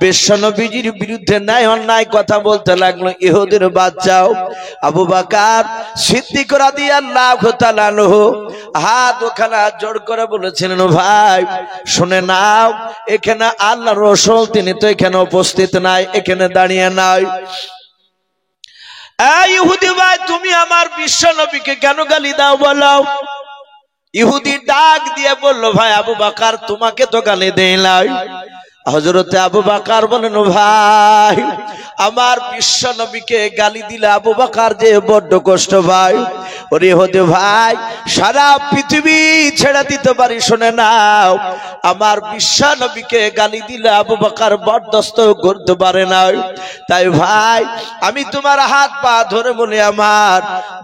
বিশ্বনবীজির বিরুদ্ধে ন্যায় অন্যায় কথা বলতে লাগলো ইহুদির বাচ্চাও। আবু বকর সিদ্দিক রাদিয়াল্লাহু তাআলা আনহু হাত ওখানে জোড় করে বলেছিলেন, ভাই শুনে নাও, এখানে আল্লাহর রাসূল তিনি তো এখানে উপস্থিত নাই, এখানে দাঁড়িয়ে নাই। এই ইহুদি ভাই, তুমি আমার বিশ্বনবীকে কেন গালি দাও বলো? ইহুদি ডাক দিয়ে বলল, ভাই আবু বকর তোমাকে তো গালি দেই নাই। হযরতে আবু বকর বলেন, ভাই আমার বিশ্বনবীকে গালি দিলে আবু বকর যে বড্ড কষ্ট ভাই। ওরে ইহুদি ভাই, সারা পৃথিবী ছেড়ে দিতে পারি, শুনে নাও, আমার বিশ্বনবীকে গালি দিলে আবু বকর বরদাস্ত করতে পারে না। তাই ভাই আমি তোমার হাত পা ধরে বলি, আমার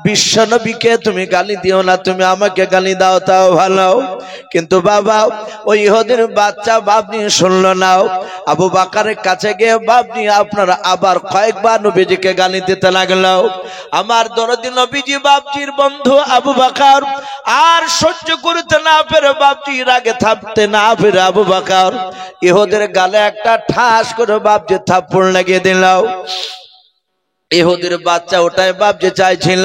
বিশ্বনবীকে তুমি গালি দিও না, তুমি আমাকে গালি দাও তাও ভালো। কিন্তু বাবা ওই ইহুদির বাচ্চা বাপনি শুনলো না। আবু বকরের কাছে গিয়ে বাপনি আপনারা আবার কয়েকবার নবীজিকে গালি দিতে লাগলো। আমার দরদি নবীজি বাপজির বন্ধু আবু বকর আর সহ্য করতে না পেরে, বাপজির আগে থামতে না পেরে আবু বকর ইহুদির গালে একটা ঠাস করে বাপজি থাপ্পড় লাগিয়ে দিল। ইহুদির বাচ্চা ওটাই বাপজি চাইছিল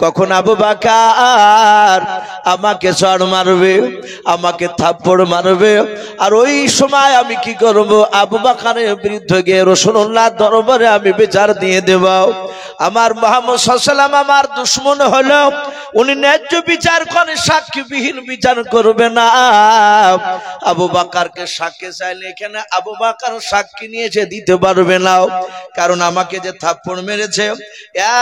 কখন আবু বকর আমাকে চড় মারবে, আমাকে থাপ্পড় মারবে, আর ওই সময় আমি কি করব? আবু বকরের বিরুদ্ধে গিয়ে রাসূলুল্লাহর দরবারে আমি বিচার দিয়ে দেব। আমার মুহাম্মদ সাল্লাল্লাহু আলাইহি ওয়াসাল্লাম আমার দুশমন হলো, উনি ন্যায্য বিচার করে, সাক্ষীবিহীন বিচার করবে না। আবু বকরকে সাক্ষী চাইলে এখানে আবু বকর সাক্ষী নিয়েছে দিতে পারবে না, কারণ আমাকে যে থাপ্পড় মেরেছে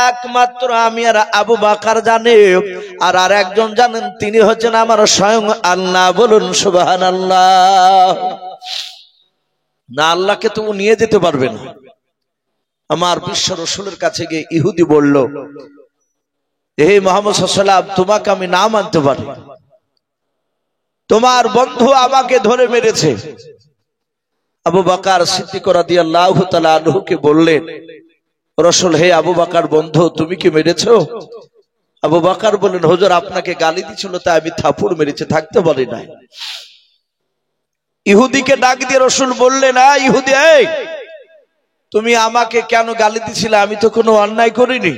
একমাত্র আমি আর আবু বকর জানে, আর আরেকজন জানেন, তিনি হচ্ছেন আমার স্বয়ং আল্লাহ। বলুন সুবহানাল্লাহ। না আল্লাহকে তো নিয়ে যেতে পারবে না। আমার বিশ্ব রাসূলের কাছে গিয়ে ইহুদি বলল, হে মুহাম্মদ সাল্লাল্লাহু আলাইহি ওয়াসাল্লাম, তোমাকে আমি না মানতে পারি, তোমার বন্ধু আমাকে ধরে মেরেছে। আবু বকর সিদ্দিক রাদিয়াল্লাহু তাআলা আনহুকে বললেন, রাসূল হে আবু বকর বন্ধু তুমি কি মেরেছো? আবু বকর বললেন, হুজুর আপনাকে গালি দিছিল তাই আমি থাপ্পড় মেরেছি, থাকতে পারি নাই। ইহুদিকে ডাক দিয়ে রাসূল বললেন, ইহুদি এই তুমি আমাকে কেন গালি দিছিলে? আমি তো কোনো অন্যায় করিনি।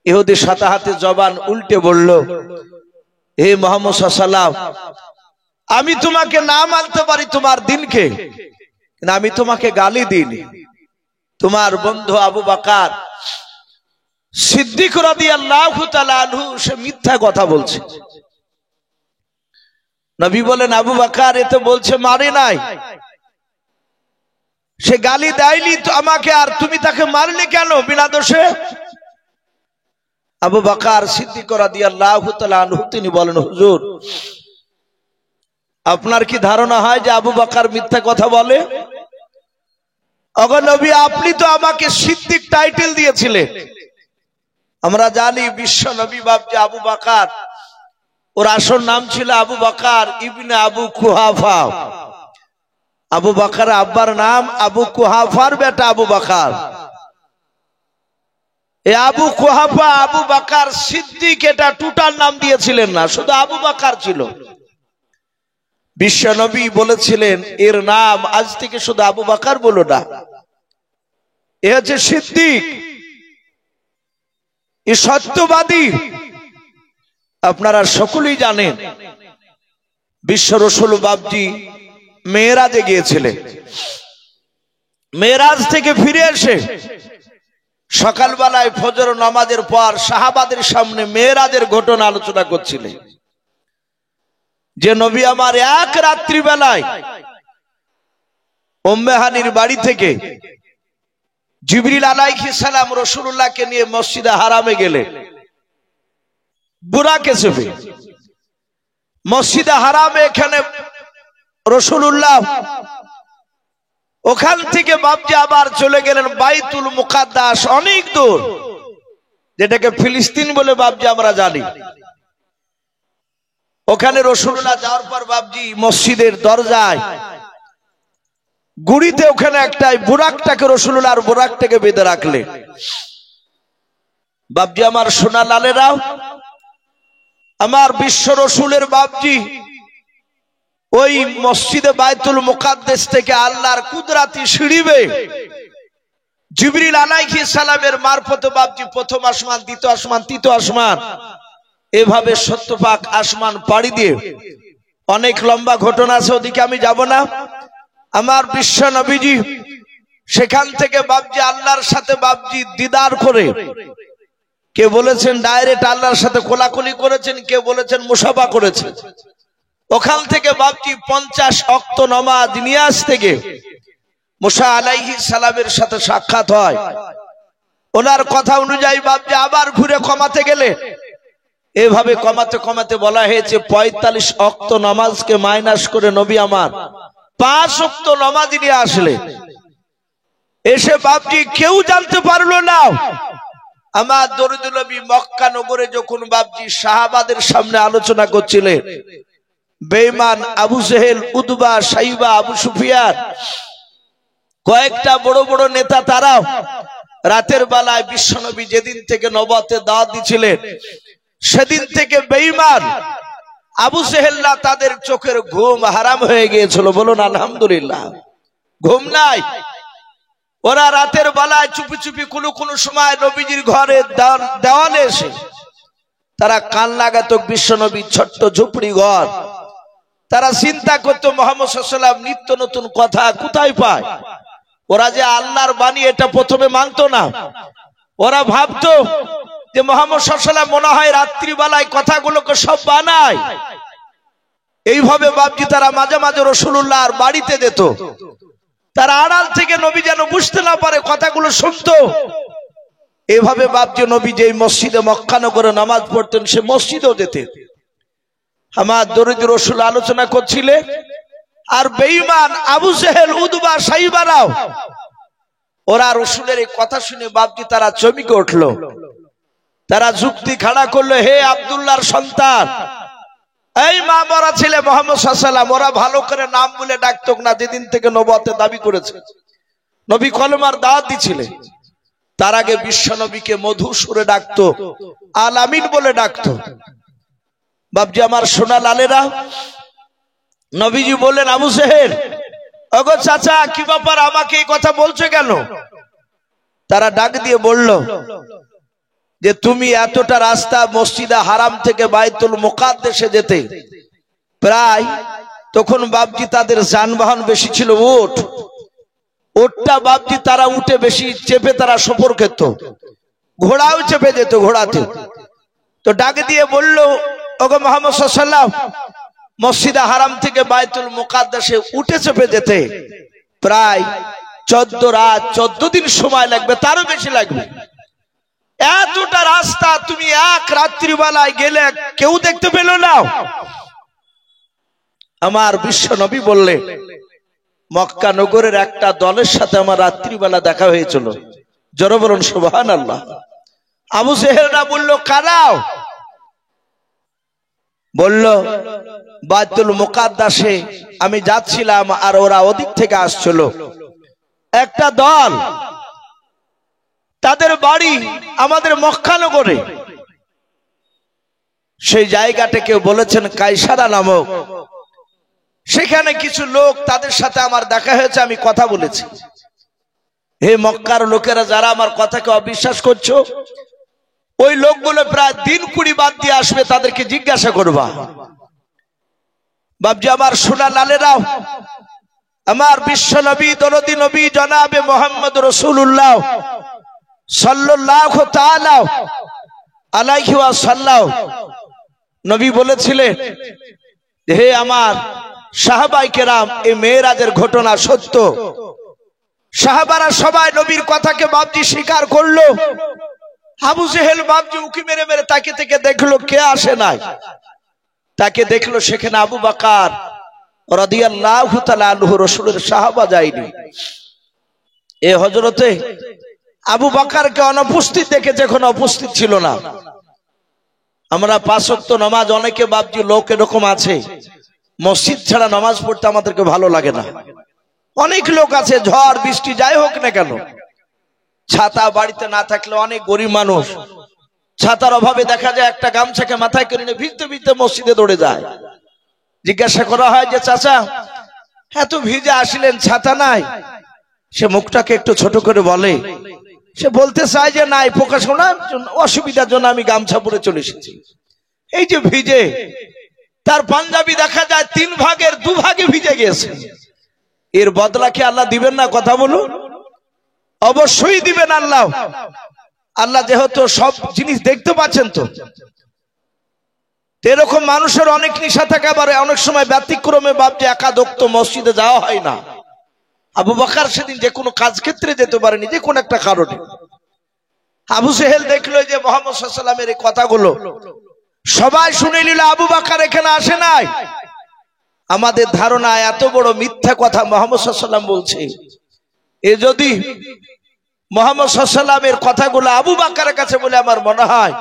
ইহুদি সাথে হাতে জবান উল্টে বলল, হে মুহাম্মদ সাল্লাল্লাহু আলাইহি ওয়াসাল্লাম, আমি তোমাকে না মানতে পারি তোমার দিনকে, কিন্তু আমি তোমাকে গালি দিইনি। তোমার বন্ধু আবু বকর সিদ্দিক রাদিয়াল্লাহু তাআলা আনহু সে মিথ্যা কথা বলছে। নবী বলেন, আবু বকর এতে বলছে মারে নাই, সে গালি দেয়নি তো আমাকে, আর তুমি তাকে মারলে কেন বিনা দোষে? আবু বকর সিদ্দিক রাদিয়াল্লাহু তাআলা আনহু তিনি বলেন, হুজুর আপনার কি ধারণা হয় যে আবু বকর মিথ্যা কথা বলে? ওগো নবী, আপনি তো আমাকে সিদ্দিক টাইটেল দিয়েছিলেন। আমরা জানি বিশ্ব নবী বাপজি আবু বকর, ওর আসল নাম ছিল আবু বকর ইবনে আবু কুহাফা। আবু বকর আব্বার নাম আবু কুহাফার বেটা আবু বকর। এই আবু কুহাফা আবু বকর সিদ্দিক এটা টোটাল নাম দিয়েছিলেন না, শুধু আবু বকর ছিল। বিশ্ব নবী বলেছিলেন এর নাম আজ থেকে শুধু আবু বকর বলো না, এ হচ্ছে সিদ্দিক, এ সত্যবাদী। আপনারা সকলেই জানেন বিশ্ব রাসূল বাপজি মেরাজে গিয়েছিলেন। মেরাজ থেকে ফিরে এসে সকালবেলায় ফজর নামাজের পর সাহাবাদের সামনে মেরাজের ঘটনা আলোচনা করছিলেন, যে নবী আমার এক রাত্রি বেলায় উম্মে হানির বাড়ি থেকে জিবরিল আলাইহিস সালাম রাসূলুল্লাহকে নিয়ে মসজিদে হারামে গেলেন বুরাকে চেপে। মসজিদে হারামে এখানে রাসূলুল্লাহ, ওখান থেকে বাপজি আবার চলে গেলেন বাইতুল মুকাদ্দাস, অনেক দূর, যেটাকে ফিলিস্তিন বলে বাপজি আমরা জানি। ওখানে রাসূলুল্লাহ যাওয়ার পর বাপজি মসজিদের দরজায় গুড়িতে ওখানে একটা বুরাকটাকে রাসূলুল্লাহর বুরাকটাকে বেঁধে রাখলেন। বাপজি আমার সোনা লালেরাও, আমার বিশ্ব রাসূলের বাপজি ওই মসজিদে বাইতুল মুকাদ্দাস থেকে আল্লাহর কুদরতি সিঁড়িবে জিবরিল আলাইহিস সালামের মারফতে বাপজি প্রথম আসমান, দ্বিতীয় আসমান, তৃতীয় আসমান, এভাবে সত্যপাক আসমান পাড়ি দিয়ে অনেক লম্বা ঘটনা আছে, ওদিকে আমি যাব না। আমার বিশ্ব নবীজি সেখান থেকে বাপজি আল্লাহর সাথে বাপজি দিদার করে, কে বলেছেন ডাইরেক্ট আল্লাহর সাথে কোলাকুলি করেছেন, কে বলেছেন মুসাফা করেছেন। ওখান থেকে বাপজি 50 ওয়াক্ত নামাজ নিয়াজ থেকে মুসা আলাইহিস সালামের সাথে সাক্ষাৎ হয়। ওনার কথা অনুযায়ী বাপজি আবার ঘুরে কমাতে গেলে এভাবে কমাতে কমাতে বলা হয়েছে 45 ওয়াক্ত নামাজকে মাইনাস করে নবী আমার 5 ওয়াক্ত নামাজ নিয়ে আসলে এসে বাপজি কেউ জানতে পারলো না। আমার দরুদুল নবী মক্কা নগরে যখন বাপজি সাহাবাদের সামনে আলোচনা করছিলেন, বেঈমান আবু জেহেল, উতবা, সাইবা, আবু সুফিয়ান, কয়েকটা বড় বড় নেতা, তারাও রাতের বেলায় বিশ্বনবী যেদিন থেকে নবুয়তে দাওয়াত দিয়েছিলেন সেদিন থেকে বেঈমান আবু জেহেলরা তাদের চোখের ঘুম হারাম হয়ে গিয়েছিল। বলুন আলহামদুলিল্লাহ। ঘুম নাই। ওরা রাতের বেলায় চুপি চুপি কোনো সময় নবীজির ঘরে দেওয়ালে এসে তারা কান লাগাতো বিশ্বনবীর ছোট্ট ঝুপড়ি ঘর। তারা চিন্তা করতো মুহাম্মদ সাল্লাল্লাহু আলাইহি ওয়াসাল্লাম নিত্য নতুন কথা কোথায় পায়। ওরা যে আল্লাহর বাণী এটা প্রথমে মানতো না। ওরা ভাবতো যে মুহাম্মদ সাল্লাল্লাহু আলাইহি ওয়াসাল্লাম মনে হয় রাত্রি বেলায় কথাগুলোকে সব বানায়। এইভাবে বাপজি তারা মাঝে মাঝে রাসূলুল্লাহর বাড়িতে যেত। তারা আড়াল থেকে নবী যেন বুঝতে না পারে কথাগুলো শুনতো। এভাবে বাপজি নবী যে মসজিদে মক্কা নগরে নামাজ পড়তেন সে মসজিদেও যেতেন। আমার দরুদ রাসূল আলোচনা করছিলেন, আর বেঈমান আবু জেহেল, উতবা, সাইবারাও ওরা রাসূলের এই কথা শুনে বাপজি তারা চমকে উঠলো। তারা যুক্তি খাড়া করলো, হে আব্দুল্লাহর সন্তান, এই মা মরা ছেলে মুহাম্মদ সাল্লাল্লাহু আলাইহি ওয়াসাল্লাম, ওরা ভালো করে নাম বলে ডাকতো না যেদিন থেকে নবুয়তে দাবি করেছে। নবী কলেমার দাওয়াত দিছিলেন। তার আগে বিশ্ব নবীকে মধু সুরে ডাকতো, আল আমিন বলে ডাকতো। বাপজি আমার সোনা লালেরা, নবীজি বললেন, আবু জেহেল, ওগো চাচা, কি ব্যাপার, আমাকে এই কথা বলছো কেন? তারা ডাক দিয়ে বলল যে তুমি এতটা রাস্তা মসজিদে হারাম থেকে বাইতুল মুকাদ্দাসে যেতে, প্রায় তখন বাপজি তাদের যানবাহন বেশি ছিল, ওটটা বাপজি তারা উঠে বেশি চেপে তারা সফর করত, ঘোড়াও চেপে যেত ঘোড়াতে। তো ডাক দিয়ে বলল, ওগো মুহাম্মদ সাল্লাল্লাহু আলাইহি ওয়াসাল্লাম, মসজিদে হারাম থেকে বাইতুল মুকাদ্দাসে উঠে চেপে যেতে প্রায় 14 রাত 14 দিন সময় লাগবে, তারও বেশি লাগবে। এতটা রাস্তা তুমি এক রাত্রি বেলায় গেলে কেউ দেখতে পেল না। আমার বিশ্ব নবী বললেন, মক্কা নগরের একটা দলের সাথে আমার রাত্রিবেলা দেখা হয়েছিল। জোরে বলুন সুবহানাল্লাহ। আবু জেহেলরা বলল, কারাও? বলল, বাইতুল মুকাদ্দাসে আমি যাচ্ছিলাম আর ওরা ওদিক থেকে আসছিল। একটা দল, তাদের বাড়ি আমাদের মক্কা নগরে। সেই জায়গাটাকে বলেছেন কায়সারা নামক। সেখানে কিছু লোক, তাদের সাথে আমার দেখা হয়েছে, আমি কথা বলেছি। হে মক্কার লোকেরা, যারা আমার কথাকে অবিশ্বাস করছো, ওই লোকগুলো প্রায় দিন 20 বাদ দিয়ে আসবে, তাদেরকে জিজ্ঞাসা করবা। বাপজি আমার সোনা লালেরাও, আমার বিশ্ব নবী, দরদি নবী জনাবে মুহাম্মদ রাসূলুল্লাহ সাল্লাল্লাহু তাআলা আলাইহি ওয়াসাল্লাম নবী বলেছিলেন, হে আমার সাহাবায়ে কেরাম, এই মেরাজের ঘটনা সত্য। সাহাবারা সবাই নবীর কথাকে বাপজি স্বীকার করলো। আবু জেহেল বাপজি উকি মেরে মেরে তাকে থেকে দেখলো কে আসে নাই। তাকে দেখলো সেখানে আবু বকর রাদিয়াল্লাহু তাআলা আনহু, রাসূলের সাহাবা যায়নি। এ হযরতে আবু বকরকে অনুপস্থিত দেখে, যখন উপস্থিত ছিল না। আমরা 5 ওয়াক্ত নামাজ, অনেকে বাপজি লোক এরকম আছে মসজিদ ছাড়া নামাজ পড়তে আমাদেরকে ভালো লাগে না। অনেক লোক আছে ঝড় বৃষ্টি যাই হোক না কেন, ছাতা বাড়িতে না থাকলে, অনেক গরিব মানুষ ছাতার অভাবে দেখা যায় একটা গামছাকে মাথায় করে নিয়ে ভিজতে ভিজতে মসজিদে দৌড়ে যায়। জিজ্ঞাসা করা হয় যে চাচা এত ভিজে আসলেন, ছাতা নাই? সে মুখটাকে একটু ছোট করে বলে, সে বলতে চায় যে নাই, প্রকাশ করার অসুবিধার জন্য আমি গামছা পরে চলে এসেছি। এই যে ভিজে, তার পাঞ্জাবি দেখা যায় 3 ভাগের 2 ভাগে ভিজে গেছে। এর বদলা কি আল্লাহ দিবেন না? কথা বলুন, অবশ্যই দিবেন আল্লাহ। আল্লাহ যেহেতু সব জিনিস দেখতে পাচ্ছেন, তো এরকম মানুষের অনেক নিশা থাকে, আবার অনেক সময় ব্যতিক্রমে ভাবছে একাদক্ত মসজিদে যাওয়া হয় না। আবু বকর সেদিন যে কোনো কাজ ক্ষেত্রে যেতে পারেনি, যে কোনো একটা কারণে। আবু জেহেল দেখলো যে মুহাম্মদ সাল্লাল্লাহু আলাইহি ওয়াসাল্লামের এই কথাগুলো সবাই শুনে নিল, আবু বকর এখানে আসে নাই। আমাদের ধারণা এত বড় মিথ্যা কথা মুহাম্মদ সাল্লাল্লাহু আলাইহি ওয়াসাল্লাম বলছে, এ যদি মুহাম্মদ সাল্লাল্লাহু আলাইহি ওয়াসাল্লামের কথাগুলো আবু বকরের কাছে বলে, আমার মনে হয়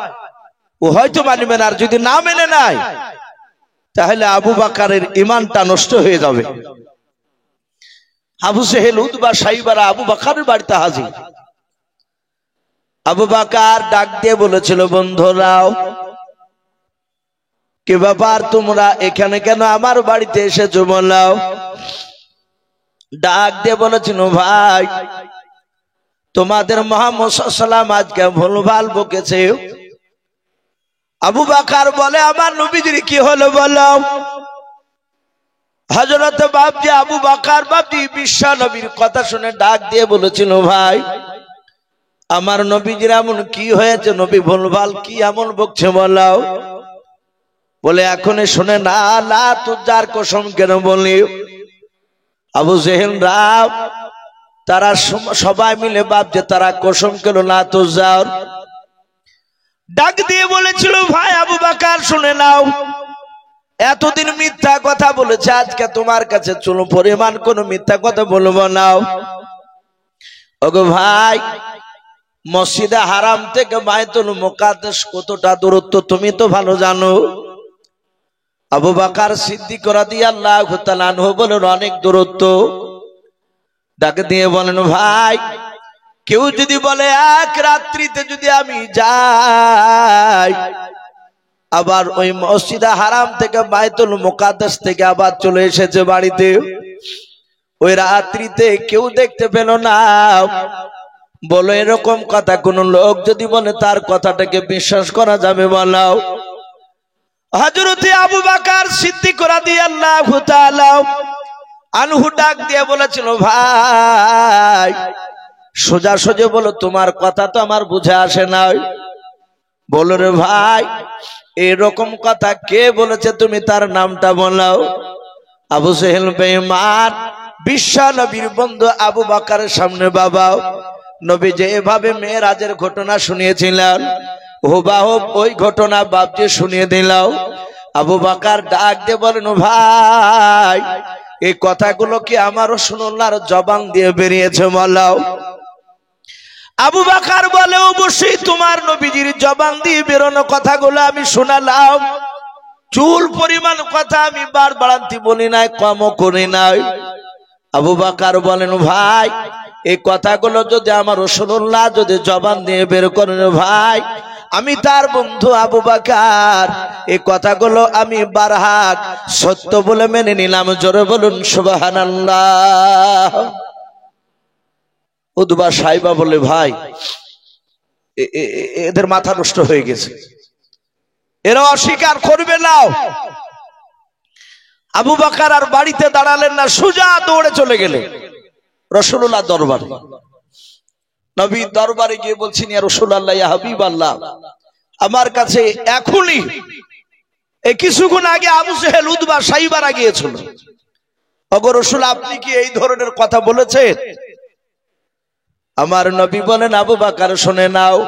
ও হয়তো মানবে না। আর যদি না মেনে নেয়, তাহলে আবু বকরের ঈমানটা নষ্ট হয়ে যাবে। আবু জেহেল, উতবা, সাইবারা আবু বকরের বাড়িতে হাজির। আবু বকর ডাক দিয়ে বলেছিল, বন্ধুরাও, কি ব্যাপার, তোমরা এখানে কেন আমার বাড়িতে এসেছো বলাও? ডাক দিয়ে বলেছিল, ভাই তোমাদের মুহাম্মদ সাল্লাল্লাহু আলাইহি ওয়াসাল্লাম আজকে ভুলভাল বকেছে। আবু বকর বলে, আমার নবীজির কি হলো বলো? হযরত বাপজি আবু বকর বাপজি বিশ্ব নবীর কথা শুনে ডাক দিয়ে বলেছিল, ভাই আমার নবীজির এমন কি হয়েছে? নবী ভুলভাল কি এমন বকছে বলাও? বলে, এখনই শুনে না, লা তুজার কসম কেন বলি? আবু জেহেল রাব তারা সবাই মিলে ভাবছে তারা কসম কেন না তুজার। ডাক দিয়ে বলেছিল, ভাই আবু বকর শুনে নাও, এতদিন মিথ্যা কথা বলেছে, আজকে তোমার কাছে চলো পরিমাণ কোন মিথ্যা কথা বলবো নাও। ওগো ভাই, মসজিদে হারাম থেকে বাইতুল মুকাদ্দাস কতটা দূরত্ব তুমি তো ভালো জানো। আবু বকর সিদ্দিক রাদিয়াল্লাহু তাআলা আনহু বলেন, অনেক দূরত্ব। ডাক দিয়ে বলেন, ভাই কেউ যদি বলে এক রাত্রিতে যদি আমি যাই, আবার ওই মসজিদে হারাম থেকে বাইতুল মুকাদ্দাস থেকে আবার চলে এসেছে বাড়িতে, ওই রাত্রিতে কেউ দেখতে পেল না, বলো এরকম কথা কোন লোক যদি বলে তার কথাটাকে বিশ্বাস করা যাবে বলাও? হযরত আবু বকর সিদ্দিক রাদিয়াল্লাহু তাআলা আনহু ডাক দিয়ে বলেছিল, ভাই সোজা সোজা বলো, তোমার কথা তো আমার বুঝে আসে না। বলো রে ভাই, এরকম কথা কে বলেছে, তুমি তার নামটা বলাও। আবু জেহেল বেঈমান বিশ্ব নবীর বন্ধু আবু বকরের সামনে বাবা নবী যে এভাবে মেরাজের ঘটনা শুনিয়েছিলেন, হুবহু ওই ঘটনা বাপজি শুনিয়ে দিলাও। আবু বকর ডাক দিয়ে বলেন, ভাই এই কথাগুলো কি আমার রাসূলুল্লাহর জবান দিয়ে বেরিয়েছে বলাও? আবু বকর বলে, অবশ্যই তোমার নবীজির জবান দিয়ে বেরোনো কথাগুলো আমি শোনালাম। চুল পরিমাণ কথা আমি বাড়ান্তি বলি নাই, কমও করি নাই। আবু বকর বলেন, ভাই এই কথাগুলো যদি আমার রাসূলুল্লাহ যদি জবান দিয়ে বের করেন, ভাই আমি তার বন্ধু আবু বকর এই কথাগুলো আমি বারহাক সত্য বলে মেনে নিলাম। জোরে বলুন সুবহানাল্লাহ। উতবা সাইবা বলে, ভাই এদের মাথা নষ্ট হয়ে গেছে, এরা অস্বীকার করবে না। আবু বকর আর বাড়িতে দাঁড়ালেন না, সোজা দৌড়ে চলে গেলেন রাসূলুল্লাহ দরবারে। নবী দরবারে গিয়ে বলছেন, ইয়া রাসূলুল্লাহ, ইয়া হাবিবাল্লাহ, আমার কাছে এখনই এই কিছুক্ষণ আগে আবু জেহেল উতবা সাইবারা গিয়েছিল। ওগো রাসূল, আপনি কি এই ধরনের কথা বলেছেন? আমার নবী বলেন, আবু বকর শুনে নাও,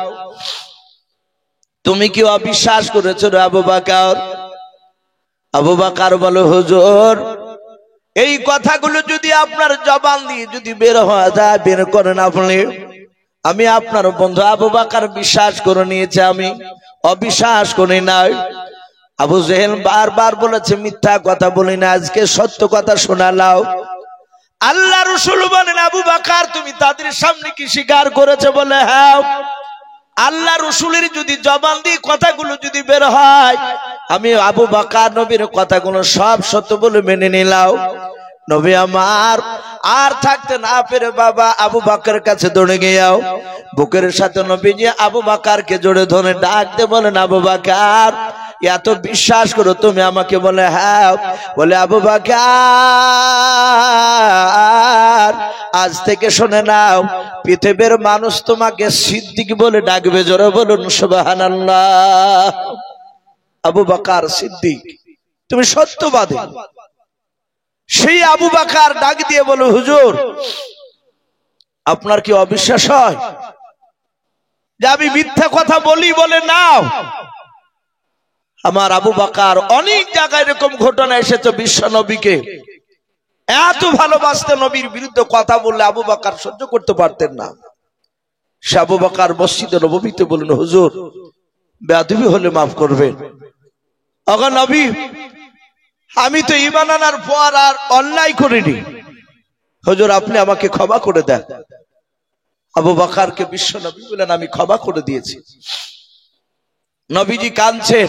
তুমি কি অবিশ্বাস করেছো রে আবু বকর? আবু বকর বলে, হুজুর এই কথাগুলো যদি আপনার জবান দিয়ে যদি বের হওয়া যায়, বের করেন আপনি, আমি আপনার বন্ধু আবু বকর বিশ্বাস করে নিয়েছে, আমি অবিশ্বাস করি নাই। আবু জেহেল বারবার বলেছে মিথ্যা কথা বলি না, আজকে সত্য কথা শোনালাও। আল্লাহ রাসূল বলেন, আবু বকর তুমি তাদের সামনে কি স্বীকার করেছো? বলে, হ্যাঁ। আল্লাহ রাসূলের যদি জবান দিয়ে কথাগুলো যদি বের হয়, আমি আবু বকর নবীর কথাগুলো সব সত্য বলে মেনে নিলাম। নবী আমার আর থাকতে না পেরে বাবা আবু বকরের কাছে দৌড়ে গিয়েও বুকের সাথে নবীজি আবু বকরকে জড়ে ধরে ডাক দিয়ে বলেন, আবু বকর এত বিশ্বাস করো তুমি আমাকে? বলে হ্যাঁ। বলে আবু বকর আজ থেকে শুনে নাও, পৃথিবীর মানুষ তোমাকে সিদ্দিক বলে ডাকবে। জোরে বলুন সুবহানাল্লাহ। আবু বকর সিদ্দিক, তুমি সত্যবাদী। সেই আবু বকর ডাক দিয়ে বলে, হুজুর আপনার কি অবিশ্বাস হয় যে আমি মিথ্যা কথা বলি? বলে নাও। আমার আবু বকর অনেক জায়গায় এরকম ঘটনা এসেছে, বিশ্ব নবীকে এত ভালোবাসতে, নবীর বিরুদ্ধে কথা বললে আবু বকর সহ্য করতে পারতেন না। সে আবু বকর মসজিদে নববীতে বললেন, হুজুর বেয়াদবি হলে মাফ করবেন। ওগো নবী, আমি তো ঈমান আনার পর আর অন্যায় করিনি, হুজুর আপনি আমাকে ক্ষমা করে দেন। আবু বকরকে বিশ্ব নবী বলেন, আমি ক্ষমা করে দিয়েছি। নবীজি কাঁদছেন।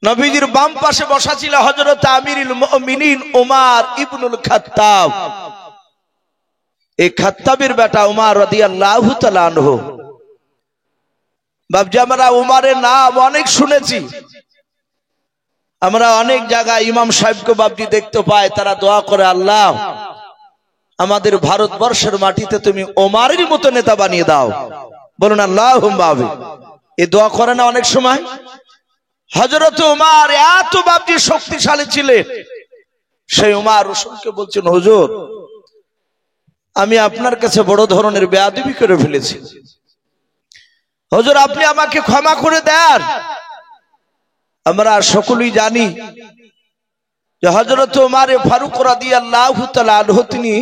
নবীজির বাম পাশে বসা ছিল হযরত আমিরুল মুমিনিন উমর ইবনুল খাত্তাব। এই খাত্তাবের বেটা উমর রাদিয়াল্লাহু তাআলা আনহু। বাবজি আমরা উমরের নাম অনেক শুনেছি, আমরা অনেক জায়গায় ইমাম সাহেবকে বাবজি দেখতে পাই, তারা দোয়া করে, আল্লাহ আমাদের ভারতবর্ষের মাটিতে তুমি ওমরের মতো নেতা বানিয়ে দাও। বলুন আল্লাহুম্মা আমিন। এই দোয়া করে না অনেক সময়? হযরত উমর এত বাবজি শক্তিশালী ছিলেন, সেই উমর রাসূলকে বলছেন, হুজুর আমি আপনার কাছে বড় ধরনের বেয়াদবি করে ফেলেছি, হুজুর আপনি আমাকে ক্ষমা করে দেন। আমরা সকলেই জানি যে হযরত উমর ফারুক রাদিয়াল্লাহু তাআলা আনহু তিনি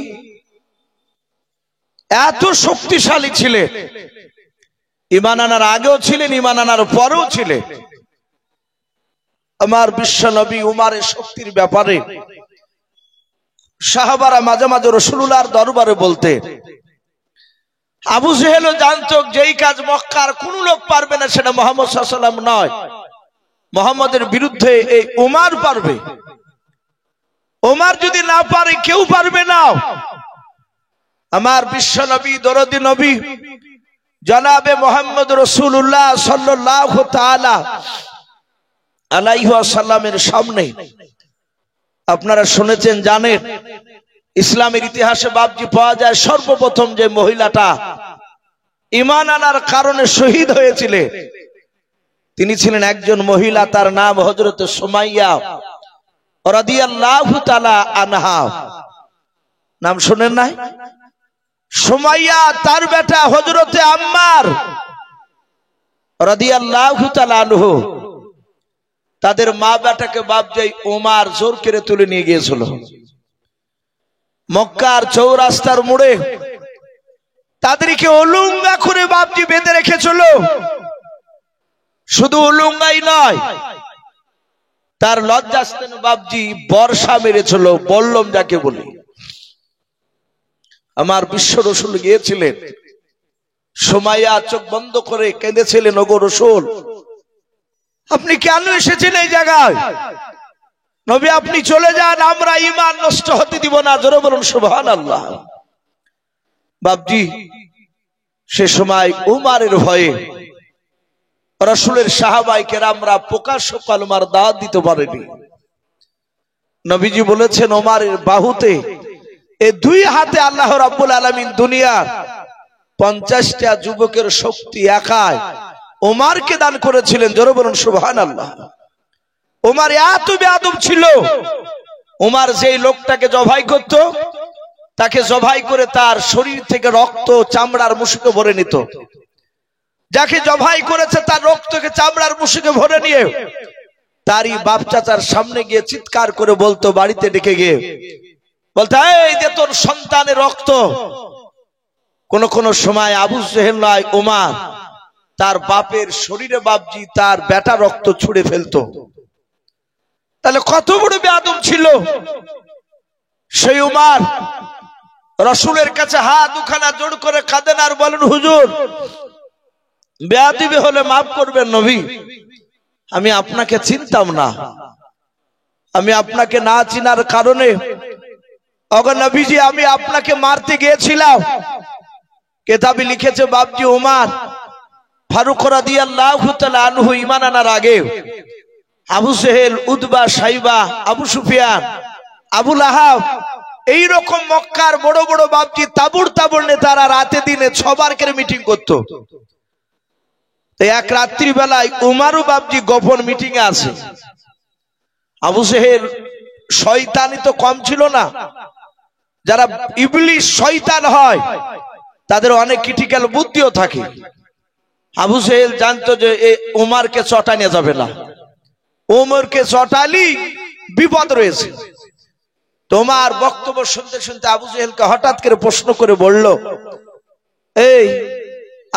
এত শক্তিশালী ছিলেন, ঈমান আনার আগেও ছিলেন, ঈমান আনার পরেও ছিলেন। আমার বিশ্ব নবী উমরের শক্তির ব্যাপারে সাহাবারা মাঝে মাঝে রাসূলুল্লাহর দরবারে বলতে, আবু জেহেলও জানতো যেই কাজ মক্কার কোন লোক পারবে না সেটা মুহাম্মদ সাল্লাল্লাহু আলাইহি ওয়াসাল্লাম নয়, মুহাম্মদের বিরুদ্ধে এই উমর পারবে। উমর যদি না পারে কেউ পারবে না। আমার বিশ্ব নবী দরদি নবী জনাবে মুহাম্মদ রাসূলুল্লাহ সাল্লাল্লাহু তাআলা আলাইহি ওয়াসাল্লামের সামনে আপনারা শুনেছেন, জানেন, ইসলামের ইতিহাসে বাবজি পাওয়া যায় সর্বপ্রথম যে মহিলাটা ঈমান আনার কারণে শহীদ হয়েছিলেন, তিনি ছিলেন একজন মহিলা, তার নাম হযরত সুমাইয়া রাদিয়াল্লাহু তাআলা আনহা। নাম শুনেন নাই? সুমাইয়া তার বেটা হযরত আম্মার রাদিয়াল্লাহু তাআলা আনহু, তাদের মা বেটাকে বাবজি ওমর জোর করে তুলে নিয়ে গিয়েছিল মক্কার চৌরাস্তার মোড়ে, তাদেরকে উলঙ্গা করে বাবজি বেঁধে রেখেছিল। শুধু উলঙ্গাই নয়, তার লজ্জাস্থানে বাবজি বর্ষা মেরেছিল, বল্লম যাকে বলি। আমার বিশ্ব রাসূল গিয়েছিলেন, সুমাইয়া চোখ বন্ধ করে কেঁদেছিলেন, ওগো রাসূল আপনি কেন এসেছেন এই জায়গায়? নবী আপনি চলে যান, আমরা ঈমান নষ্ট হতে দিব না। জোরে বলুন সুবহানাল্লাহ। বাবজি সে সময় উমরের ভয়ে রাসূলের সাহাবায়ে কেরামরা প্রকাশ্য কালেমার দাওয়াত দিতে পারেনি। নবীজি বলেছেন, ওমরের বাহুতে এই দুই হাতে আল্লাহ রাব্বুল আলামিন দুনিয়ার 50টা যুবকের শক্তি একাই ওমরকে দান করেছিলেন। জোরে বলুন সুবহানাল্লাহ। ওমর এত বেয়াদব ছিল, ওমর যেই লোকটাকে জবাই করত, তাকে জবাই করে তার শরীর থেকে রক্ত চামড়ার মুশুকে ভরে নিত। যাকে জবাই করেছে তার রক্তকে চামড়ার মুশুকে ভরে নিয়ে তারই বাপ চাচার সামনে গিয়ে চিৎকার করে বলতো, বাড়িতে ডেকে গিয়ে বলতো, এই যে তোর সন্তানের রক্ত। কোন কোন সময় আবু জেহেল নয়, ওমর তার বাপের শরীরে বাবজি তার বেটা রক্ত ছুঁড়ে ফেলতো। তাহলে কত বড় বেয়াদব ছিল সেই ওমর। রাসূলের কাছে হাত দুখানা জোড় করে কাঁদেন আর বলেন, হুজুর বেয়াদবি হলে মাফ করবেন নবী, আমি আপনাকে চিনতাম না। আমি আপনাকে না চিনার কারণে ওগো নবীজি আমি আপনাকে মারতে গিয়েছিলাম। কিতাবে লিখেছে বাপজি ওমর ফারুক রাদিয়াল্লাহু তাআলা আনহু ঈমান আনার আগে আবু জেহেল, উতবা, সাইবা, আবু সুফিয়ান, আবু লাহাব এই রকম মক্কার বড় বড় বাপজি তাবুর তাবুর নেতারা রাতে দিনে 6 বার করে মিটিং করতো। তো এক রাত্রি বেলায় উমারও বাপজি গোপন মিটিং এ আছে। আবু জেহেল শয়তানি তো কম ছিল না, যারা ইবলিশ শয়তান হয় তাদের অনেক ক্রিটিক্যাল বুদ্ধিও থাকে। আবু জেহেল জানতো যে উমারকে চটানো যাবে না, উমরকে চটালি বিপদ রয়েছে। তোমার বক্তব্য শুনতে শুনতে আবু জেহেলকে হঠাৎ করে প্রশ্ন করে বলল, এই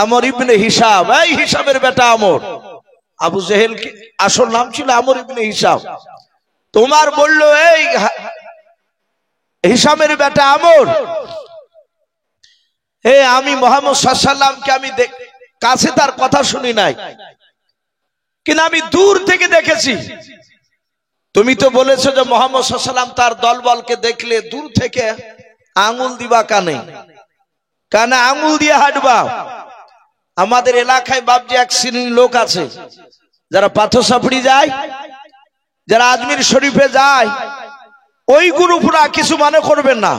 আমর ইবনে হিসাব, এই হিসাবের বেটা আমর। আবু জেহেল কি আসল নাম ছিল আমর ইবনে হিসাব। তোমার বলল, এই হিসামের বেটা আমর, আমি মুহাম্মদ সাল্লাল্লাহু আলাইহি ওয়াসাল্লামকে আমি কাছে তার কথা শুনি নাই, কিন্তু আমি দূর থেকে দেখেছি। তুমি তো বলেছো যে মুহাম্মদ সাল্লাল্লাহু আলাইহি ওয়াসাল্লাম তার দলবলকে দেখলে দূর থেকে আঙ্গুল দিবা কানে, কানে আঙ্গুল দিয়ে হাঁটবা। আমাদের এলাকায় বাপজি এক শ্রেণীর লোক আছে যারা পাথর সাপড়ি যায়, যারা আজমির শরীফে যায়, ওই গ্রুপরা কিছু মনে করবেন না।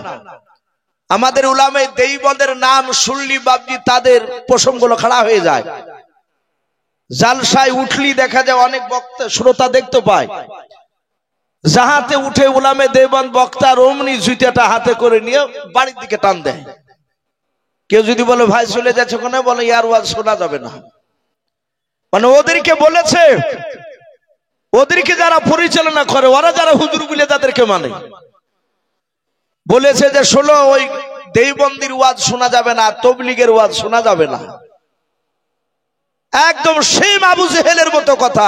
আমাদের উলামায়ে দেওবন্দের নাম শুনলি বাপজি তাদের প্রসঙ্গগুলো খাড়া হয়ে যায়। জালসায় উঠলি দেখা যায় অনেক বক্তা শ্রোতা দেখতে পায়, যাহাতে উঠে উলামায়ে দেওবন্দ বক্তার অমনি জুতাটা হাতে করে নিয়ে বাড়ির দিকে টান দেয়। কেউ যদি বলে ভাই চলে যাচ্ছে কোনে, বলে ইয়ার ওয়াজ শোনা যাবে না। মানে ওদেরকে বলেছে, ওদেরকে যারা পরিচালনা করে, ওরা যারা হুজুর বলে তাদেরকে মানে বলেছে যে শোনো, ওই দেওবন্দির ওয়াজ শোনা যাবে না, তবলিগের ওয়াজ শোনা যাবে না। একদম সেম আবু জেহেলের মতো কথা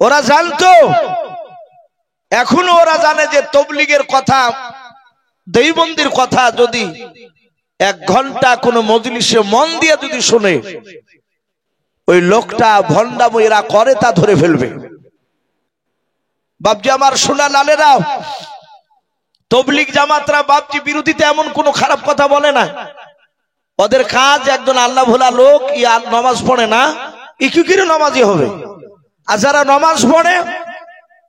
ওরা জানতো, এখনো ওরা জানে যে তবলিগের কথা, দেওবন্দির কথা যদি 1 ঘন্টা কোন মজলিসে মন দিয়ে যদি শুনে, ওই লোকটা ভন্ডামো এরা করে তা ধরে ফেলবে। বাপজি আমার সোনা লালেরাও, তবলিগ জামাতরা বাপজি বিরোধীতে এমন কোন খারাপ কথা বলে না। ওদের কাজ একজন আল্লাহ ভোলা লোক নামাজ পড়ে না, ইকু কিরে নামাজি হবে। আর যারা নামাজ পড়ে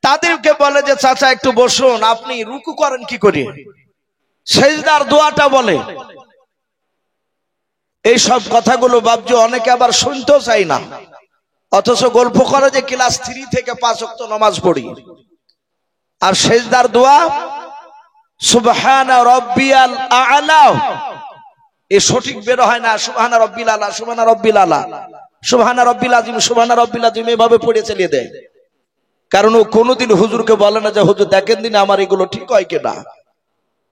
তাদেরকে বলে যে চাচা একটু বসুন, আপনি রুকু করেন কি করে, সেজদার দোয়াটা বলে। এই সব কথাগুলো বাপজি অনেকে আবার শুনতেও চাই না, অথচ গল্প করে যে ক্লাস 3 থেকে 5 ওয়াক্ত নামাজ পড়ি। আর সেজদার দোয়া সুবহানা রাব্বিয়াল আ'লা, এ সঠিক বের হয় না। সুবহানা রাব্বিল আ'লা, সুবহানা রাব্বিল আ'লা, সুবহানা রাব্বিল আযীম, সুবহানা রাব্বিল আযীম এভাবে পড়ে চালিয়ে দেয়। কারণ ও কোনোদিন হুজুরকে বলে না যে হুজুর দেখেন দিন আমার এগুলো ঠিক হয় কিনা।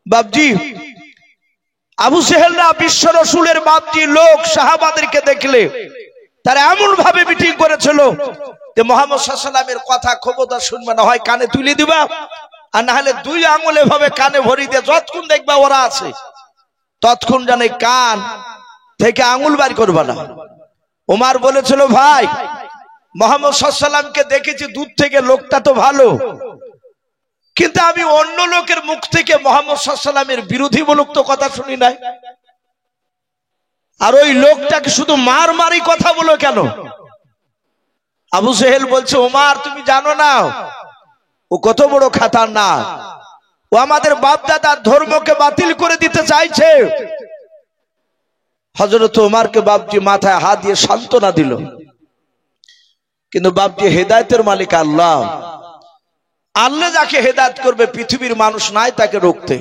বাপজি আবু জেহেলরা বিশ্ব রাসূলের বাপজি লোক সাহাবাদেরকে দেখলে তারা এমন ভাবে মিটিং করেছিল যে মুহাম্মদ সাল্লাল্লাহু আলাইহি ওয়াসাল্লামের কথা খবরদার শুনবে না, হয় কানে তুলে দিবা, আর না হলে 2 আঙ্গুলে ভাবে কানে ভরি দিয়ে যতক্ষণ দেখবা ওরা আছে ততক্ষণ জানে কান থেকে আঙ্গুল বার করবে না। ওমর বলেছিল, ভাই মুহাম্মদ সাল্লাল্লাহু আলাইহি ওয়াসাল্লামকে দেখেছি দূর থেকে, লোকটা তো ভালো, কিন্তু আমি অন্য লোকের মুখ থেকে মুহাম্মদ সাল্লাল্লাহু আলাইহি ওয়াসাল্লামের বিরোধীমূলক তো কথা শুনি নাই। আর ওই লোকটাকে শুধু মারমারি কথা বলো কেন? আবু জেহেল বলছে, ওমর তুমি জানো না ও কত বড় খতরনাক, ও আমাদের বাপ দাদার ধর্মকে বাতিল করে দিতে চাইছে। হযরত ওমরকে বাপজি মাথায় হাত দিয়ে সান্ত্বনা দিল, কিন্তু বাপজি হেদায়েতের মালিক আল্লাহ, আল্লাহ যাকে হেদায়েত করবে পৃথিবীর মানুষ নাই তাকে রোকতে।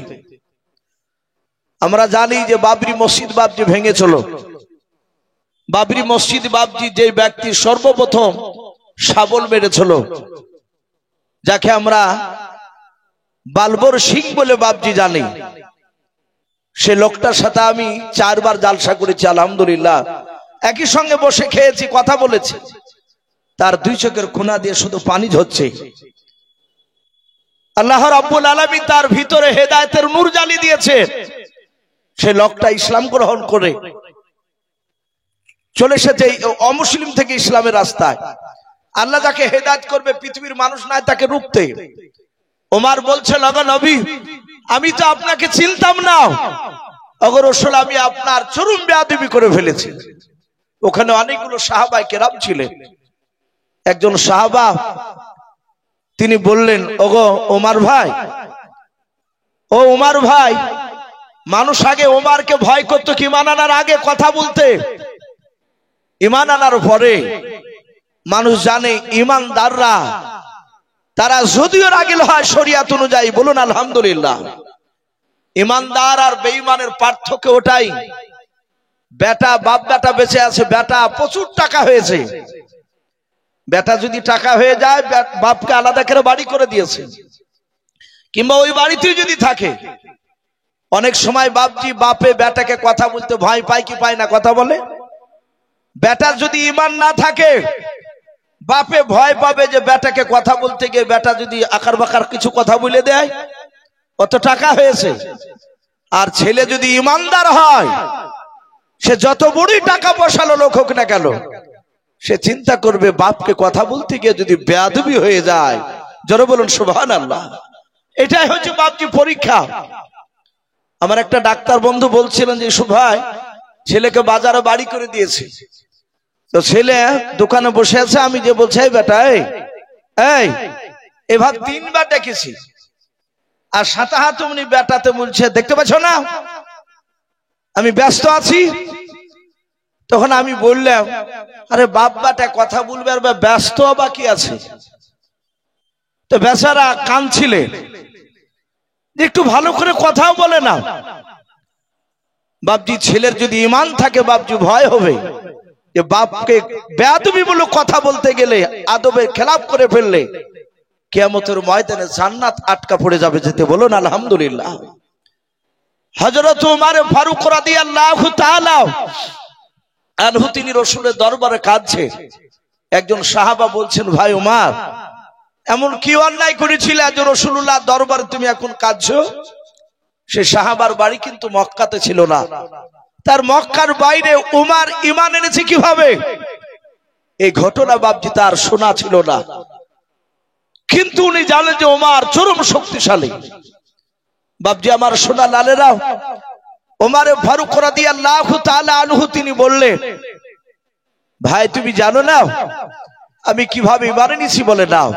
আমরা জানি যে বাবরি মসজিদ বাপজি ভেঙেছিল। বাবরি মসজিদ বাপজি যে ব্যক্তি সর্বপ্রথম শাবল মেরেছিল, যাকে আমরা বালবর সিং বলে বাপজি জানি, সে লোকটার সাথে আমি 4 বার জালসা করেছি আলহামদুলিল্লাহ, একই সঙ্গে বসে খেয়েছি, কথা বলেছি। তার 2 চোখের কোনা দিয়ে শুধু পানি ঝরছে। আল্লাহ রাব্বুল আলামিন তার ভিতরে হেদায়েতের নূর জ্বালিয়ে দিয়েছে। সে লোকটা ইসলাম গ্রহণ করে চলে এসেছে অমুসলিম থেকে ইসলামের রাস্তায়। আল্লাহ যাকে হেদায়েত করবে পৃথিবীর মানুষ নাই তাকে রুখতে। ওমর বলছে লগা নবী আমি তো আপনাকে চিনতাম না, ওগো রাসূল আমি আপনার চরম বেয়াদবি করে ফেলেছি। ওখানে অনেকগুলো সাহাবায়ে কেরাম ছিলেন। একজন সাহাবা তিনি বললেন ওগো ওমর ভাই, ও ওমর ভাই, মানুষ আগে ওমরকে ভয় করত কি ঈমান আনার আগে কথা বলতে, ঈমান আনার পরে মানুষ জানে ঈমানদাররা তারা যদিও রাগিল হয় শরিয়ত অনুযায়ী, বলুন আলহামদুলিল্লাহ। ঈমানদার আর বেঈমানের পার্থক্য ওটাই, বেটা বাপ বেটা বেঁচে আছে, বেটা প্রচুর টাকা হয়েছে, বেটা যদি টাকা হয়ে যায় বাপকে আলাদা করে বাড়ি করে দিয়েছে, কিংবা ওই বাড়িতে যদি থাকে, অনেক সময় বাপজি বাপে বেটাকে কথা বলতে ভয় পায় কি পায় না, কথা বলে। বেটার যদি ঈমান না থাকে বাপে ভয় পাবে যে বেটাকে কথা বলতে গিয়ে বেটা যদি আকার বাকার কিছু কথা বলে দেয়, কত টাকা হয়েছে। আর ছেলে যদি ঈমানদার হয় সে যত বড়ই টাকা পয়সালো লোক হোক না কেন, সে চিন্তা করবে বাপকে কথা বলতে গিয়ে যদি বেয়াদবি হয়ে যায়, জোরে বলুন সুবহানাল্লাহ। এটাই হচ্ছে বাপজি পরীক্ষা। আমার একটা ডাক্তার বন্ধু বলছিলেন যে ইউসুফ ভাই ছেলেকে বাজারে বাড়ি করে দিয়েছে, তো ছেলে দোকানে বসে আছে, আমি যে বলছি এই বেটা এই এভাবে 3 বার ডেকেছি, আর সাথে হাত উনি বেটাতে বলছে দেখতে পাচ্ছ না আমি ব্যস্ত আছি। তখন আমি বললাম আরে বাপ বেটা কথা বলবে আর ব্যস্ত বাকি আছে, তো বেচারা কাঁদছিলেন যে একটু ভালো করে কথাও বলে না। বাপজি ছেলের যদি ঈমান থাকে বাপজি ভয় হবে যে বাপকে বেয়াদবি বলে কথা বলতে গেলে, আদবের খেলাফ করে ফেললে কিয়ামতের ময়দানে জান্নাত আটকা পড়ে যাবে যেতে, বলুন আলহামদুলিল্লাহ। হযরত ওমর ফারুক রাদিয়াল্লাহু তাআলা আনহু তিনি রাসূলের দরবারে কাঁদছে। একজন সাহাবা বলছেন ভাই ওমর এমন কি অন্যায় করেছিলে যে রাসূলুল্লাহ দরবারে তুমি এখন কাঁদছো? সে সাহাবার বাড়ি কিন্তু মক্কাতে ছিল না, তার মক্কার বাইরে ওমর ঈমান এনেছে কিভাবে এই ঘটনা বাপজি তার শোনা ছিল না, কিন্তু উনি জানেন যে ওমর চরম শক্তিশালী। বাপজি আমার সোনা লালেরা, ওমর ফারুক রাদিয়াল্লাহু তাআলা আনহু তিনি বললেন ভাই তুমি জানো না আমি কিভাবে ঈমান এনেছি? বলে নাও।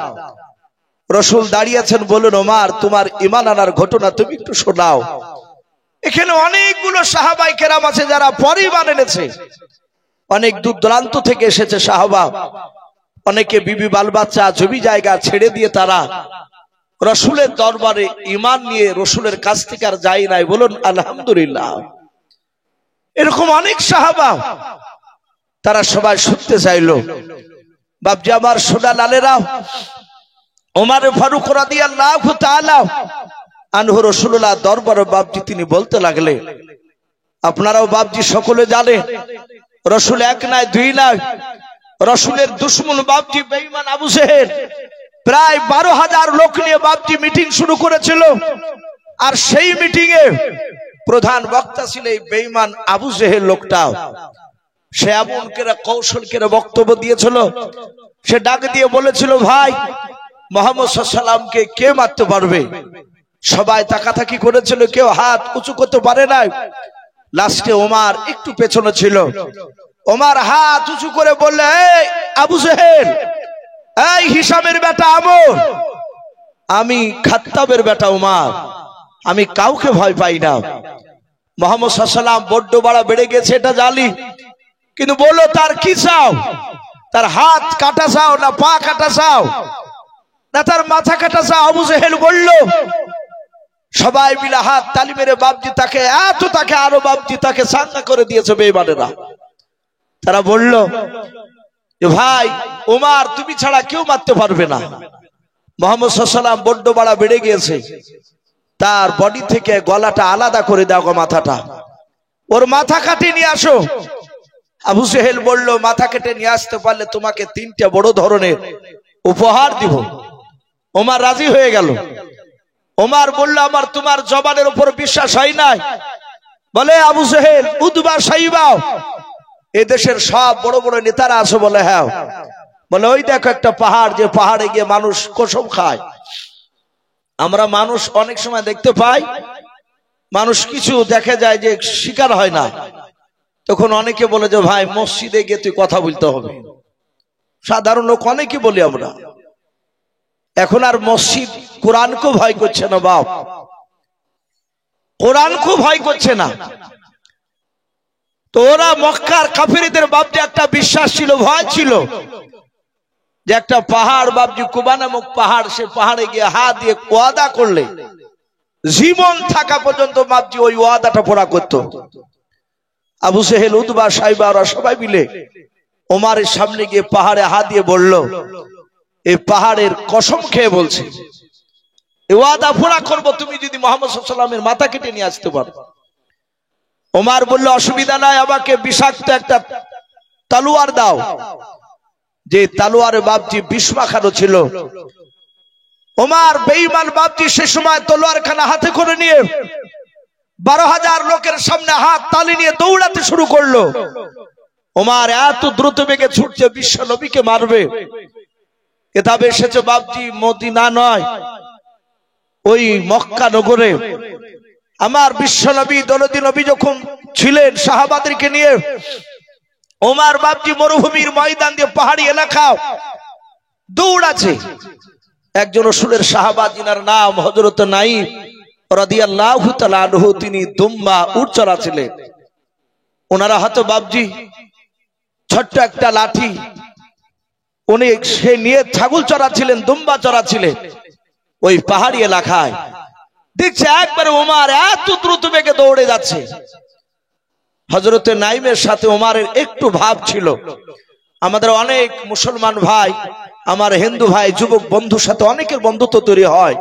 রাসূল দাঁড়িয়ে আছেন, বলুন ওমর তোমার ঈমান আনার ঘটনা তুমি একটু শোনাও। এখানে অনেকগুলো সাহাবায়ে কেরাম আছে যারা পরে ঈমান এনেছে, অনেক দূর দূরান্ত থেকে এসেছে সাহাবা, অনেকে বিবি বাল বাচ্চা জমি জায়গা ছেড়ে দিয়ে তারা রাসূলের দরবারে ঈমান নিয়ে রাসূলের কাছ থেকে আর যায় নাই, বলুন আলহামদুলিল্লাহ। এরকম অনেক সাহাবা তারা সবাই শুনতে চাইলো। বাপজি আমার সোনা লালেরা, ওমর ফারুক রাদিয়াল্লাহু তাআলা আনহু রাসূলুল্লাহ দরবারে বাপজি তিনি বলতে লাগলেন, আপনারাও বাপজি সকলে জানেন রাসূল এক নয় দুই নয়, রাসূলের দুশমন বাপজি বেঈমান আবু জেহেল প্রায় 12,000 লোক নিয়ে বাপজি মিটিং শুরু করেছিল, আর সেই মিটিং এ প্রধান বক্তা ছিল এই বেঈমান আবু জেহেল লোকটা। সে এমন করে কৌশল করে বক্তব্য দিয়েছিল, সে ডাক দিয়ে বলেছিল ভাই মুহাম্মদ সাল্লাল্লাহু আলাইহি ওয়াসাল্লামকে কে মারতে পারবে? সবাই তাকাতাকি করেছিল, কেউ হাত উঁচু করতে পারে নাই। লাস্টে ওমর একটু পেছনে ছিল, ওমর হাত উঁচু করে বললে এই আবু জেহেল, এই হিশামের বেটা আমর, আমি খাত্তাবের বেটা ওমর, আমি কাউকে ভয় পাই না। মুহাম্মদ সাল্লাল্লাহু আলাইহি ওয়াসাল্লাম বড্ড বড় বেড়ে গেছে এটা জানি, কিন্তু বলো তার কি চাও? তার হাত কাটা চাও না পা কাটা চাও না তার মাথা কাটা চাও? আবু জেহেল বলল সবাই মিলে হাত তালি মেরে বাপজি তাকে আরো বাপজি তাকে সাঙ্গা করে দিয়েছে বেঈমানেরা। তারা বলল যে ভাই ওমর তুমি ছাড়া কেউ মারতে পারবে না। মুহাম্মদ সাল্লাল্লাহু আলাইহি ওয়াসাল্লাম বড্ড বড় বেড়ে গিয়েছে, তার বডি থেকে গলাটা আলাদা করে দাও, মাথাটা ওর মাথা কাটিয়ে নিয়ে আসো। আবু জেহেল বলল মাথা কেটে নিয়ে আসতে পারলে তোমাকে 3টা বড় ধরনের উপহার দিব। ওমর রাজি হয়ে গেল। ওমর বলল আমার তোমার জবানের উপর বিশ্বাস হয় নাই? বলে আবু জেহেল উদবা সাইবা এ দেশের সব বড় বড় নেতারা আছে? বলে হ্যাঁ। বলে ওই দেখো একটা পাহাড়, যে পাহাড়ে গিয়ে মানুষ কসম খায়। আমরা মানুষ অনেক সময় দেখতে পাই, মানুষ কিছু দেখা যায় যে শিকার হয় না, তখন অনেকে বলে যে ভাই মসজিদে গিয়ে তুই কথা বলতে হবে। সাধারণ লোক অনেকে বলি আমরা। এখন আর মসজিদ কোরআনকে ভয় করছে না বাপ, কোরআনকে ভয় করছে না। তো ওরা মক্কার কাফিরদের বাপজি একটা বিশ্বাস ছিল, ভয় ছিল যে একটা পাহাড় বাপজি কুবা নামক পাহাড়, সে পাহাড়ে গিয়ে হাত দিয়ে ওয়াদা করলে জীবন থাকা পর্যন্ত বাপজি ওই ওয়াদাটা পুরা করতো। আবু সেহেল, উতবা, সাইবা ওরা সবাই মিলে ওমরের সামনে গিয়ে পাহাড়ে হাত দিয়ে বলল, এই পাহাড়ের কসম খেয়ে বলছে এই ওয়াদা পুরা করবো তুমি যদি মুহাম্মদ সাল্লাল্লাহু আলাইহি ওয়াসাল্লামের মাথা কেটে নিয়ে আসতে পারো। ওমর বলল অসুবিধা নাই, আমাকে বিষাক্ত একটা তলোয়ার দাও। যে তলোয়ারে বাপজি বিষ মাখানো ছিল। ওমর বেঈমান বাপজি সে সময় তলোয়ার খানা হাতে করে নিয়ে 12,000 লোকের সামনে হাত তালি নিয়ে দৌড়াতে শুরু করলো। ওমর এত দ্রুত বেগে ছুটছে, বিশ্ব নবীকে মারবে। কিতাবে এসেছে বাপজি মদিনা নয়, ওই মক্কা নগরে আমার বিশ্ব নবী দরদি নবী যখন ছিলেন সাহাবাদেরকে নিয়ে, ওমর বাপজি মরুভূমির ময়দান দিয়ে পাহাড়ি এলাকা দৌড়াচ্ছে। একজন রাসূলের সাহাবা, যিনার নাম হযরত নাঈম রাদিয়াল্লাহু তাআলা আনহু, তিনি দুম্বা উট চড়াচ্ছিলেন। ওনারা হাতে বাপজি ছোট্ট একটা লাঠি, উনি সে নিয়ে ছাগল চড়াচ্ছিলেন, দুম্বা চড়াচ্ছিলেন ওই পাহাড়ি এলাকায়। দেখছে একবারে ওমর এত দ্রুত বেগে দৌড়ে যাচ্ছে। হযরতে নাঈমের সাথে ওমরের একটু ভাব ছিল। আমাদের অনেক মুসলমান ভাই, আমার হিন্দু ভাই, যুবক বন্ধুর সাথে অনেকের বন্ধুত্ব তৈরি হয়।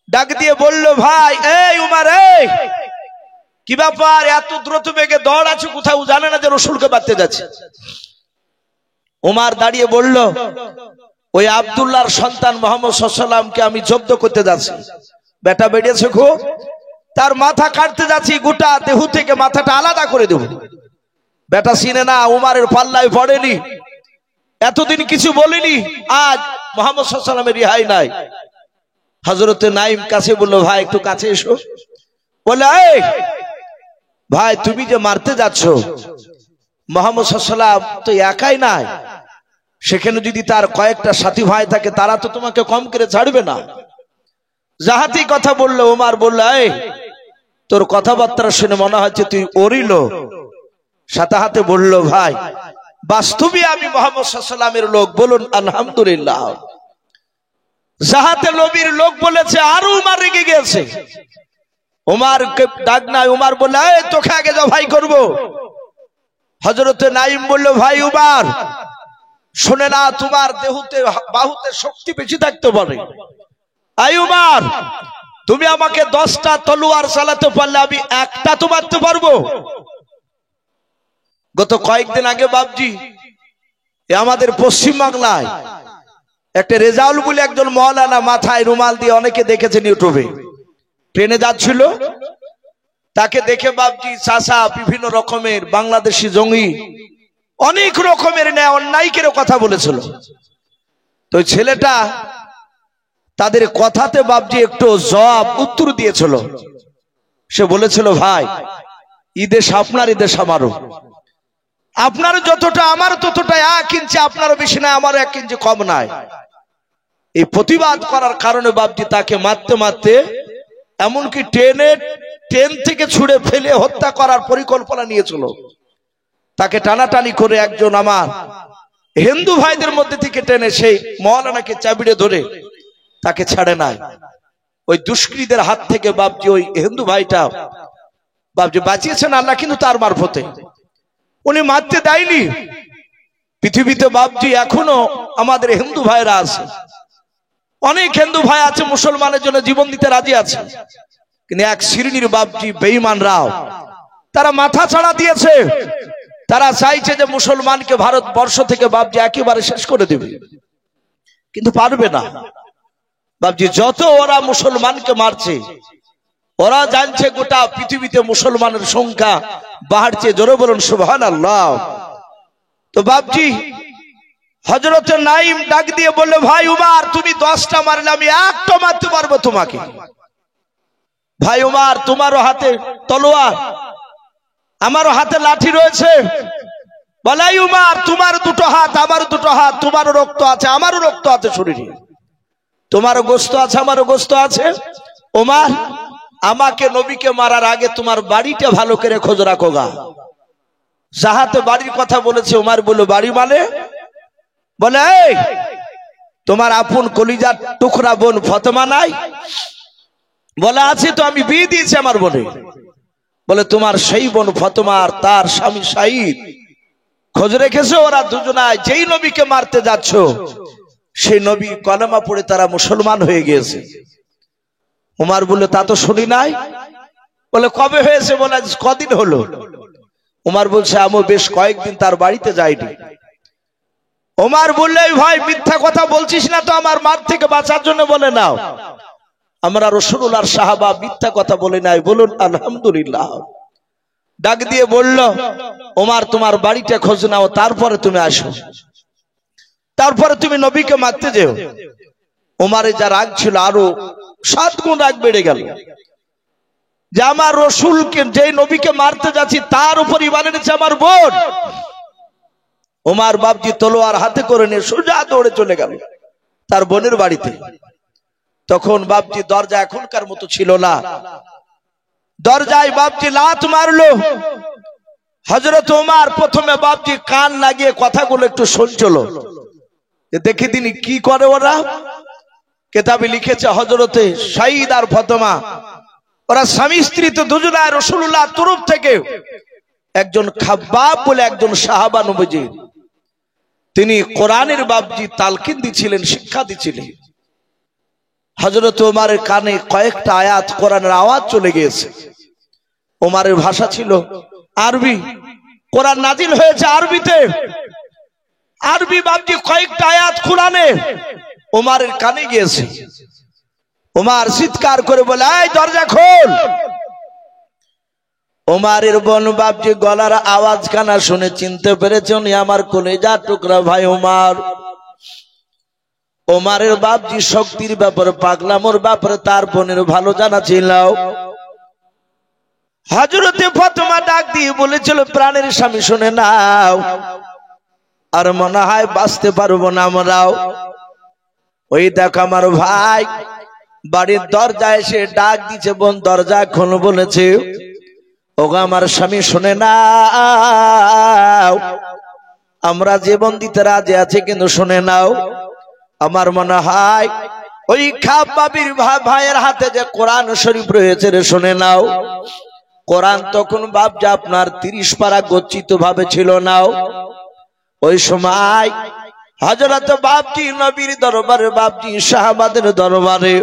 ডাক দিয়ে বলল, ভাই এই উমর, এই কি ব্যাপার, এত দ্রুত বেগে দৌড়াচ্ছে, কোথাও জানে না যে রাসূলকে বাঁধতে যাচ্ছে? ওমর দাঁড়িয়ে বলল, ওই আব্দুল্লাহর সন্তান মুহাম্মদ সাল্লাল্লাহু আলাইহি ওয়াসাল্লামকে আমি জব্দ করতে যাচ্ছি। বেটা বেরিয়েছে খুব, তার মাথা কাটতে যাচ্ছি, গোটা দেহ থেকে মাথাটা আলাদা করে দেব। বেটা চিনে না, উমারের পাল্লায় পড়েনি, এতদিন কিছু বলিনি, আজ মুহাম্মদ সাল্লাল্লাহু আলাইহি ওয়াসাল্লামের রিহাই নাই। হযরতে নাঈম কাছে বলল, ভাই একটু কাছে এসো। বলে, এই ভাই তুমি যে মারতে যাচ্ছ, মুহাম্মদ সাল্লাল্লাহু আলাইহি ওয়াসাল্লাম তো একাই নাই, সেখানে যদি তার কয়েকটা সাথী ভাই থাকে, তারা তো তোমাকে কম করে ছাড়বে না। যাহাতেই কথা বললো, ওমর বলল, এই তোর কথাবার্তা শুনে মনে হচ্ছে তুই ওরই লোক। সাথে হাতে বলল, ভাই বাস্তবে আমি মুহাম্মদ সাল্লাল্লাহু আলাইহি ওয়াসাল্লামের লোক, বলুন আলহামদুলিল্লাহ। যাহাতে নবীর লোক বলেছে, আরো উমর রেগে গেছে। উমরকে ডাক নাই, উমর বলল, এই তোকে আগে জবাই করব। হযরতে নাঈম বলল, ভাই উমর শুনে না, তোমার দেহতে বাহুতে শক্তি বেশি থাকতে পারে। আই উমর, তুমি আমাকে 10টা তলোয়ার চালাতে পারলে আমি একটা তো মারতে পারবো। গত কয়েকদিন আগে বাপজি আমাদের পশ্চিম বাংলায় একটা রেজাউল বলে একজন মাওলানা, মাথায় রুমাল দিয়ে, অনেকে দেখেছেন ইউটিউবে, ট্রেনে যাচ্ছিল। তাকে দেখে বাপজি চাচা বিভিন্ন রকমের বাংলাদেশি জঙ্গি অনেক রকমের ন্যায় অন্যায়কের কথা বলেছিল। তো ছেলেটা তাদের কথাতে বাপজি একটু জবাব উত্তর দিয়েছিল। সে বলেছিল, ভাই ঈদেশ আপনার, ঈদেশ আমারও, আপনার যতটা আমার ততটা 1 ইঞ্চি, আপনারও বেশি না, আমারও 1 ইঞ্চি কম নাই। এই প্রতিবাদ করার কারণে বাপজি তাকে মারতে মারতে এমনকি ট্রেন থেকে ছুঁড়ে ফেলে হত্যা করার পরিকল্পনা নিয়েছিল। তাকে টানাটানি করে একজন আমার হিন্দু ভাইদের মধ্যে থেকে টেনে সেই মাওলানাকে চাবিড়ে ধরে তাকে ছাড়ে নাই। ওই দুষ্কৃতীদের হাত থেকে বাপজি ওই হিন্দু ভাইটা বাপজি বাঁচিয়েছেন আল্লাহ, কিন্তু তার মারফতে উনি মারতে দেয়নি। পৃথিবীতে বাপজি এখনো আমাদের হিন্দু ভাইরা আছে, অনেক হিন্দু ভাই আছে মুসলমানের জন্য জীবন দিতে রাজি আছে, কিন্তু এক শ্রেণীর বাপজি বেঈমানরাও তারা মাথা ছাড়া দিয়েছে। তারা চাইছে যে মুসলমানকে ভারতবর্ষ থেকে বাপজি একেবারে শেষ করে দেবে, কিন্তু পারবে না। বাপজি যত ওরা মুসলমানকে মারছে, ওরা জানছে গোটা পৃথিবীতে মুসলমানের সংখ্যা বাড়ছে। জোরে বলুন সুবহানাল্লাহ। তো বাপজি হযরতে নাঈম ডাক দিয়ে বলল, ভাই উমর, তুমি 10টা মারলে আমি একটা মারতে পারবো তোমাকে। ভাই উমর, তোমারও হাতে তলোয়ার, আমারও হাতে লাঠি রয়েছে। বলে, উমর, তোমার দুটো হাত, আমার দুটো হাত, তোমারও রক্ত আছে, আমারও রক্ত আছে শরীরে, তোমারও গোশত আছে, আমারও গোশত আছে। উমর, আমাকে নবীকে মারার আগে তোমার বাড়িটা ভালো করে খোঁজ রাখো গা। যাহাতে বাড়ির কথা বলেছে। উমর বলল, বাড়ি মানে? বলে, এই তোমার আপন কলিজার টুকরা বোন ফাতেমা নাই? বলে, আছে তো, আমি বিয়ে দিয়েছি আমার বোনে। বলে, তোমার সেই বোন ফাতেমা আর তার স্বামী শাহিদ খোঁজ রেখেছো? ওরা দুজনায় যেই নবীকে মারতে যাচ্ছ সেই নবী কলেমা পড়ে তারা মুসলমান হয়ে গিয়েছে। উমর বলল, তা তো শুনি নাই। বলে, কবে হয়েছে? বলে, কদিন হলো। উমর বলছে, আমি বেশ কয়েকদিন তার বাড়িতে যাইনি। উমর বললে, ভাই মিথ্যা কথা বলছিস না তো আমার মার থেকে বাঁচার জন্য? বলে, নাও, আমরা রাসূলুল্লাহর সাহাবা মিথ্যা কথা বলে নাই, বলুন আলহামদুলিল্লাহ। ডাক দিয়ে বলল, উমর, তোমার বাড়িটা খোঁজ নাও, তারপরে তুমি আসো, তারপরে তুমি নবীকে মারতে যেও। উমরের যা রাগ ছিল আরো 7 গুণ রাগ বেড়ে গেল, যে আমার রাসূলকে, যে নবীকে মারতে যাচ্ছি তার উপর ঈমান এনেছে আমার বোন। উমর বাপজি তলোয়ার হাতে করে নিয়ে সোজা দৌড়ে চলে গেল তার বোনের বাড়িতে। তখন বাপজি দরজা এখনকার মতো ছিল না, দরজায় বাপজি লাথ মারলো। হযরত ওমর প্রথমে বাপজি কান লাগিয়ে কথাগুলো একটু শুনছিল, দেখি তিনি কি করে। ওরা কিতাবে লিখেছে হযরতে শাহিদ আর ফাতেমা, ওরা স্বামী স্ত্রী তো দুজনায় রাসূলুল্লাহ তরফ থেকে একজন খাব্বাব বলে একজন সাহাবা নবী, তিনি কোরআনের বাপজি তালকিন দিছিলেন, শিক্ষা দিছিলেন। হযরত ওমরের কানে কয়েকটা আয়াত কোরআনের আওয়াজ চলে গিয়েছে। ওমরের ভাষা ছিল আরবি, কোরআন নাজিল হয়েছে আরবিতে। আরবি বাপজি কয়েকটা আয়াত কোরআনে ওমরের কানে গিয়েছে। ওমর চিৎকার করে বলে, এই দরজা খোল। ওমরের বোন বাপজি গলার আওয়াজ কানা শুনে চিনতে পেরেছে উনি আমার কলিজার টুকরা ভাই ওমর। ওমরের বাপজি শক্তির ব্যাপারে, পাগলামোর ব্যাপারে তার বোনের ভালো জানা ছিল। হযরতে ফাতেমা ডাক দিয়ে বলেছিল, প্রাণের স্বামী শুনে নাও, আর মনে হয় বাঁচতে পারবো না আমরাও। ওই দেখ আমার ভাই বাড়ির দরজায় এসে ডাক দিচ্ছে, বোন দরজা খোল বলেছে। ওগো আমার স্বামী শুনে নাও, আমরা জীবন দিতে রাজি আছি, কিন্তু শুনে নাও, আমার মনে হয় ওই খাব্বাবের ভাইয়ের হাতে যে কোরআন শরীফ রয়েছে রে, শুনে নাও। কোরআন তখন বাপজি আপনার 30 পারা গচ্ছিত ভাবে ছিল নাও। ওই সময় হযরত বাপজি নবীর দরবারে, বাপজি সাহাবাদের দরবারে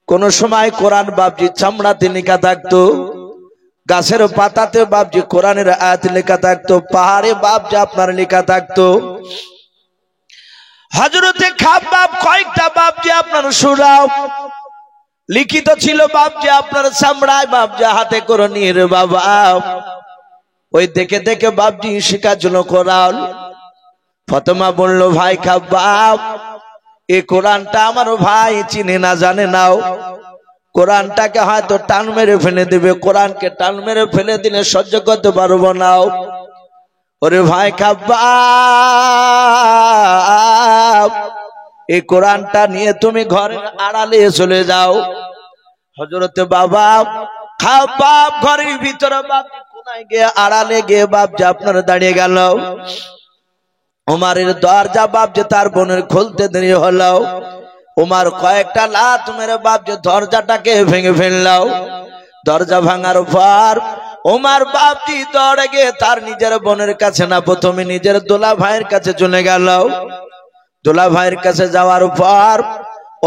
কোন সময় কোরআন বাপজি চামড়াতে লেখা থাকতো, গাছের পাতাতে বাপজি কোরআনের আয়াত লেখা থাকতো, পাহাড়ে বাপজি আপনার লেখা থাকতো। হযরতে খাব্বাব কয়েকটা বাপজি আপনার সুরাও লিখিত ছিল বাপজি আপনার চামড়ায়, বাপজি হাতে করে নিয়ে রে বাবা। ওই দেখে দেখে বাপজি শিকার জন্য কোরআন। ফাতেমা বলল, ভাই খাব্বাব, এই কোরআনটা আমার ভাই চিনে না, জানে নাও। কোরআনটাকে হয়তো টান মেরে ফেলে দেবে, কোরআনকে টান মেরে ফেলে দিলে সহ্য করতে পারবো না। ওরে ভাই খাব্বাব, এই কোরআনটা নিয়ে তুমি ঘরের আড়ালে চলে যাও। হযরতে বাবা খাব্বাব ঘরের ভিতরে বাপজি কোনায় গিয়ে আড়ালে গিয়ে বাপজি আপনার দাঁড়িয়ে গেল। ওমরের দরজা বাপজি তার বোনের খুলতে দেরি হলো। ওমর কয়েকটা লাথ মেরে বাপজি দরজাটাকে ভেঙে ফেললো। দরজা ভাঙার পর ওমর বাপজি দৌড়ে গিয়ে তার নিজের বোনের কাছে না, প্রথমে নিজের দোলা ভাইয়ের কাছে চলে গেল। দোলা ভাইয়ের কাছে যাওয়ার পর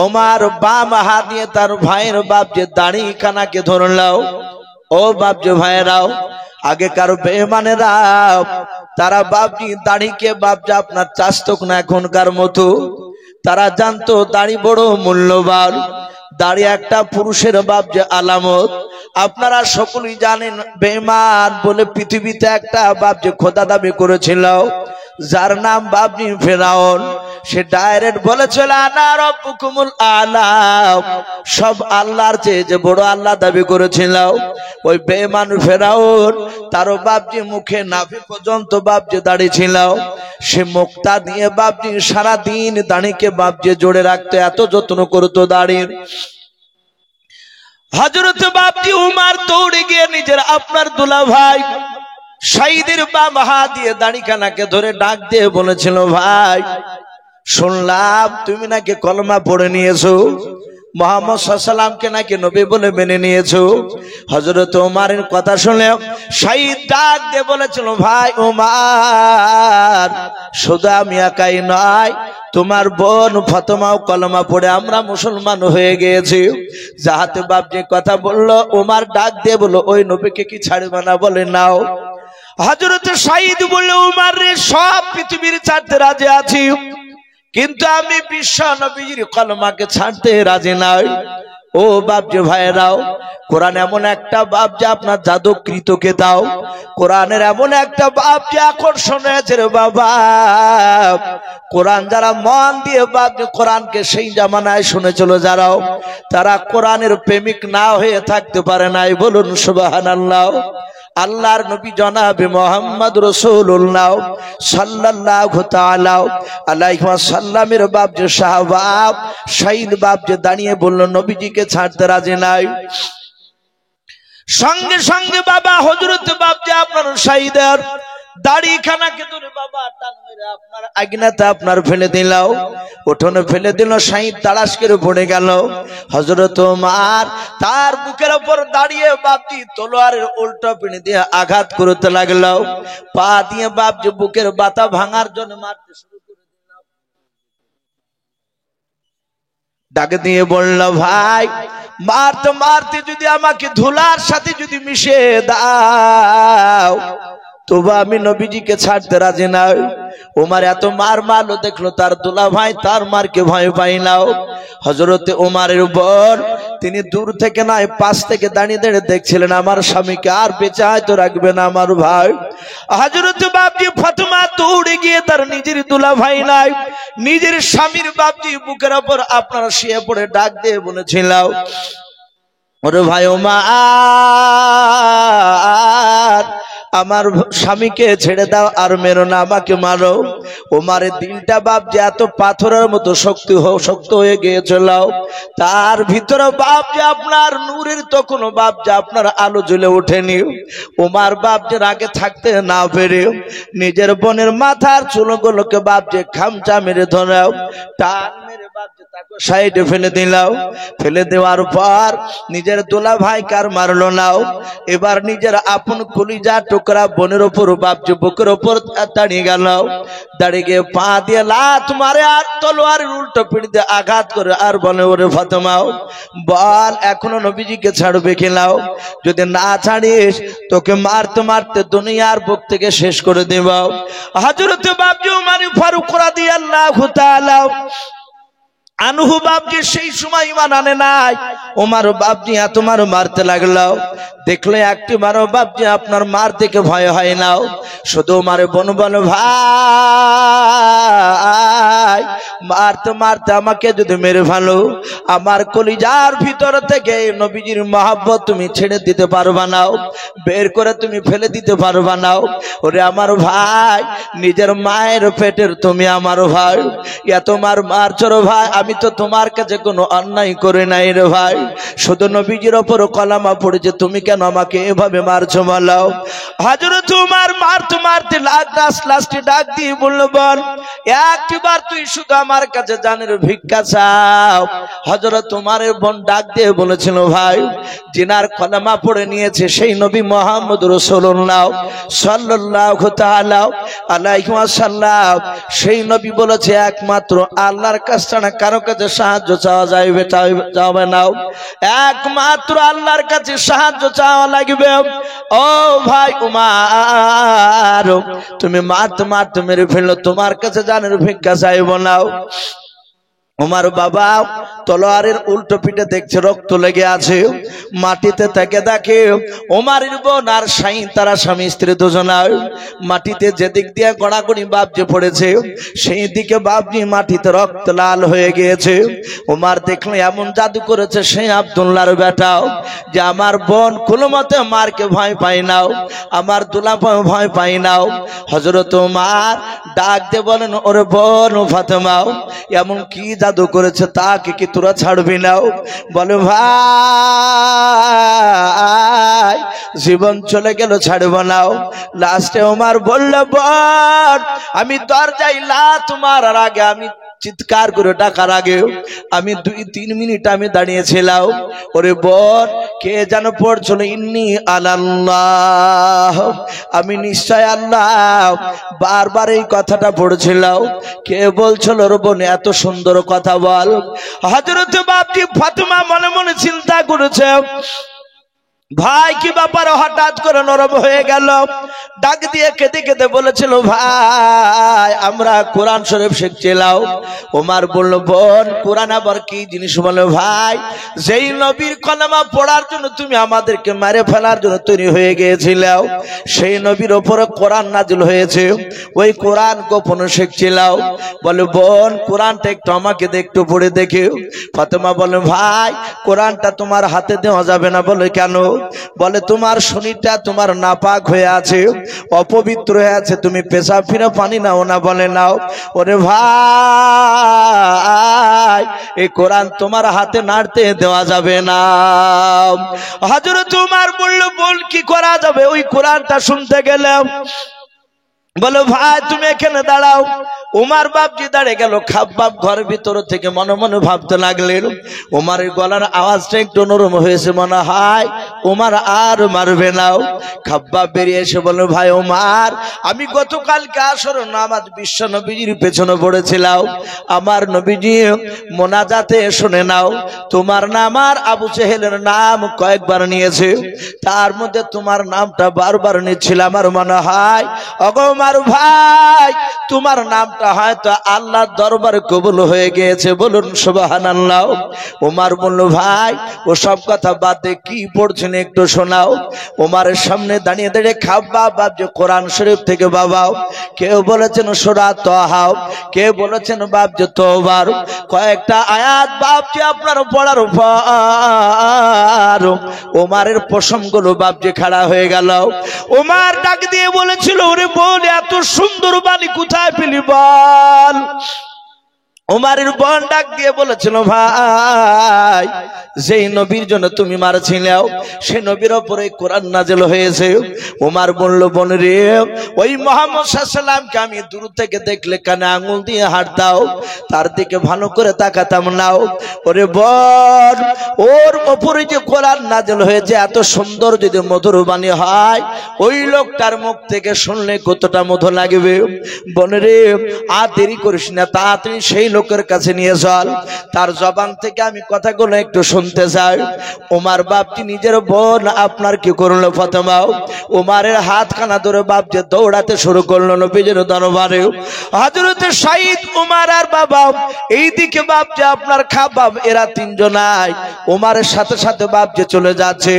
ওমর বাম হাত দিয়ে তার ভাইয়ের বাপজি দাড়ি কানাকে ধরলো। ও বাপজি ভাইয়েরাও, আগেকার বেঈমানেরা তারা বাপজি দাড়িকে বাপজি আপনার চাস্তক না এখনকার মতো, তারা জানতো দাড়ি বড় মূল্যবান, দাড়ি একটা পুরুষের বাপজি আলামত। আপনারা সকলেই জানেন বেঈমান বলে পৃথিবীতে একটা বাপজি খোদা দাবি করেছিল, যার নাম বাপজি ফেরাউন, সে ডাইরেক্ট বলেছিল আনা রব্বুকুমুল আলা, সব আল্লাহর চেয়ে যে বড় আল্লাহ দাবি করেছিল ওই বেঈমান ফেরাউন, তারও বাপজি মুখে নাভি পর্যন্ত বাপজি দাড়ি ছিল। সে মুক্তা দিয়ে বাপজি সারাদিন দাড়িকে বাপজি জোড়ে রাখতে এত যত্ন করতো দাড়ির। হযরত বাপজি উমর দৌড়ে গিয়ে নিজের আপনার দুলা ভাই শহীদের বাম হাত দিয়ে দাড়িখানাকে ধরে ডাক দিয়ে বলেছিল, ভাই শুনলাম তুমি নাকি কলমা পড়ে নিয়েছো, মুহাম্মদ সাল্লাল্লাহু আলাইহি ওয়াসাল্লামকে নাকি নবী বলে মেনে নিয়েছো। হযরত ওমরের কথা শুনে শহীদ ডাক দিয়ে বলেছিল, ভাই ওমর, শুধু আমি একাই নয়, তোমার বোন ফাতেমাও কলমা পড়ে আমরা মুসলমান হয়ে গিয়েছি। যাহাতে বাপ যে কথা বললো, ওমর ডাক দিয়ে বলল, ওই নবীকে কি ছাড়বে না? বলে নাও। হযরত শহীদ বলল, ওমর রে, সব পৃথিবীর ছাড়তে রাজি আছি, কিন্তু আমি বিশ্ব নবীর কলমাকে ছাড়তে রাজি নাই। ও বাপ যে ভাইরাও, কোরআন এমন একটা বাপ যে আপনার জাদুকৃতকে দাও, কোরআনের এমন একটা বাপ যে আকর্ষণ হয়েছে রে বাবা। কোরআন যারা মন দিয়ে বাপ যে কোরআনকে সেই জামানায় শুনে চলে যারাও, তারা কোরআনের প্রেমিক না হয়ে থাকতে পারে নাই। বলুন সুবহানাল্লাহ। আল্লাহর নবী জনাবে মুহাম্মদ রাসূলুল্লাহ সাল্লাল্লাহু তাআলা আলাইহি ওয়াসাল্লামের বাপ যে সাহাবা শহীদ বাপ যে দাঁড়িয়ে বলল, নবীজিকে ছাড়তে রাজি নাই। সঙ্গে সঙ্গে বাবা হযরত বাপ যে আপনার শহীদের দাড়িখানাকে ধরে বাবা টান মেরে আপনার আগনাতে আপনার ফেলে দিলাও, উঠোনে ফেলে দিল। শহীদ তাড়াশ করে পড়ে গেল। হযরত ওমর তার বুকের উপর দাঁড়িয়ে বাপজি তলোয়ারের উল্টো পিনে দিয়ে আঘাত করতে লাগলো। পা দিয়ে বাপজি বুকের বাতা ভাঙার জন্য মারতে শুরু করে দিল। ডাকে দিয়ে বলল, ভাই মারতে মারতে যদি আমাকে ধুলার সাথে যদি মিশিয়ে দাও, তবু আমি নবীজিকে ছাড়তে রাজি নাই। ওমর এত মার মারলো, দেখলো তার দুলা ভাই তার মারকে ভয় পাই নাও। হযরতে ওমরের উপর তিনি দূর থেকে নয়, পাশ থেকে দাঁড়িয়ে দাঁড়িয়ে দেখছিলেন, আমার স্বামীকে আর বেঁচে হয়তো রাখবে না আমার ভাই। হযরতে বাপজি ফাতেমা দৌড়ে গিয়ে তার নিজের দুলা ভাই নাই, নিজের স্বামীর বাপজি বুকের উপর আপনারা শুয়ে পড়ে ডাক দিয়ে বলেছিল, ওরে ভাই ওমর, আমার স্বামীকে ছেড়ে দাও, আর মেরো না, আমাকে মারো। ওমরের দিলটা বাপ যে এত পাথরের মতো শক্ত হয়ে গিয়েছিল, তার ভিতরে বাপ যে আপনার নূরের তো কোনো বাপ যে আপনার আলো জ্বলে ওঠেনি। ওমর বাপ যে রাগে থাকতে না পেরে নিজের বোনের মাথার চুলগুলোকে বাপ যে খামচা মেরে ধরাও, টান মেরে বাপ যে তাকে সাইডে ফেলে দিলাও। ফেলে দেওয়ার পর নিজের দোলা ভাই কার মারলো নাও, এবার নিজের আপন কলিজা টুকরা বোনের ওপর বাপ যে বুকের ওপর দাঁড়িয়ে গেল। দাঁড়িয়ে গিয়ে পা দিয়ে লাত মারে আর তলোয়ারের উল্টো পিঠ দিয়ে আঘাত করে আর বলে, ওরে ফাতেমাও, বল এখনো নবীজিকে ছাড়বে খেলাও? যদি না ছাড়িস তোকে মারতে মারতে দুনিয়ার বুক থেকে শেষ করে দেব। হযরত বাপজি উমর ফারুক রাদিয়াল্লাহু তাআলা আনহু বাপজি সেই সময় ঈমান আনে নাই। ওমর বাপজি এত মারতে লাগলো, দেখলে একটি মারো বাপজি আপনার মার থেকে ভয় হয় না। শুধু মারে বোন বল, ভাই মারতে মারতে আমাকে যদি মেরে ফেলো, আমার কলিজার ভিতর থেকে নবীজির মহব্বত তুমি ছেড়ে দিতে পারবা না, বের করে তুমি ফেলে দিতে পারবা না। ওরে আমার ভাই, নিজের মায়ের পেটের তুমি আমার ভাই, এত মারছো রে ভাই, আমি তো তোমার কাছে কোনো অন্যায় করে নাই রে ভাই, শুধু নবীজির ওপর কলমা পড়েছে, তুমি কেন আমাকে এভাবে মারছো বলো? হযরত ওমর মারতে মারতে লাস্টে ডাক দিয়ে বলল, বল একবার তুই শুধু আমার কাছে জানের ভিক্ষা চাও। হযরত ওমরের বোন ডাক দিয়ে বলেছিল, ভাই জিনার কলমা পড়ে নিয়েছে সেই নবী মুহাম্মদ রাসূলুল্লাহ সাল্লাল্লাহু তাআলা আলাইহি ওয়াসাল্লাম, সেই নবী বলেছে একমাত্র আল্লাহর কাছে ছাড়া কারো কাছে সাহায্য চাওয়া যাবে না, একমাত্র আল্লাহর কাছে সাহায্য চাওয়া লাগবে। ও ভাই উমর, তুমি মারতে মারতে মেরে ফেললো, তোমার কাছে জানের ভিক্ষা চাইব না। ওমার বাবা তলোয়ারের উল্টো পিঠে দেখছে রক্ত লেগে আছে, মাটিতে থেকে দেখে ওমারের বোন আর শাইন তারা স্বামী স্ত্রী দুজনায় মাটিতে যেদিক দিয়ে গড়াগড়ি বাপ যে পড়েছে সেই দিকে বাপজি মাটিতে রক্ত লাল হয়ে গিয়েছে। ওমার দেখলো এমন জাদু করেছে সেই আব্দুল্লাহর বেটাও যে আমার বোন কোনো মতে মারকে ভয় পাই নাও, আমার দুলাভাই ভয় পাই নাও। হযরত ওমর ডাক দিয়ে বলেন, ওরে বোন ও ফাতেমাও এমন কি জাদু করেছে তাকে কি তোরা ছাড়বি নাও? বলে ভাই জীবন চলে গেল ছাড়বো নাও। লাস্টে ওমর বলল, বোন আমি দরজায় লাথ মারার আগে আমি চিৎকার করে ডাকার আগে আমি 2-3 মিনিট আমি দাঁড়িয়েছিলাম। ওরে বোন কে যেন পড়ছিল ইন্নী আলাল্লাহ, আমি নিশ্চয় আল্লাহ, বারবার এই কথাটা পড়ছিলাম। কে বলছিল রে বোন এত সুন্দর কথা বল? হযরত বাপজি ফাতেমা মনে মনে চিন্তা করেছে, ভাই কি ব্যাপার হঠাৎ করে নরম হয়ে গেল? ডাক দিয়ে কেঁদে কেঁদে বলেছিল, ভাই আমরা কোরআন শরীফ শিখছিলাম। ওমর বলল, বোন কোরআন আবার কি জিনিস? বলে ভাই যেই নবীর কলেমা পড়ার জন্য তুমি আমাদেরকে মেরে ফেলার জন্য তৈরি হয়ে গিয়েছিলাম সেই নবীর উপরে কোরআন নাজিল হয়েছে, ওই কোরআন গোপনে শিখছিলাম। বলে বোন কোরআনটা একটু আমাকে একটু পড়ে দেখে। ফাতেমা বলে, ভাই কোরআনটা তোমার হাতে দেওয়া যাবে না। বলে কেন? বলে তোমার শরীরটা তোমার নাপাক হয়ে আছে, অপবিত্র হয়ে আছে, তুমি পেশাব ফিরে পানি নাও না। বলে নাও। ওরে ভাই এই কোরআন তোমার হাতে নাড়তে দেওয়া যাবে না। হযরত ওমর বলল, বল কি করা যাবে? ওই কোরআনটা শুনতে গেলাম। বলো ভাই তুমি এখানে দাঁড়াও। ওমর বাপজি দাঁড়িয়ে গেল। খাব্বাব ঘরের ভিতর থেকে মনে মনে ভাবতে লাগলেন, ওমরের গলার আওয়াজটা একটু নরম হয়েছে, মনে হয় ওমর আর মারবে না। খাব্বাব বেরিয়ে এসে বলল, ভাই ওমর আমি গতকালকে আসর নামাজ বিশ্ব নবীজির পেছনে পড়েছিলাম, আমার নবীজি মোনাজাতে শুনে নাও তোমার নাম আর আবু জেহেলের নাম কয়েকবার নিয়েছে, তার মধ্যে তোমার নামটা বারবার নিচ্ছিল। আমার মনে হয় ওমর ভাই তোমার নামটা হয়তো আল্লাহর দরবারে কবুল হয়ে গিয়েছে, বলুন সুবহানাল্লাহ। ওমর বলল, ভাই ও সব কথা বাদ দিয়ে কি পড়ছেন একটু শোনাও। ওমরের সামনে দাঁড়িয়ে দাঁড়িয়ে খাব্বাব বাপজি কোরআন শরীফ থেকে বাবাও, কেউ বলেছেন সূরা তাহা, কেউ বলেছেন বাপজি তওবার, কয়েকটা আয়াত বাপজি আপনার পড়ার উপর ওমরের পশমগুলো বাপজি খাড়া হয়ে গেল। ওমর ডাক দিয়ে বলেছিল, ওরে বোন এত সুন্দর বাণী কোথায় পেলি বল? ওমরের বোন ডাক দিয়ে বলেছিল, ভাই যেই নবীর জন্য তুমি মারছিলে সেই নবীর উপরে কোরআন নাযিল হয়েছে। ওমর বলল, বোন রে ওই মুহাম্মদ সাল্লাল্লাহু আলাইহি সাল্লামকে আমি দূর থেকে দেখলে কানে আঙুল দিয়ে হাত দাও, তার দিকে ভালো করে তাকাতাম নাও। ওরে বোন ওর উপরে যে কোরআন নাযিল হয়েছে এত সুন্দর যদি মধুর বাণী হয়, ওই লোকটার মুখ থেকে শুনলে কতটা মধু লাগবে। বোন রে আর দেরি করিস না, তাড়াতাড়ি সেই লোকের কাছে নিয়ে চল, তার জবান থেকে আমি কথাগুলো একটু শুনতে চাই। ওমর বাপজি নিজের বোন আপনার কি করলো ফাতেমা, ওমরের হাতখানা ধরে বাপজি দৌড়াতে শুরু করলো নবীজির দরবারে। হযরত সাইদ ওমর আর বাবা এইদিকে বাপজি আপনার খাব্বাব এরা তিনজনাই ওমরের সাথে সাথে বাপজি চলে যাচ্ছে।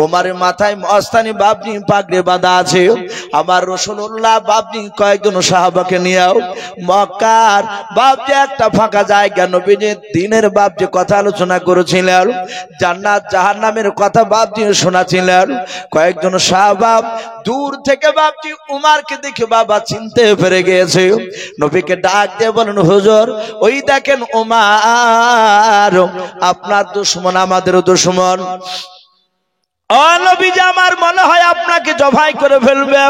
ওমরের মাথায় মস্তানি বাপজি পাগড়ি বাঁধা আছে। আমার রাসূলুল্লাহ বাপজি কয়েকজন সাহাবাকে নিয়েও মক্কার বাপজি একটা ফাঁকা জায়গা নবীজির দ্বীনের বাপজি কথা আলোচনা করেছিলেন, জান্নাত জাহান্নামের কথা বাপজি শোনাছিলেন। কয়েকজন সাহাবা দূর থেকে বাপজি উমরকে দেখে বাবা চিনতে পেরে গিয়েছে। নবীকে ডাক দিয়ে বলেন, হুজুর ওই দেখেন উমর, আপনার দুশমন আমাদেরও দুশমন। ও নবীজি আমার মনে হয় আপনাকে জবাই করে ফেলবে,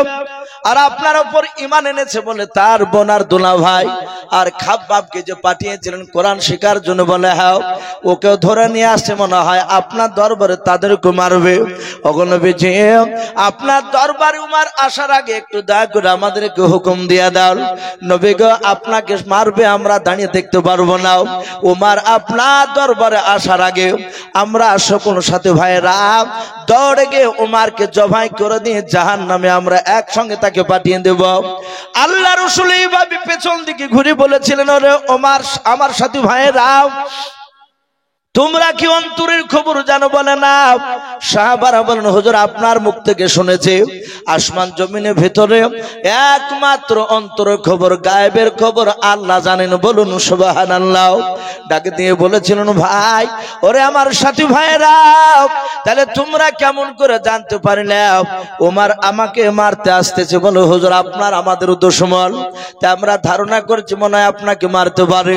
আর আপনার উপর ঈমান এনেছে বলে তার বোন আর দুলা ভাই আর খাব্বাবকে যে পাঠিয়েছিলেন কোরআন শেখার জন্য, বলে হ্যাঁ ওকেও ধরে নিয়ে আসছে, মনে হয় আপনার দরবারে তাদেরকে মারবে। ওগো নবীজি আপনার দরবারে উমর আসার আগে একটু দয়া করে আমাদেরকে হুকুম দিয়ে দাও, নবী গো আপনাকে মারবে আমরা দাঁড়িয়ে দেখতে পারবো না। উমর আপনার দরবারে আসার আগে আমরা সকল সাথে ভাইরা দৌড়ে গিয়ে উমরকে জবাই করে দিয়ে জাহান্নামে আমরা একসঙ্গে তাকে পাঠিয়ে দেব। আল্লাহ রাসূল এইভাবে পেছন দিকে ঘুরে বলেছিলেন, ওরে ওমর, আমার সাথী ভাইয়েরা, তোমরা কি অন্তরের খবর জানো? বলে না। সাহাবারা বলেন, হুজুর আপনার মুখ থেকে শুনেছি আসমান জমিনের ভেতরে একমাত্র অন্তরের খবর, গায়েবের খবর আল্লাহ জানেন। বলুন সুবহানাল্লাহ। ডাকে দিয়ে বলেছিলেন, ভাই, ওরে আমার সাথী ভাইয়েরা, তাহলে তোমরা কেমন করে জানতে পারলে ওমর আমাকে মারতে আসতেছে? বলো, হুজুর আপনার আমাদের দুশমন, তা আমরা ধারণা করছি মনে হয় আপনাকে মারতে পারে।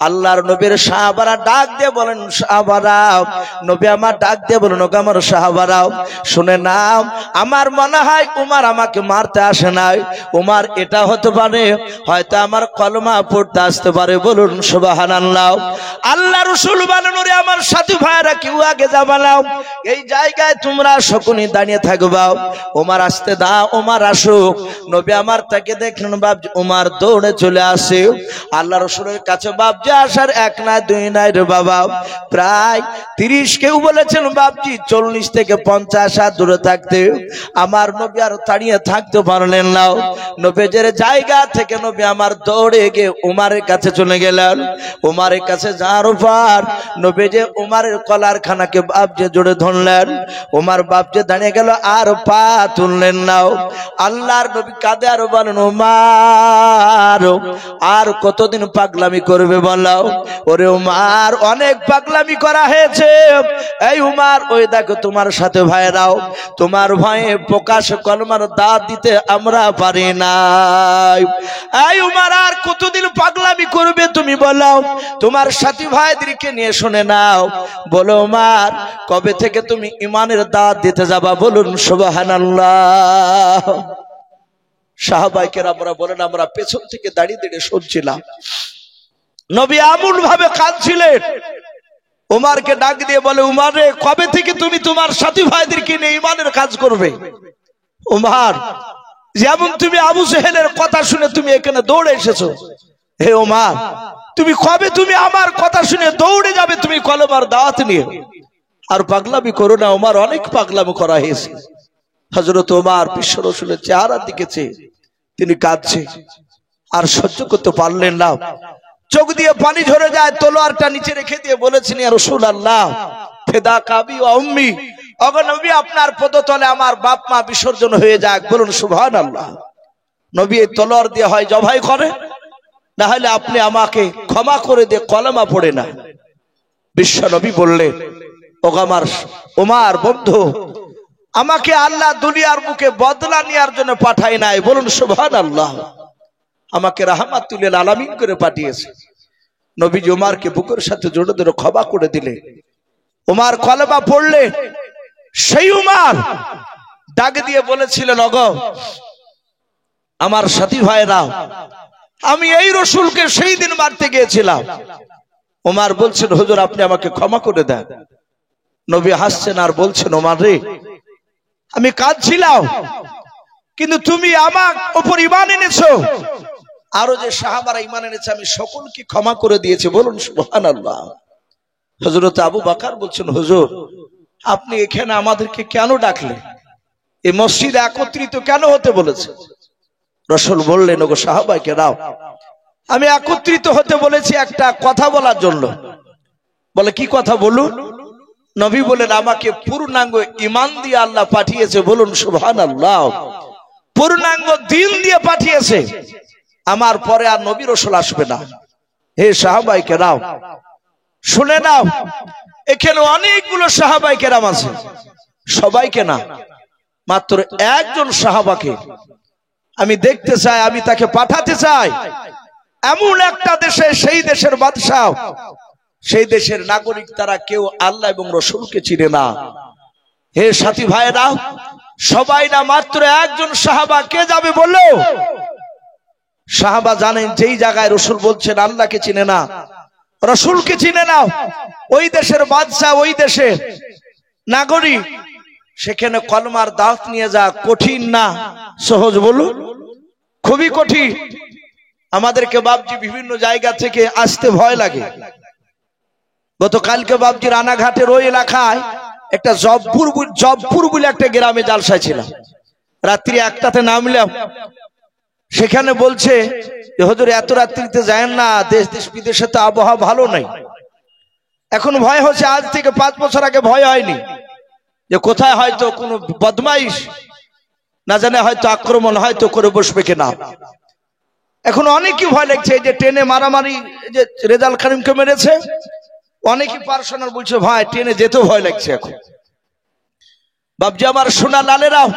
আল্লাহর নবীর সাহাবারা ডাক দিয়ে বলেন, সাহাবারাও, নবী আমার ডাক দিয়ে বলেন, ওগো আমার সাহাবারাও, শুনে নাও, আমার মনে হয় উমর আমাকে মারতে আসে নাই। উমর এটা হতে পারে, হয়তো আমার কলমা পড়তে আসতে পারে। বলুন সুবহানাল্লাহ। আল্লাহ রাসূল বলেন, ওরে আমার সাথী ভাইরা, কেউ আগে যাবে না, এই জায়গায় তোমরা সকলে দাঁড়িয়ে থাকবা। উমর আসতে দাও, উমর আসুক। নবী আমার তাকে দেখলেন, বাপজি উমর দৌড়ে চলে আসে আল্লাহ রাসূলের কাছে। বাপজি আসার এক না দুই নাই রে বাবা, প্রায় 30, কেউ বলেছেন বাপজি 40 থেকে 50 হাত দূরে থাকতে আমার নবী আর দাঁড়িয়ে থাকতে পারলেন না। নবীর জায়গা থেকে নবী আমার দৌড়ে গিয়ে উমারের কাছে চলে গেলেন। উমারের কাছে যাওয়ার পর নবী যে উমারের কলার খানাকে বাপজি জোরে ধরলেন। উমার বাপজি দাঁড়িয়ে গেল, আর পা তুললেন না। আল্লাহর নবী কাঁদে আর বলেন, উমার আর কতদিন পাগলামি করবে বলো? ওরে উমার, অনেক পাগলামি করা হয়েছে। এই উমার, ওই দেখো তোমার সাথে ভাইরাও, তোমার ভয়ে প্রকাশ কলমার দাঁত দিতে আমরা পারি না। এই উমার, আর কতদিন পাগলামি করবে তুমি বলো? তোমার সাথী ভাইদেরকে নিয়ে শুনে নাও। বলো উমার, কবে থেকে তুমি ইমানের দাঁত দিতে যাবা? বলুন সুবহানাল্লাহ। সাহাবায়ে কেরামরা বলেন, আমরা পেছন থেকে দাঁড়িয়ে দাঁড়িয়ে শুনছিলাম। নবী এমন ভাবে কাঁদছিলেন। উমারকে ডাক দিয়ে বলে, উমার রে, কবে থেকে তুমি তোমার সাথী ভাইদেরকে নিয়ে ইমানের কাজ করবে? উমার, যেমন তুমি আবু জেহেলের কথা শুনে তুমি এখানে দৌড়ে এসেছো, হে উমার, তুমি কবে তুমি আমার কথা শুনে দৌড়ে যাবে তুমি কলমার দাওয়াত নিয়ে? আর পাগলামি করো না উমার, অনেক পাগলামি করা হয়েছে। হযরত উমার বিশ্ব রাসূলের চেহারার দিকে চেয়ে তিনি কাঁদছে, আর সহ্য করতে পারলেন না। চোখ দিয়ে পানি ঝরে যায়, তলোয়ারটা নিচে রেখে দিয়ে বলেছেন, ইয়া রাসূলুল্লাহ, ফিদাকা আবি ওয়া উম্মি, ওগো নবী, আপনার পদতলে আমার বাপ মা বিসর্জন হয়ে যাক। বলুন সুবহানাল্লাহ। নবী এই তলোয়ার দিয়ে হয় জবাই করে, না হলে আপনি আমাকে ক্ষমা করে দিয়ে কলেমা পড়ে না। বিশ্ব নবী বললেন, ওগো আমার উমার বন্ধু, আমাকে আল্লাহ দুনিয়ার বুকে বদলা নেওয়ার জন্য পাঠায় নাই। বলুন সুবহানাল্লাহ। আমাকে রাহমাতুল লিল আলামিন করে পাঠিয়েছে। নবীজি উমারকে বুকের সাথে জড়িয়ে ধরে ক্ষমা করে দিলে। উমার কলেমা পড়লে। সেই উমার ডাক দিয়ে বলেছিলেন, ওগো আমার সাথী ভাইরা, আমি এই রাসূলকে সেই দিন মারতে গিয়েছিলাম। উমার বলছেন, হুজুর আপনি আমাকে ক্ষমা করে দেন। নবী হাসছেন আর বলছেন, উমার রে, আমি কাঁদছিলাম, কিন্তু তুমি আমার উপর ঈমান এনেছো। আরো যে সাহাবারা ঈমান এনেছে আমি সকলকে ক্ষমা করে দিয়েছি। বলুন সুবহানাল্লাহ। হযরত আবু বকর বলছেন, হুজুর আপনি এখানে আমাদেরকে কেন ডাকলেন? এই মসজিদে একত্রিত কেন হতে বলেছে? রাসূল বললেন, ওগো সাহাবায়ে কেরাম, আমি একত্রিত হতে বলেছি একটা কথা বলার জন্য। বলে, কি কথা বলুন? নবী বলেন, আমাকে পূর্ণাঙ্গ ঈমান দিয়ে আল্লাহ পাঠিয়েছে। বলুন সুবহানাল্লাহ। পূর্ণাঙ্গ দ্বীন দিয়ে পাঠিয়েছে। আমার পরে আর নবী রাসূল আসবে না। হে সাহাবায়ে কেরাম, শুনে নাও, এখানে অনেকগুলো সাহাবায়ে কেরাম আছে, সবাইকে না, মাত্র একজন সাহাবাকে আমি দেখতে চাই, আমি তাকে পাঠাতে চাই এমন একটা দেশে, সেই দেশের বাদশা, সেই দেশের নাগরিক, তারা কেউ আল্লাহ এবং রাসূলকে চিনে না। হে সাথী ভাইরা, সবাই না, মাত্র একজন সাহাবা। কে যাবে বললো? সাহাবা জানেন যেই জায়গায় রাসূল বলছেন আল্লাহকে চিনে না, রাসূলকে চিনে না, ওই দেশের বাদশা, ওই দেশের নাগরিক, সেখানে কলমার দাওয়াত নিয়ে যা কঠিন না সহজ? বলুন, খুবই কঠিন। আমাদেরকে বাপজি বিভিন্ন জায়গা থেকে আসতে ভয় লাগে। গতকালকে বাপজি রানাঘাটের ওই এলাকায় একটা জব্বুর বলে একটা গ্রামে জালসায় ছিলাম। রাত্রি 1টাতে নামলাম, সেখানে বলছে হুজুর এত রাত্রিতে যায় না, দেশ দেশ বিদেশে তো আবহাওয়া ভালো নাই। এখন ভয় হচ্ছে, আজ থেকে 5 বছর আগে ভয় হয়নি যে কোথায় হয়তো কোনো বদমাইশ না জানে হয়তো আক্রমণ হয়তো করে বসবে কিনা। এখন অনেকই ভয় লাগছে। এই যে ট্রেনে মারামারি, যে রেজাল কারিমকে মেরেছে, অনেকই পার্সোনাল বলছে ভাই ট্রেনে যেতেও ভয় লাগছে এখন। বাপজি আমার সোনা লালেরাও,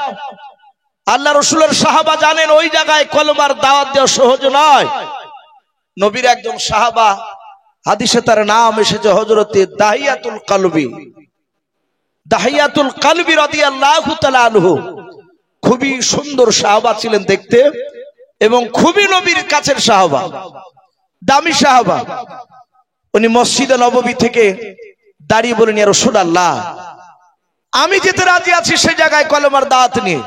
আল্লাহ রসুলের সাহাবা জানেন ওই জায়গায় কলমার দাওয়াত দেওয়া সহজ নয়। নবীর একজন সাহাবা, হাদিসে তার নাম এসেছে হযরতে দাহিয়াতুল কালবি। দাহিয়াতুল কালবি রাদিয়াল্লাহু তাআলা আনহু খুবই সুন্দর সাহাবা ছিলেন দেখতে, এবং খুবই নবীর কাছের সাহাবা, দামি সাহাবা। উনি মসজিদে নববী থেকে দাঁড়িয়ে বলেন, ইয়া রাসূলুল্লাহ, আমি যেতে রাজি আছি সেই জায়গায় কলমার দাওয়াত নিয়ে।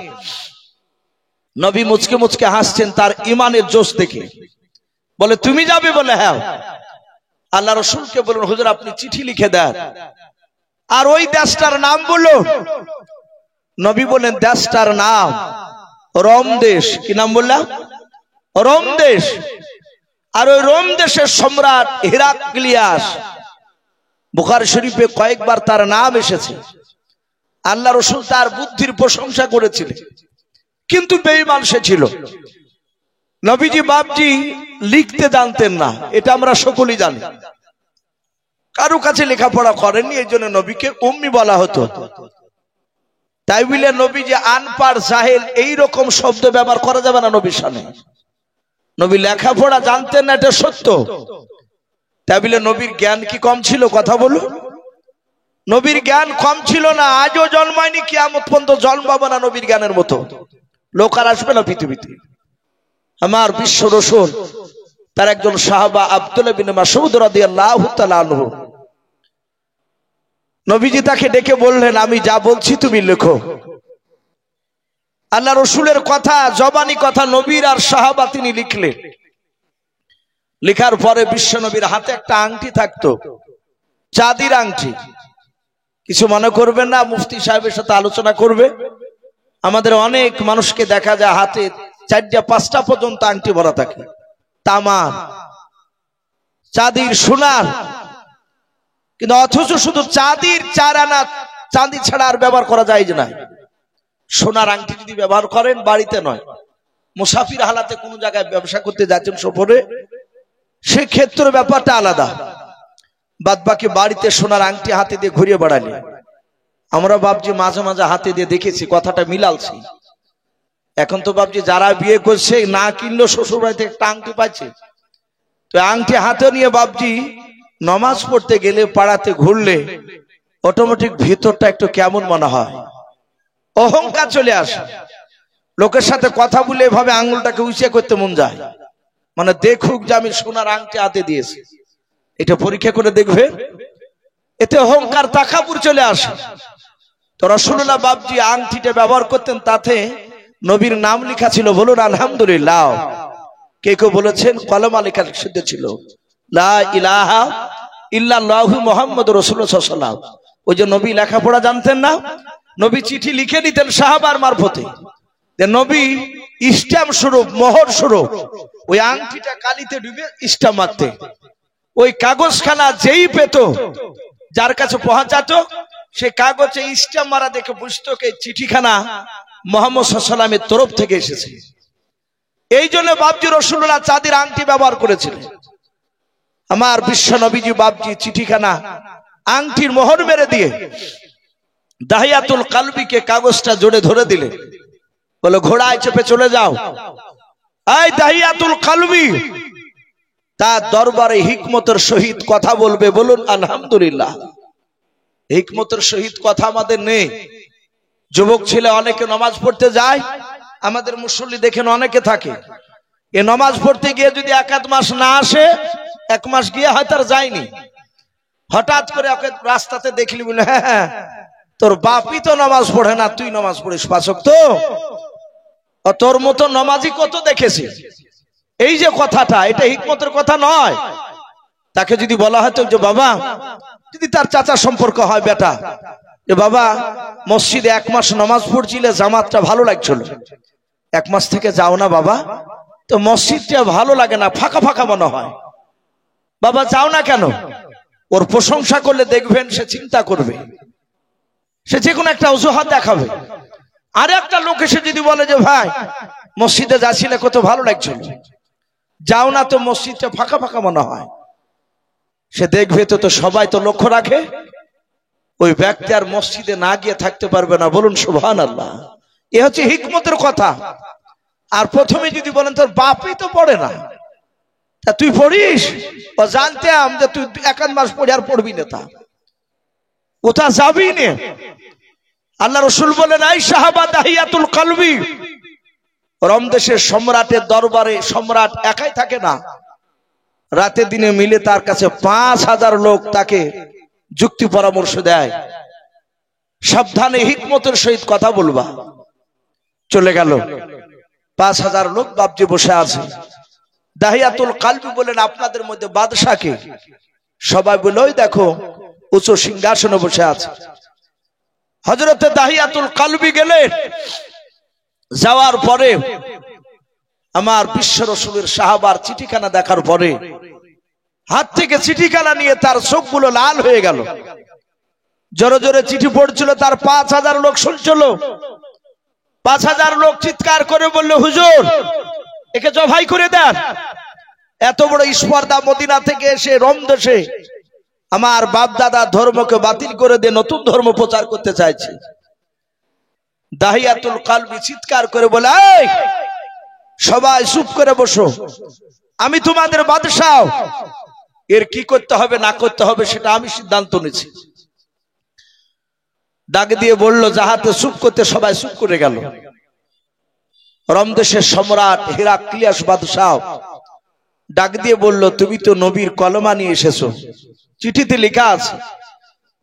নবী মুচকে মুচকে হাসছেন তার ইমানের জোশ দেখে। বলে তুমি যাবে? বলে হ্যাঁ। আল্লাহ রসুলকে বললেন হুজুর আপনি চিঠি লিখে দেন। আর ওই দেশটার নাম বলল। নবী বলেন দেশটার নাম রোম দেশ। কি নাম বললাম? রোম দেশ। আর ওই রোম দেশের সম্রাট হিরাক্লিয়াস, বুখারী শরীফে কয়েকবার তার নাম এসেছে। আল্লাহ রসুল তার বুদ্ধির প্রশংসা করেছিলেন, কিন্তু বেঈমান সে ছিল। নবীজি বাপজি লিখতে জানতেন না, এটা আমরা সকলেই জানি। কারো কাছে লেখাপড়া করেননি, এই জন্য নবীকে উম্মি বলা হতো। তাই বলে নবী যে আনপাড় জাহেল এইরকম শব্দ ব্যবহার করা যাবে না নবীর সামনে। নবী লেখাপড়া জানতেন না, এটা সত্য। তাই বলে নবীর জ্ঞান কি কম ছিল? কথা বলুন, নবীর জ্ঞান কম ছিল না। আজও জন্মায়নি, কিয়ামত পর্যন্ত জন্মাবো না নবীর জ্ঞানের মতো লোক আর আসবে না পৃথিবীতে। আমার বিশ্ব রাসূল তার একজন সাহাবা আব্দুল্লাহ বিন মাসউদ রাদিয়াল্লাহু তাআলা আনহু, নবীজি তাকে ডেকে বললেন আমি যা বলছি তুমি লেখো। আল্লাহ রসুলের কথা, জবানি কথা, নবীর আর সাহাবা তিনি লিখলেন। লেখার পরে বিশ্ব নবীর হাতে একটা আংটি থাকতো, চাঁদির আংটি। কিছু মনে করবেন না, মুফতি সাহেবের সাথে আলোচনা করবে। আমাদের অনেক মানুষকে দেখা যায় হাতে 4টা 5টা পর্যন্ত আংটি ভরা থাকে, তামার, চাঁদির, সোনার। কিন্তু অথচ শুধু চাঁদির 4 আনা চাঁদি ছাড়া আর ব্যবহার করা যায় না। সোনার আংটি যদি ব্যবহার করেন বাড়িতে নয়, মুসাফির হালাতে কোনো জায়গায় ব্যবসা করতে যাচ্ছেন সফরে, সেক্ষেত্রে ব্যাপারটা আলাদা। বাদ বাকি বাড়িতে সোনার আংটি হাতে দিয়ে ঘুরিয়ে বেড়ালে আমরা বাপজি মাঝে মাঝে হাতে দিয়ে দেখেছি, কথাটা মিলালছি। এখন তো বাপজি যারা বিয়ে করছে না কিনলেও শ্বশুর বাড়িতে একটা আংটি পাচ্ছে, তো আংটি হাতে নিয়ে বাপজি নমাজ পড়তে গেলে, পাড়াতে ঘুরলে অটোমেটিক ভিতরটা একটু কেমন মনে হয়, অহংকার চলে আসে। লোকের সাথে কথা বলে এভাবে আঙুলটাকে উঁচিয়ে করতে মন যায়, মানে দেখুক যে আমি সোনার আংটি হাতে দিয়েছি। এটা পরীক্ষা করে দেখবে, এতে অহংকার তাকাবুর চলে আসে। তো রাসূলুল্লাহ বাপজি আংটিটা ব্যবহার করতেন, তাতে নবীর নাম লেখা ছিল। বলুন আলহামদুলিল্লাহ। কে কেউ বলেছেন কলমা লেখা সিদ্ধ ছিল, লা ইলাহা ইল্লাল্লাহু মুহাম্মাদুর রাসূলুল্লাহ সাল্লাল্লাহু আলাইহি ওয়াসাল্লাম। ওই যে নবী লেখাপড়া জানতেন না, নবী চিঠি লিখে দিতেন সাহাবার মারফতে। যে নবী ইসলাম স্বরূপ, মোহর স্বরূপ ওই আংটিটা কালিতে ডুবে ইসলাম মারতে। ওই কাগজখানা যেই পেত, যার কাছে পৌঁছাতো, সে কাগজে ইসলাম মারা দেখে বুঝতো এই চিঠিখানা মুহাম্মদ সাল্লাল্লাহু আলাইহি ওয়াসাল্লামের তরফ থেকে এসেছে। এই জন্য বাপজি রাসূলুল্লাহ চাঁদির আংটি ব্যবহার করেছিলেন। আমার বিশ্ব নবীজি বাপজি চিঠিখানা আংটির মোহর মেরে দিয়ে দাহিয়াতুল কালবিকে কাগজটা জোরে ধরে দিলে, বলে ঘোড়ায় চেপে চলে যাও। এই দাহিয়াতুল কালবি তার দরবারে হিকমতের সহিত কথা বলবে। বলুন আলহামদুলিল্লাহ। হিকমতের সহিত কথা আমাদের নেই। যুবক ছেলে অনেকে নামাজ পড়তে যায়, আমাদের মুসল্লি দেখেন অনেকে থাকে, এ নামাজ পড়তে গিয়ে যদি 1 মাস না আসে, 1 মাস গিয়ে হয়তো আর যায়নি, হঠাৎ করে ওকে রাস্তাতে দেখলি বলে হ্যাঁ তোর বাপই তো নামাজ পড়ে না, তুই নামাজ পড়িস 5 ওয়াক্ত, তোর মতো নামাজি কত দেখেছি। এই যে কথাটা, এটা হিকমতের কথা নয়। তাকে যদি বলা হতো যে বাবা, যদি তার চাচা সম্পর্ক হয় বেটা, যে বাবা মসজিদে 1 মাস নামাজ পড়ছিলে, জামাতটা ভালো লাগছিল, 1 মাস থেকে যাও না বাবা, তো মসজিদটা ভালো লাগে না, ফাঁকা ফাঁকা মনে হয়, বাবা যাও না কেন? ওর প্রশংসা করলে দেখবেন সে চিন্তা করবে, সে যে কোনো একটা অজুহাত দেখাবে। আর একটা লোক এসে যদি বলে যে ভাই মসজিদে যাচ্ছিলে কত ভালো লাগছিল, যাও না, তো মসজিদটা ফাঁকা ফাঁকা মনে হয়, সে দেখবে তো সবাই তো লক্ষ্য রাখে, ওই ব্যক্তি আর মসজিদে না গিয়ে থাকতে পারবে না। বলুন সুবহানাল্লাহ। এ হচ্ছে হিকমতের কথা। আর প্রথমে যদি বলেন তোর বাপই তো পড়ে না, তা তুই পড়িস, ও জানতাম যে তুই 1 মাস পড়ে আর পড়বি না, তা ওটা যাবি না। আল্লাহ রসুল বলেন এই সাহাবা দাহিয়াতুল কলবি, রমদেশের সম্রাটের দরবারে সম্রাট একাই থাকে না, রাতে দিনে মিলে তার কাছে 5000 লোক তাকে যুক্তি পরামর্শ দেয়, সাবধানে হিকমতের সহিত কথা বলবা। চলে গেল 5000 লোক বাপজি বসে আছে। দাহিয়াতুল কলবি বলেন আপনাদের মধ্যে বাদশা কে? সবাই বলে ওই দেখো উঁচু সিংহাসনে বসে আছে। হযরতে দাহিয়াতুল কলবি গেলেন, যাওয়ার পরে আমার বিশ্ব রাসূলের সাহাবার চিঠিখানা দেখার পরে হাত থেকে চিঠিখানা নিয়ে তার চোখগুলো লাল হয়ে গেল। জোরে জোরে চিঠি পড়ছিল, তার 5000 লোক শুনছিল। 5000 লোক চিৎকার করে বলল হুজুর একে জবাই করে দেন। এত বড় স্পর্ধা, মদিনা থেকে এসে রমদেশে আমার বাপ দাদা ধর্মকে বাতিল করে দিয়ে নতুন ধর্ম প্রচার করতে চাইছে। দাহিয়াতুল কলবি চিৎকার করে বলে এই সবাই চুপ করে বসো, আমি তোমাদের বাদশা, এর কি করতে হবে না করতে হবে সেটা আমি সিদ্ধান্ত নিয়েছি। ডাক দিয়ে বলল যাহাতে চুপ করতে, সবাই চুপ করে গেল। রমদেশের সম্রাট হেরাক্লিয়াস বাদশা ডাক দিয়ে বলল তুমি তো নবীর কলমা নিয়ে এসেছো, চিঠিতে লেখা আছে,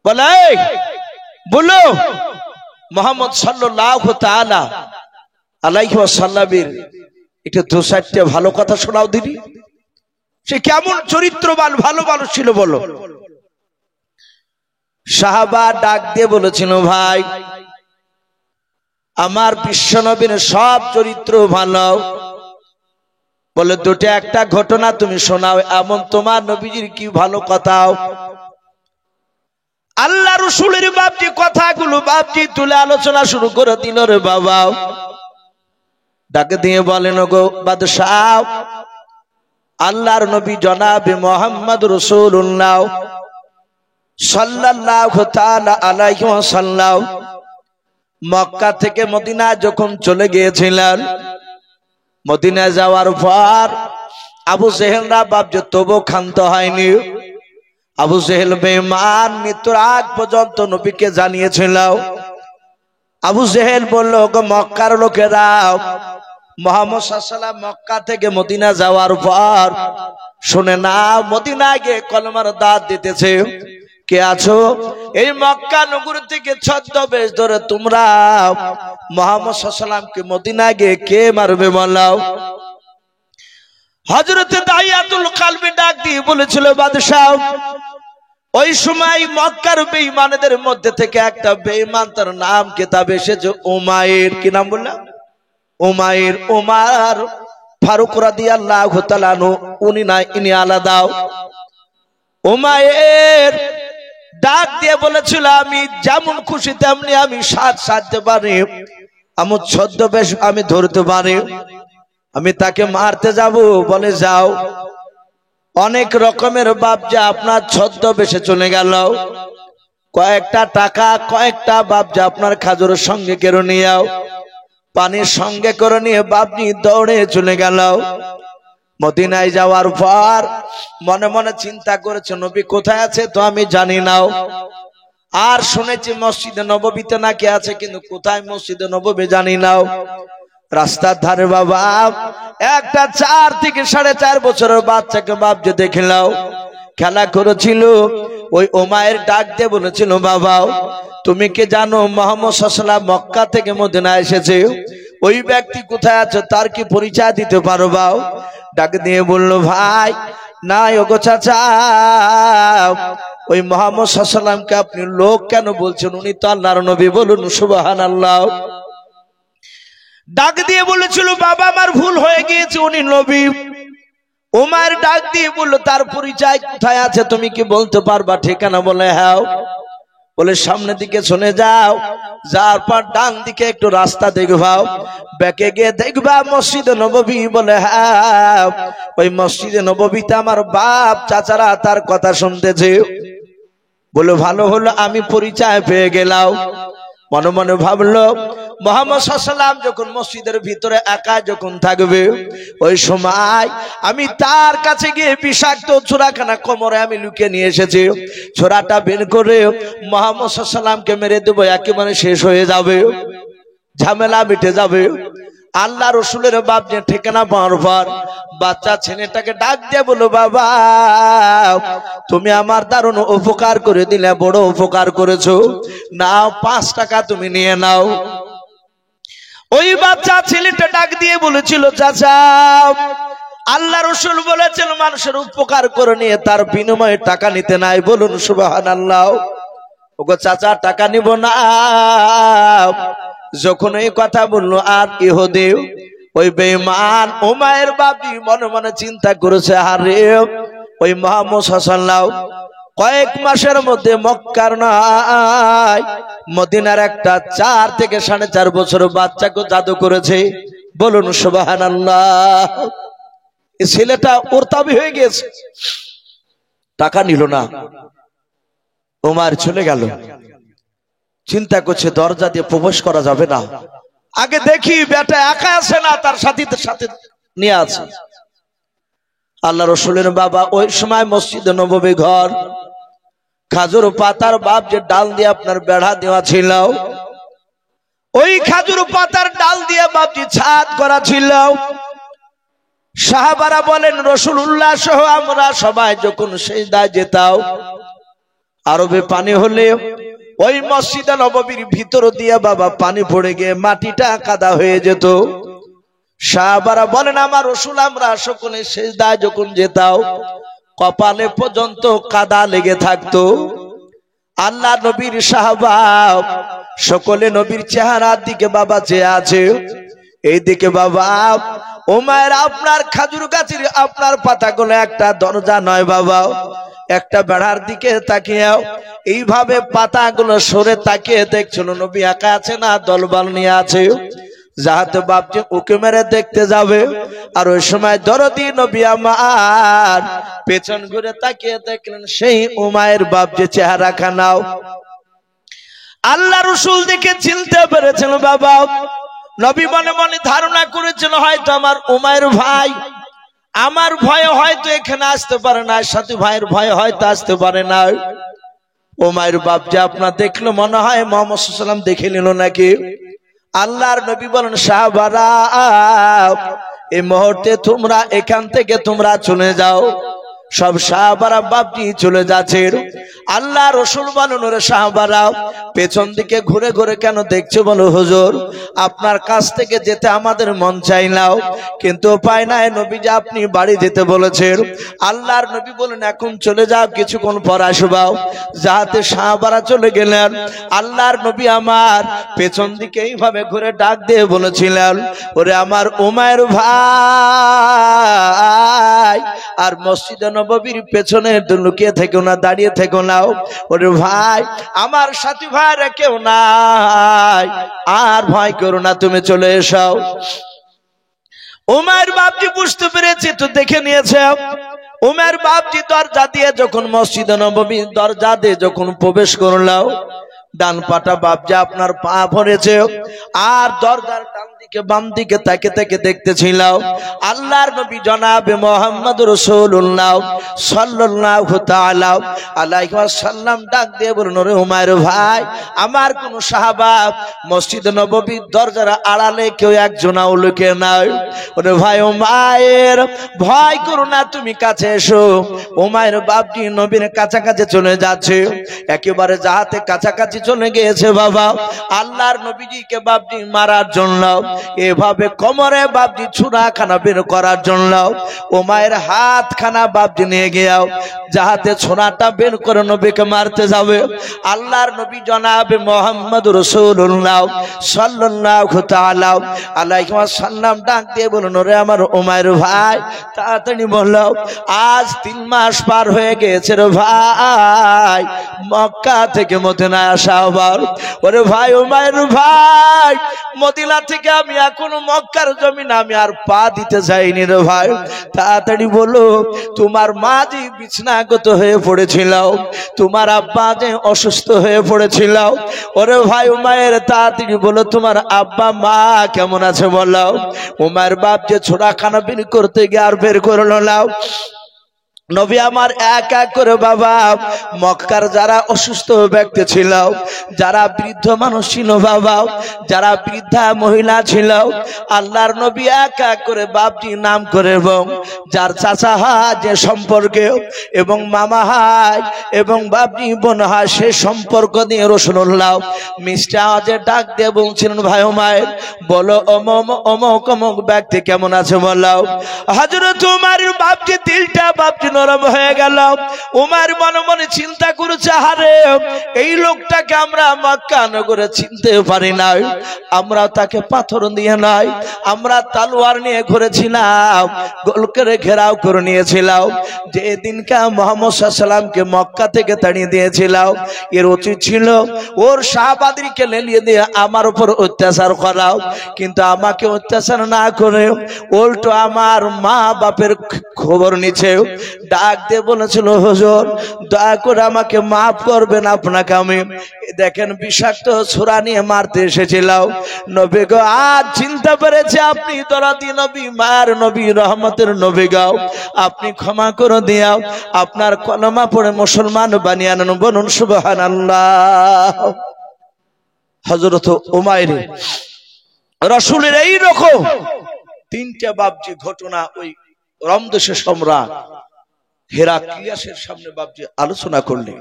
বলে বলো মুহাম্মদ সাল্লাল্লাহু তাআলা আলাইহি ওয়াসাল্লামের একটু 2-4টা ভালো কথা শোনাও দিদি, সে কেমন চরিত্রবান ভালো মানুষ ছিল বলো। সাহাবা ডাক দিয়ে বলেছিল ভাই আমার বিশ্বনবীর সব চরিত্র ভালো, বলে দুটো একটা ঘটনা তুমি শোনাও, এমন তোমার নবীজির কি ভালো কথা। আল্লাহ রসুলের বাপজি কথাগুলো বাপজি তুলে আলোচনা শুরু করে দিল রে বাবা। ডাকে দিয়ে বলেন গো বাদশাহ, আল্লাহর নবী জনাবে মুহাম্মদ রাসূলুল্লাহ সাল্লাল্লাহু তাআলা আলাইহি ওয়াসাল্লাম মক্কা থেকে মদিনা যখন চলে গিয়েছিলেন, মদিনায় যাওয়ার পর আবু জেহেলরা বাপজি তবু ক্ষান্ত হয়নি। আবু জেহেল বেঈমান মৃত্যুর আগ পর্যন্ত নবীকে জানিয়েছিল। আবু জেহেল বলল গো মক্কার লোকেরা, মুহাম্মদ সাল্লাল্লাহু আলাইহি ওয়াসাল্লাম মক্কা থেকে মদিনা যাওয়ার পর শুনে না মদিনায় গিয়ে কলমার দাওয়াত দিতেছে, কে আছো এই মক্কা নগর থেকে ছদ্মবেশ ধরে তোমরা মুহাম্মদ সাল্লাল্লাহু আলাইহি ওয়াসাল্লামকে মদিনায় গিয়ে কে মারবে বলাও। হযরতে দাহিয়াতুল কলবি ডাক দিয়ে বলেছিল বাদশা, ওই সময় মক্কার বেঈমানদের মধ্যে থেকে একটা বেঈমান, তার নাম কিতাবে এসেছে উমাইর। কি নাম বললাম? উমাইর। উমার ফারুক রাদিয়াল্লাহু তাআলা আনহু, উনি না ইনি আলাদা। উমাইর ডাক দিয়ে বলেছিল আমি যেমন খুশি তেমনি আমি সাজতে পারি, আমার ছদ্মবেশ আমি ধরতে পারি, আমি তাকে মারতে যাব। বলে যাও। অনেক রকমের বাপ যে আপনার ছদ্মবেশে চলে গেল, কয়েকটা টাকা কয়েকটা বাপ যে আপনার খাজুরের সঙ্গে কেড়ে নিয়ে পানির সঙ্গে করে নিয়ে বাপনি দৌড়ে চলে গেল। মদিনায় যাওয়ার পর মনে মনে চিন্তা করেছে নবী কোথায় আছে তো আমি জানি না, আর শুনেছি মসজিদে নববীতে নাকি আছে, কিন্তু কোথায় মসজিদে নববী জানি না। রাস্তার ধারে বাবা একটা 4 থেকে 4.5 বছরের বাচ্চাকে বাপ যে দেখলাও খেলা করেছিল, ওই উমাইর ডাক দিয়ে বলেছিল বাবা তুমি কি জানো মুহাম্মদ সাল্লাল্লাহু আলাইহি ওয়াসাল্লাম মক্কা থেকে মদিনা এসেছে, ওই ব্যক্তি কোথায় আছে তার কি পরিচয় দিতে পারবা? ডাক দিয়ে বলল ভাই না ওগো চাচা, ওই মুহাম্মদ সাল্লাল্লাহু আলাইহি ওয়াসাল্লামকে আপনি লোক কেন বলছেন? উনি তো আল্লাহর নবী। বলুন সুবহানাল্লাহ। ডাক দিয়ে বলেছিল বাবা আমার ভুল হয়ে গিয়েছে, উনি নবী। উমার ডাক দিয়ে বলল তার পরিচয় কোথায় আছে তুমি কি বলতে পারবা? ঠিকানা বলে হ্যাঁ। বলে সামনের দিকে চলে যাও, যার পর ডান দিকে একটু রাস্তা দেখবা, ব্যাকে গিয়ে দেখবা মসজিদে নববী। বলে হ্যাঁ, ওই মসজিদে নববীতে আমার বাপ চাচারা তার কথা শুনতেছে। বলে ভালো হলো আমি পরিচয় পেয়ে গেলাম। মনে মনে ভাবলো মুহাম্মদ সাল্লাল্লাহু আলাইহি ওয়াসাল্লাম যখন মসজিদের ভিতরে একা যখন থাকবে, ওই সময় আমি তার কাছে গিয়ে বিষাক্ত ছোরাখানা কোমরে আমি লুকিয়ে নিয়ে এসেছি। ছোরাটা বের করে মুহাম্মদ সাল্লাল্লাহু আলাইহি ওয়াসাল্লামকে মেরে দেবো, একেবারে শেষ হয়ে যাবে, ঝামেলা মিটে যাবে। আল্লাহ রসুলের বাপ যে ঠিকানা পাওয়ার পর বাচ্চা ছেলেটাকে ডাক দিয়ে বলো বাবা তুমি আমার দারুণ উপকার করে দিলে, বড় উপকার করেছো, নাও 5 টাকা তুমি নিয়ে নাও। ওই বাচ্চা ছেলেটা ডাক দিয়ে বলেছিল চাচা আল্লাহ রসুল বলেছেন মানুষের উপকার করে নিয়ে তার বিনিময়ে টাকা নিতে নাই। বলুন সুবহানাল্লাহ। ওগো চাচা টাকা নিব না। যখন এই কথা বললো আর ইহুদি ওই বেঈমান উমাইর বাপি মনে মনে চিন্তা করেছে, আরে ওই মুহাম্মদ সাল্লাল্লাহু আলাইহি ওয়াসাল্লাম কয়েক মাসের মধ্যে মক্কার নয় মদিনার একটা 4 থেকে 4.5 বছর বাচ্চাকে জাদু করেছে। বলুন সুবহানাল্লাহ। এই ছেলেটা ওর তাবি হয়ে গেছে, টাকা নিল না। উমার চলে গেল, চিন্তা করছে দরজা দিয়ে প্রবেশ করা যাবে না, আগে দেখি বেটা একা আছে না তার সাথীদের সাথে নিয়ে আছে। আল্লাহ রসুলের বাবা ওই সময় মসজিদে নববী ঘর খাজুর পাতার বাপ যে ডাল দিয়ে আপনার বেড়া দেওয়া ছিল, ওই খাজুর পাতার ডাল দিয়ে বাপজি ছাদ করা ছিল। সাহাবারা বলেন রাসূলুল্লাহ সহ আমরা সবাই যখন সিজদায় যেতাম, আরবে পানি হলে ওই মসজিদে নববীর ভিতর দিয়ে বাবা পানি পড়ে গিয়ে মাটিটা কাদা হয়ে যেত। সাহাবারা বলেন আমার রাসূল আমরা সকলে সিজদায় যখন যেতাম কপালে পর্যন্ত কাদা লেগে থাকতো। আল্লাহ নবীর সাহাবা সকলে নবীর চেহারার দিকে বাবা চেয়ে আছে, এই দিকে বাবা উমাইর আপনার খাজুর গাছের আপনার পাতাগুলো একটা দরজা নয় বাবা, একটা বেড়ার দিকে তাকিয়ে এইভাবে পাতাগুলো সরে তাকিয়ে দেখছিল নবী একা আছে না দলবল নিয়ে আছে, যাহাতে বাপজি ওকে মেরে দেখতে যাবে। আর ওই সময় দরদি নবী আমার পেছন ঘুরে তাকিয়ে দেখলেন সেই উমাইর বাপজি চেহারা খানাও। আল্লাহ রসুল দেখে চিনতে পেরেছিল বাবা। নবী মনে মনে ধারণা করেছিল হয়তো আমার উমাইর ভাই, আমার ভয়ে হয়তো এখানে আসতে পারে না, সাথী ভাইয়ের ভয়ে হয়তো আসতে পারে না। উমাইর বাপ যে আপনার দেখলো মনে হয় মুহাম্মদ সাল্লাল্লাহু আলাইহি ওয়াসাল্লাম দেখে নিল নাকি। আল্লাহর নবী বলেন সাহাবারা এই মুহূর্তে তোমরা এখান থেকে তোমরা চলে যাও। সব সাহাবারা বাপজি চলে যাচ্ছে। আল্লাহ রসুল বলেন ওরে সাহাবারা পেছন দিকে ঘুরে ঘুরে কেন দেখছো? বলো হুজুর আপনার কাছ থেকে যেতে আমাদের মন চাইলাও কিন্তু উপায় নাই, নবীজি আপনি বাড়ি যেতে বলেছেন। আল্লাহর নবী বলেন এখন চলে যাও, কিছুক্ষণ পর আসবাও। যাহাতে সাহাবারা চলে গেলেন। আল্লাহর নবী আমার পেছন দিকে এইভাবে ঘুরে ডাক দিয়ে বলেছিলেন ওরে আমার উমাইর ভাই, আর মসজিদে নববীর পেছনে লুকিয়ে থেকো না, দাঁড়িয়ে থেকো না। ওরে ভাই আমার সাথী ভাইরা কেউ নাই, আর ভয় করো না, তুমি চলে এসো। উমাইর বাপজি বুঝতে পেরেছে তো দেখে নিয়েছে। উমাইর বাপজি দরজা দিয়ে যখন মসজিদে নববীর দরজা দিয়ে যখন প্রবেশ করলো, ডান পাটা বাপজি আপনার পা ভরেছে, আর দরজার ডান দিকে বাম দিকে তাকে তাকে দেখতেছিল আল্লাহর নবী জনাবে মুহাম্মদ রাসূলুল্লাহ সাল্লাল্লাহু তাআলা আলাইহি ওয়াসাল্লাম ডাক দিয়ে বললেন ওরে উমাইর ভাই আমার কোন সাহাবা মসজিদ নববীর দরজার আড়ালে কেউ একজনও লুকিয়ে নাই। ওরে ভাই উমাইর ভয় করো না, তুমি কাছে এসো। উমাইর বাপজি নবীর কাছাকাছি চলে যাচ্ছে, একেবারে যাহাতে কাছাকাছি চলে গিয়েছে বাবা আল্লাহর নবীজিকে বাপজি মারার জন্য। এভাবে কোমরে বাপজি ছোড়াখানা বের করার জন্য উমায়ের হাতখানা বাপজি নিয়ে গিয়াও যাহাতে ছোড়াটা বের করে নবীকে মারতে যাবে। আল্লাহর নবী জনাবে মুহাম্মদ রাসূলুল্লাহ সাল্লাল্লাহু তাআলা আলাইহি ওয়াসাল্লাম ডাক দিয়ে বললেন, ওরে আমার উমায়ের ভাই, তাড়াতাড়ি বলো, আজ 3 মাস পার হয়ে গেছে রে ভাই, মক্কা থেকে মদিনায় আসা আবার। ওরে ভাই উমায়ের ভাই, মদিনা থেকে আমি এখনো মক্কার জমিনে আমি আর পা দিতে যাইনি রে ভাই, তাড়াতাড়ি বলো, তোমার মা যে বিছনাগত হয়ে পড়েছিল, তোমার আব্বা যে অসুস্থ হয়ে পড়েছিল, ওরে ভাই উমায়ের তাড়াতাড়ি বলো, তোমার আব্বা মা কেমন আছে বলো। উমায়ের বাপ যে ছোড়াখানা বের করতে গিয়ে আর বের করলো না। নবী আমার এক এক করে বাবা মক্কার যারা অসুস্থ ব্যক্তি ছিল, যারা বৃদ্ধ মানুষ ছিল বাবা, যারা বৃদ্ধা মহিলা ছিল, আল্লাহর নবী এক এক করে বাপজি নাম করে এবং যার চাচা হয় যে সম্পর্কে এবং মামা হয় এবং বাপজি বোন হয় সে সম্পর্ক দিয়ে রাসূলুল্লাহ মিষ্টি আওয়াজে ডাক দিয়ে বলছিলেন, ভাই উমায়ের বলো অমুক অমুক ব্যক্তি কেমন আছে বলো। হযরত উমারের বাপজি দিলটা বাপজি নরম হয়ে গেল। উমার মনে মনে চিন্তা করেছে, হারে এই লোকটাকে আমরা মক্কা নগরে চিনতে পারি নাই, আমরা তাকে পাথর দিয়ে নাই, আমরা তলোয়ার নিয়ে ঘুরেছিলাম, গোল করে ঘেরাও করে নিয়েছিলাম, যে দিনকে মুহাম্মদ সাল্লাল্লাহু আলাইহি ওয়াসাল্লামকে মক্কা থেকে তাড়িয়ে দিয়েছিলাম, এর উচিত ছিল ওর সাহাবাদেরকে লেলিয়ে দিয়ে আমার উপর অত্যাচার করাও, কিন্তু আমাকে অত্যাচার না করে উল্টো আমার মা বাপের খবর নিছে। ডাক দিয়ে বলেছিল, হুজুর দয়া করে আমাকে মাফ করবেন, আপনাকে আমি দেখেন বিষাক্ত ছোরা নিয়ে মারতে এসেছিলাম। নবী গো আজ চিন্তা করেছে আপনি দরদি নবী, মার নবী, রহমতের নবী গাও, আপনি ক্ষমা করে দিও, আপনার কলমা পড়ে মুসলমান বানিয়ে আনুন, বলুন সুবহানাল্লাহ। হযরত উমাইর রাসূলের এই রকম 3টা বাপজি ঘটনা ওই রোম দেশের সম্রাট হেরাক্লিয়াসের সামনে বাপজি আলোচনা করলেন।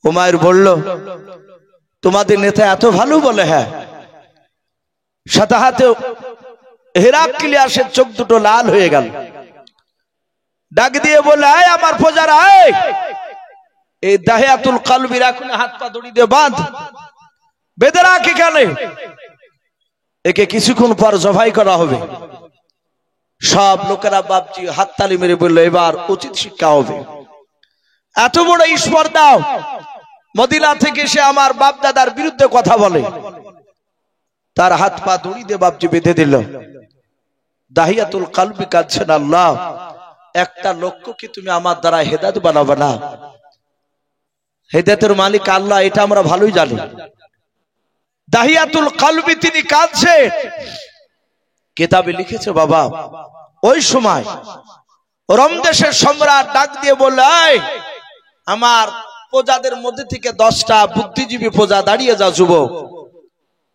উমাইর বলল, তোমাদের নেতা এত ভালো বলে? হ্যাঁ। সাথে হাতে হেরাক্লিয়াসের চোখ দুটো লাল হয়ে গেল, ডাক দিয়ে বলে, আয় আমার প্রজারা, এই দাহিয়াতুল কলবি রাখুন, হাত পা দড়ি দিয়ে বাঁধ, বেঁধে রাখ এখানে, একে কিছুক্ষণ পর জবাই করা হবে। সব লোকেরা বাপজি হাততালি মেরে বলল, এবার উচিত শিক্ষা হবে। এত বড় ঈশ্বর দাও, মদিনা থেকে সে আমার বাপ দাদার বিরুদ্ধে কথা বলে, তার হাত পা দড়ি দিয়ে বাপজি বেঁধে দিল। দাহিয়াতুল কলবি কাঁদছেন, আল্লাহ একটা লোককে তুমি আমার দ্বারা হেদায়েত বানাবে না, হেদায়েতের মালিক আল্লাহ, এটা আমরা ভালোই জানি। দাহিয়াতুল কলবি তিনি কাঁদছে, কিতাবে লিখেছে বাবা, ওই সময় রোম দেশের সম্রাট ডাক দিয়ে বলল, আমার প্রজাদের মধ্যে থেকে 10টা বুদ্ধিজীবী প্রজা দাঁড়িয়ে যাও যুবক।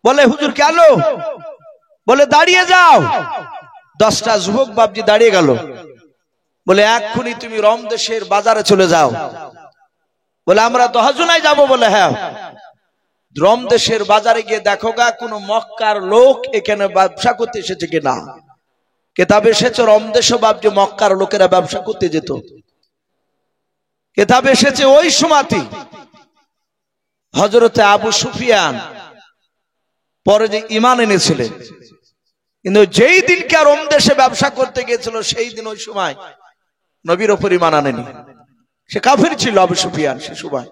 বলে হুজুর কেন? বলে দাঁড়িয়ে যাও। 10টা যুবক বাপজি দাঁড়িয়ে গেল। বলে এক্ষুনি তুমি রোম দেশের বাজারে চলে যাও। বলে আমরা 10 জনাই যাবো। বলে হ্যাঁ। রোম দেশের বাজারে গিয়ে দেখো গা কোন মক্কার লোক এখানে ব্যবসা করতে এসেছে কিনা। কিতাবে এসেছে রোম দেশে বাপজি মক্কার লোকেরা ব্যবসা করতে যেত। কিতাবে এসেছে ওই সময়তে হযরতে আবু সুফিয়ান পরে যে ঈমান এনেছিলেন, কিন্তু যেই দিনকে রোম দেশে ব্যবসা করতে গিয়েছিল সেই দিন ওই সময় নবীর উপর ঈমান আনেনি। সে কাফির ছিল আবু সুফিয়ান। সে সময়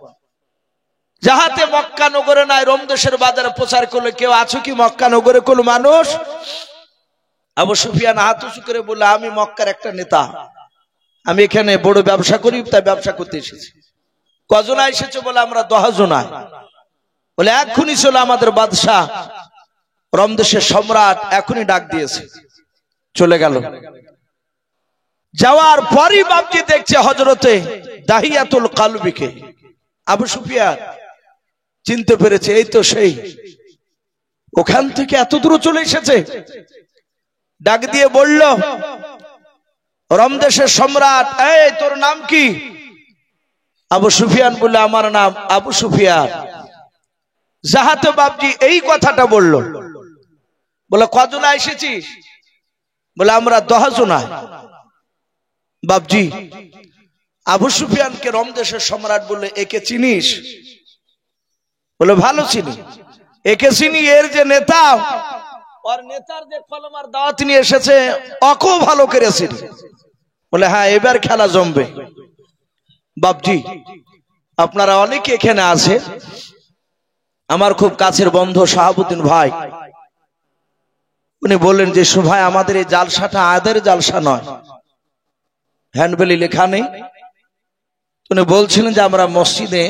যাহাতে মক্কা নগরে নাই, রোম দেশের বাজারে প্রচার করলে, কেউ আছো কি মক্কা নগরে কোন মানুষ? আবু সুফিয়ান হাত উঁচু করে বলল, আমি মক্কার একটা নেতা, আমি এখানে বড় ব্যবসা করি, তাই ব্যবসা করতে এসেছি। কজন এসেছে? বলে আমরা 10 জনাই। বলে এখনই চলো, আমাদের বাদশাহ রোম দেশের সম্রাট এখনই ডাক দিয়েছে। চলে গেল। যাওয়ার পরই বাপজি দেখছে হযরতে দাহিয়াতুল কলবিকে। আবু সুফিয়ান চিনতে পেরেছে, এই তো সেই, ওখান থেকে এত দূর চলে এসেছে। ডাক দিয়ে বলল, রোম দেশের সম্রাট, এই তোর নাম কি? আবু সুফিয়ান বলল, আমার নাম আবু সুফিয়ান। যাহাতে বাপজি এই কথাটা বলল, বলে কজন এসেছিস? বলে আমরা 10 জন। বাপজি আবু সুফিয়ানকে রোম দেশের সম্রাট বলে, একে চিনিস? বলে ভালো চিনি। একে চিনি, এর যে নেতা, আর নেতার যে কলমার দাওয়াত নিয়ে এসেছে ওকেও ভালো করে চিনি। বলে হ্যাঁ, এবার খেলা জমবে। বাপজি আপনারা অনেকে এখানে আছে, আমার খুব কাছের বন্ধু শাহাবুদ্দিন ভাই, উনি বললেন যে ভাই আমাদের এই জালসাটা আদের জালসা নয়, হ্যান্ডবেলি লেখা নেই। উনি বলছিলেন যে আমরা মসজিদে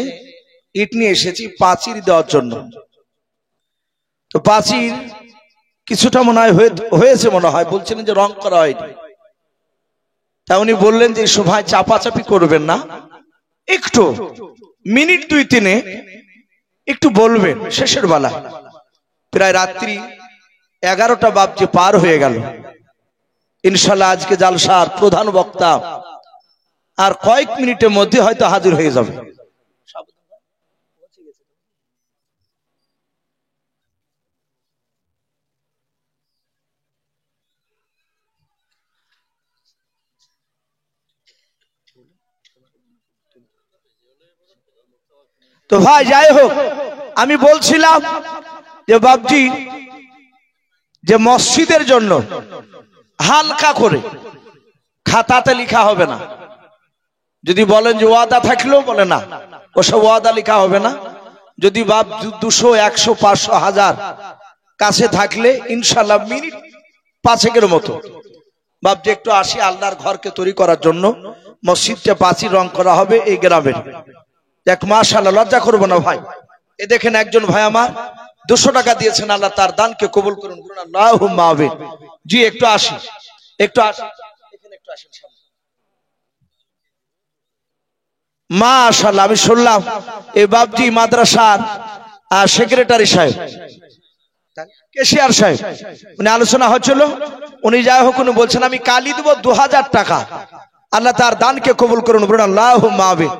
ইট নিয়ে এসেছি পাঁচির দেওয়ার জন্য। তো পাঁচির কিছুটা মনে হয় হয়েছে, মনে হয় বলছিলেন যে রং করা হয়নি। তা উনি বললেন যে ভাই চাপাচাপি করবেন না, একটু মিনিট 2-3 একটু বলবেন শেষের বেলা। প্রায় রাত্রি 11টা বাজে পার হয়ে গেল। ইনশাল্লাহ আজকে জালসার প্রধান বক্তা আর কয়েক মিনিটের মধ্যে হয়তো হাজির হয়ে যাবে। তো ভাই যাই হোক, আমি বলছিলাম যে বাপজি যে মসজিদের জন্য হালকা করে খাতাতে লেখা হবে না। যদি বলেন যে ওয়াদা থাকলেও বলে না, ওসব ওয়াদা লেখা হবে না। যদি বাপ 200, 100, 500, 1000 কাছে থাকলে ইনশাল্লাহ মিনিট 5 মতো বাপজি একটু আসি, আল্লাহর ঘরকে তৈরি করার জন্য মসজিদটা পাঁচির রং করা হবে এই গ্রামের। দেখ মাশাআল্লাহ, লজ্জা করবো না ভাই। এ দেখেন একজন ভাই আমার 200 টাকা দিয়েছেন, আল্লাহ তার দানকে কবুল করুন, বলুন আল্লাহুম্মা আমিন। জি একটু আসি, একটু আসি, এখানে একটু আসেন। মাশাআল্লাহ, আমি শুনলাম এই বাপজি মাদ্রাসার সেক্রেটারি সাহেব, কেশিয়ার সাহেব, উনি আলোচনা হচ্ছিল। উনি যাই হোক উনি বলছেন আমি কালি দেবো 2000 টাকা, আল্লাহ তার দানকে কবুল করুন, বলুন আল্লাহুম্মা আমিন।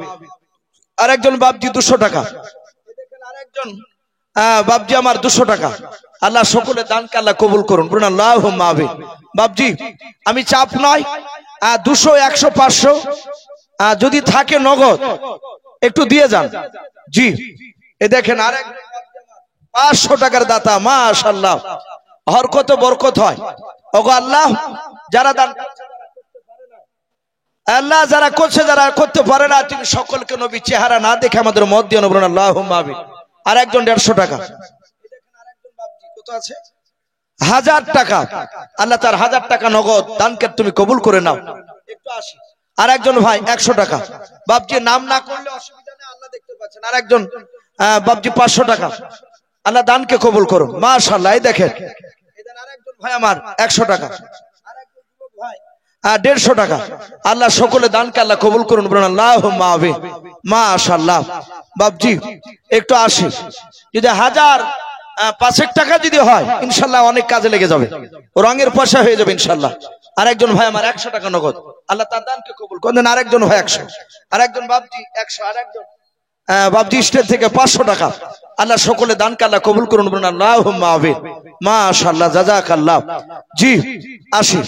আর একজন বাপজি 200 টাকা, আরেকজন বাপজি আমার 200 টাকা, আল্লাহ সকলে দানকে আল্লাহ কবুল করুন, বলুন আল্লাহুম্মা আমিন। বাপজি আমি চাপ নয়, 200, 100, 500 যদি থাকে নগদ একটু দিয়ে যান। জি এ দেখেন আরেক 500 টাকার দাতা, মাশাআল্লাহ, হরকত বরকত হয়। ওগো আল্লাহ যারা দান, আল্লাহ যারা করছে, যারা করতে পারে না, তুমি সকলকে নবী চেহারা না দেখে আমাদের মত দিও না, বলুন আল্লাহুম্মা আমিন। আর একজন 150 টাকা, কত আছে 1000 টাকা, আল্লাহ তার 1000 টাকা নগদ দানকে তুমি কবুল করে নাও। একটু আসি। আর একজন ভাই 100 টাকা, বাপজি নাম না করলে অসুবিধা নেই, আল্লাহ দেখতে পাচ্ছেন। আর একজন বাপজি 500 টাকা, আল্লাহ দানকে কবুল করুন, মাশাআল্লাহ। এই দেখেন আর একজন ভাই আমার 100 টাকা, আর একজন যুবক ভাই 150 টাকা, আল্লাহ সকলে দানকে আল্লাহ কবুল করুন, বলুন আল্লাহুম্মা আমিন। মাশাআল্লাহ। বাপজি একটু আসি, যদি 1005 টাকা যদি হয় ইনশাল্লাহ অনেক কাজে লেগে যাবে, রঙের পয়সা হয়ে যাবে ইনশাল্লাহ। আর একজন ভাই আমার 100 টাকা নগদ, আল্লাহ তার দানকে কবুল করেন। আর একজন ভাই 100, আর একজন বাপজি 100, আর একজন বাপজি স্টেট থেকে 500 টাকা, আল্লাহ সকলে দানকে আল্লাহ কবুল করুন, বলুন আল্লাহুম্মা আমিন। মাশাআল্লাহ, জাযাকাল্লাহ। জি আসি,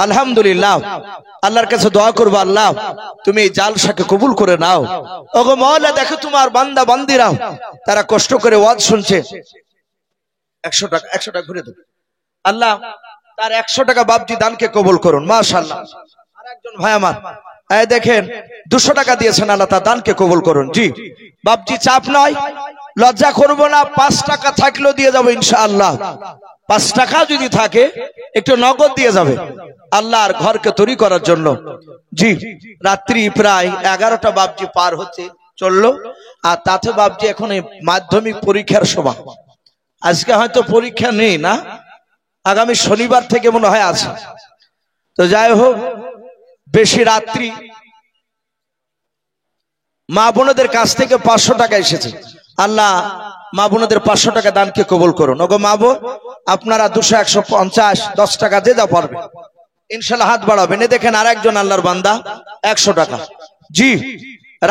আলহামদুলিল্লাহ। আল্লাহর কাছে দোয়া করবো, আল্লাহ তুমি এই জালসাকে কবুল করে নাও। ওগো মাওলা দেখো তোমার বান্দা বান্দিরা তারা কষ্ট করে ওয়াজ শুনছে। 100 টাকা, 100 টাকা ঘুরে দেব, আল্লাহ তার 100 টাকা বাপজি দানকে কবুল করুন, মাশাআল্লাহ। আর একজন ভাই আমার এই দেখেন 200 টাকা দিয়েছেন, আল্লাহ তার দানকে কবুল করুন। জি বাপজি চাপ নয়, লজ্জা করব না, 5 টাকা থাকলেও দিয়ে যাবো ইনশাআল্লাহ। 5 টাকা যদি থাকে একটু নগদ দিয়ে যাবে আল্লাহর ঘরকে তৈরি করার জন্য। জি রাত্রি প্রায় 11টা বাপজি পার হচ্ছে চললো। আর তাতে বাপজি এখন মাধ্যমিক পরীক্ষার সময়, আজকে হয়তো পরীক্ষা নেই না, আগামী শনিবার থেকে মনে হয় আছে। তো যাই হোক, বেশি রাত্রি মা বোনদের কাছ থেকে 500 টাকা এসেছে, আল্লাহ মা বোনদের 500 টাকা দানকে কবুল করুন। ওগো মা বোন আপনারা 200, 150, 10 টাকা যে যা পারবে ইনশাল্লাহ হাত বাড়াবেন। এ দেখেন আর একজন আল্লাহর বান্দা 100 টাকা। জি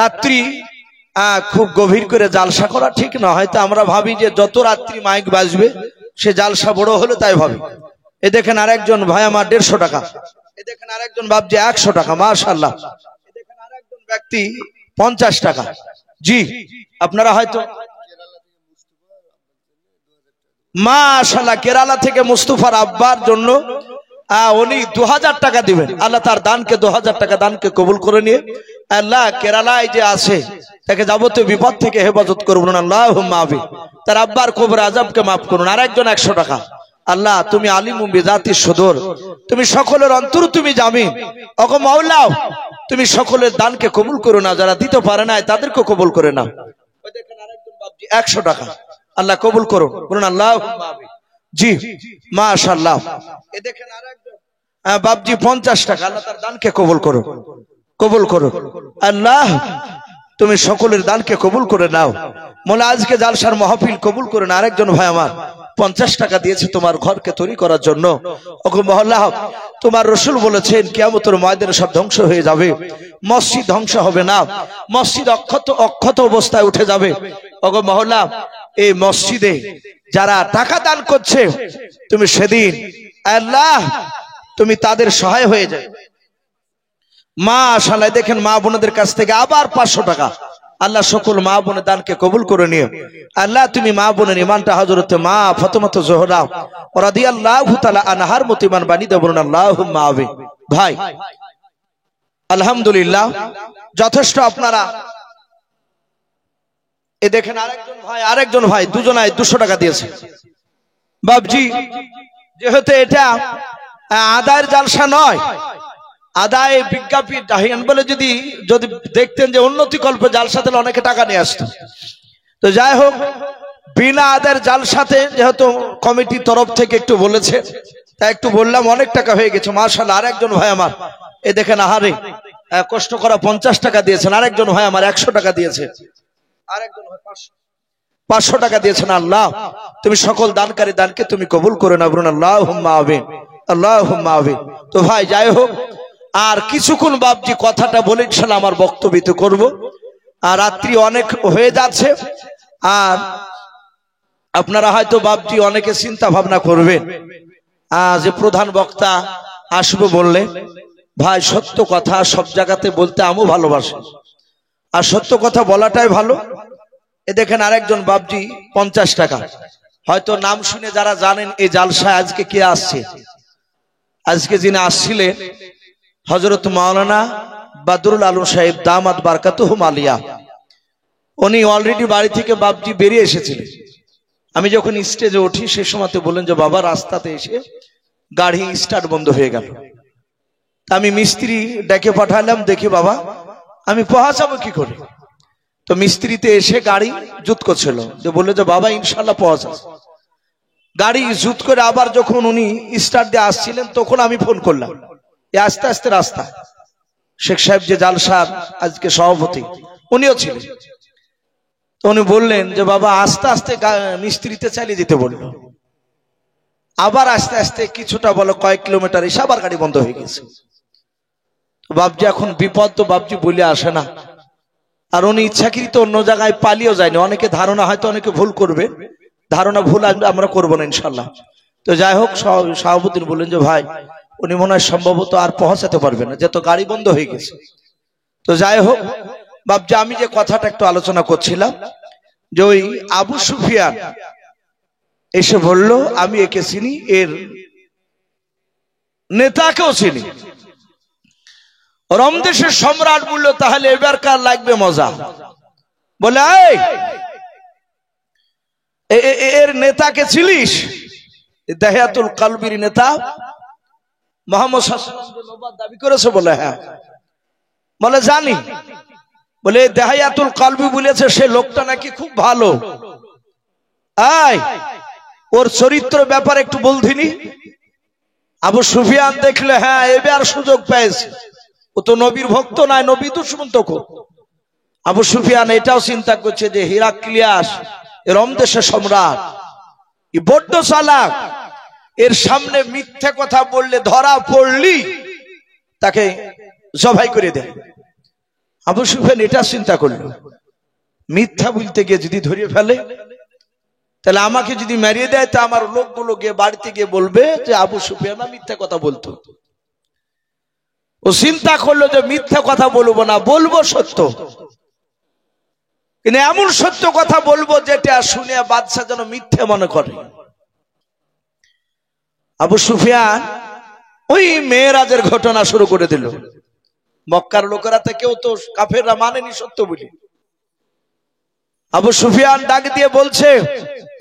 রাত্রি খুব গভীর করে জালসা করা ঠিক না, হয়তো আমরা ভাবি যে যত রাত্রি মাইক বাজবে সে জালসা বড় হলো তাই ভাবে। এ দেখেন আরেকজন ভাই আমার 150 টাকা, এ দেখেন আরেকজন বাপজি 100 টাকা, মাশাআল্লাহ। এ দেখেন আরেকজন ব্যক্তি 50 টাকা। জি, আপনারা হয়তো মাশাআল্লাহ কেরালা থেকে মুস্তাফার আব্বার জন্য উনি 2000 টাকা দিবেন। আল্লাহ তার দানকে 2000 টাকা দানকে কবুল করে নিয়ে আল্লাহ কেরালায় যে আছে তাকে যাবতীয় বিপদ থেকে হেফাজত করুন আল্লাহুম্মা আমিন। তার আব্বার কবর আযাবকে মাফ করুন। আরেকজন 100 টাকা। আল্লাহ তুমি আলিমুম বিযাতিস সুদূর, তুমি সকলের অন্তর তুমি জামিন। ওগো মাওলা তুমি সকলের দানকে কবুল করো না, যারা দিতে পারে না তাদেরকে কবুল করে নাও। ওই দেখেন আরেকজন বাপজি 100 টাকা, আল্লাহ কবুল করুন, বলুন আল্লাহুম্মা আমিন। জি মাশাআল্লাহ। এ দেখেন আরেকজন বাপজি 50 টাকা, আল্লাহ তার দানকে কবুল করো, কবুল করো আল্লাহ, তুমি সকলের দানকে কবুল করে নাও। মোলা আজকে জালসার মাহফিল কবুল করে না। আরেকজন ভাই আমার 50 টাকা দিয়েছে তোমার ঘরকে তৈরি করার জন্য। ওগো মহল্লা তোমার রাসূল বলেছেন কিয়ামতের ময়দানে সব ধ্বংস হয়ে যাবে, মসজিদ ধ্বংস হবে না, মসজিদ অক্ষত অবস্থায় উঠে যাবে। ওগো মহল্লা এই মসজিদে যারা টাকা দান করছে তুমি সেদিন আল্লাহ তুমি তাদের সহায় হয়ে যায়। মাশাআল্লাহ দেখেন মা বোনদের কাছ থেকে আবার 500 টাকা, আল্লাহ সকল মা বোনের দানকে কবুল করে নিও। আল্লাহ তুমি মা বোনের ইমানটা হযরতে মা ফাতেমা জোহরা রাদিয়াল্লাহু তাআলা আনহার মত ইমান বানিয়ে দাও, বলুন আল্লাহুম্মা আমিন। ভাই আলহামদুলিল্লাহ যথেষ্ট আপনারা। এ দেখেন আরেকজন ভাই দুজনায় 200 টাকা দিয়েছে। বাপজি যেহেতু এটা আদায়ের জালসা নয়, আদায় বিজ্ঞাপন ডাহিয়ান বলে যদি দেখতেন যে উন্নতি কল্পে জালসাতে অনেকে টাকা নিয়ে আসতো, তো যাই হোক বিনা আদায়ের জালসাতে যেহেতু কমিটির তরফ থেকে একটু বলেছে তাই একটু বললাম, অনেক টাকা হয়ে গেছে মাশাআল্লাহ। আরেকজন ভাই আমার এ দেখেন আহারে কষ্ট করা 50 টাকা দিয়েছেন। আরেকজন ভাই আমার 100 টাকা দিয়েছে। আরেকজন ভাই 500 টাকা দিয়েছেন। আল্লাহ তুমি সকল দানকারী দানকে তুমি কবুল করে নাও, বলুন আল্লাহুম্মা আমিন, আল্লাহুম্মা আমিন। তো ভাই যাই হোক আর কিছুক্ষণ বাপজি কথাটা বলে ইনশাআল্লাহ আমার বক্তব্য করব। আর রাত্রি অনেক হয়ে যাচ্ছে, আর আপনারা হয়তো বাপজি অনেকে চিন্তা ভাবনা করবেন যে প্রধান বক্তা আসবে বললে। ভাই সত্য কথা সব জায়গাতে বলতে আমিও ভালোবাসি, আর সত্য কথা বলাটাই ভালো। এ দেখেন আরেকজন বাপজি 50 টাকা। হয়তো নাম শুনে যারা জানেন এই জালসায় আজকে কে আসছে, আজকে যিনি আসছিলেন হযরত মাওলানা বদরুল আলম সাহেব দামাত বারকাতুহুম আলিয়া। উনি অলরেডি বাড়ি থেকে বাপজি বেরিয়ে এসেছিলেন। আমি যখন স্টেজে উঠি সেই সময়তে বললেন যে বাবা রাস্তাতে এসে গাড়ি স্টার্ট বন্ধ হয়ে গেল। আমি মিস্ত্রি ডেকে পাঠালাম, দেখি বাবা আমি পৌঁছাবো কি করে। তো মিস্ত্রিতে এসে গাড়ি জুত করছিল, যে বললো যে বাবা ইনশাল্লাহ পৌঁছা। গাড়ি জুত করে আবার যখন উনি স্টার্ট দিয়ে আসছিলেন তখন আমি ফোন করলাম, আস্তে আস্তে রাস্তা শেখ সাহেব যে জালসার আজকে সভাপতি উনিও ছিলেন। তো উনি বললেন যে বাবা আস্তে আস্তে মিস্ত্রিতে চালিয়ে যেতে বললো। আবার আস্তে আস্তে কিছুটা বলো কয়েক কিলোমিটার এসে আবার গাড়ি বন্ধ হয়ে গেছে। বাপজি এখন বিপদ তো বাপজি বলে আসে না, আর উনি ইচ্ছাকৃত অন্য জায়গায় পালিয়েও যায়নি। অনেকে ধারণা হয়তো অনেকে ভুল করবে, ধারণা ভুল আমরা করবো না ইনশাল্লাহ। তো যাই হোক সভাপতি বললেন যে ভাই উনি মনে হয় সম্ভবত আর পৌঁছাতে পারবেন না, যেহেতু গাড়ি বন্ধ হয়ে গেছে। তো যাই হোক বাপজি আমি যে কথাটা একটু আলোচনা করছিলাম যে ওই আবু সুফিয়ান এসে বলল আমি একে চিনি, এর নেতাকেও চিনি। রমদেশের সম্রাট বলল তাহলে এবার কার লাগবে মজা। বলে এর নেতাকে ছিলিস? দাহিয়াতুল কালবির নেতা মুহাম্মদ সাল্লাল্লাহু আলাইহি ওয়াসাল্লাম নবুয়ত দাবি করেছে। বলে হ্যাঁ। বলে জানি। বলে দাহিয়াতুল কালবি বলেছে সে লোকটা নাকি খুব ভালো, ওর চরিত্র ব্যাপারে একটু বলধিনি। আবু সুফিয়ান দেখলে হ্যাঁ এবার সুযোগ পেয়েছে, ও তো নবীর ভক্ত নয়, নবী দুশমন। তখন আবু সুফিয়ান এটাও চিন্তা করছে যে হিরাক্লিয়াস রমদেশের সম্রাট, বড্ড চালাক, এর সামনে মিথ্যে কথা বললে ধরা পড়লি তাকে জবাই করে দেয়। আবু সুফিয়ান এটা চিন্তা করলো মিথ্যা বলতে গিয়ে যদি ধরিয়ে ফেলে তাহলে আমাকে যদি মেরিয়ে দেয় তা আমার লোকগুলো গিয়ে বাড়িতে গিয়ে বলবে যে আবু সুফিয়ান মিথ্যা কথা বলতো। ও চিন্তা করলো যে মিথ্যা কথা বলবো না, বলবো সত্য, কিন্তু এমন সত্য কথা বলবো যেটা শুনে বাদশাহ যেন মিথ্যে মনে করে। আবু সুফিয়ান ওই মেরাজের ঘটনা শুরু করে দিল। মক্কার লোকেরা তো কেউ তো কাফেররা মানেনি সত্য বলি। আবু সুফিয়ান ডাক দিয়ে বলছে,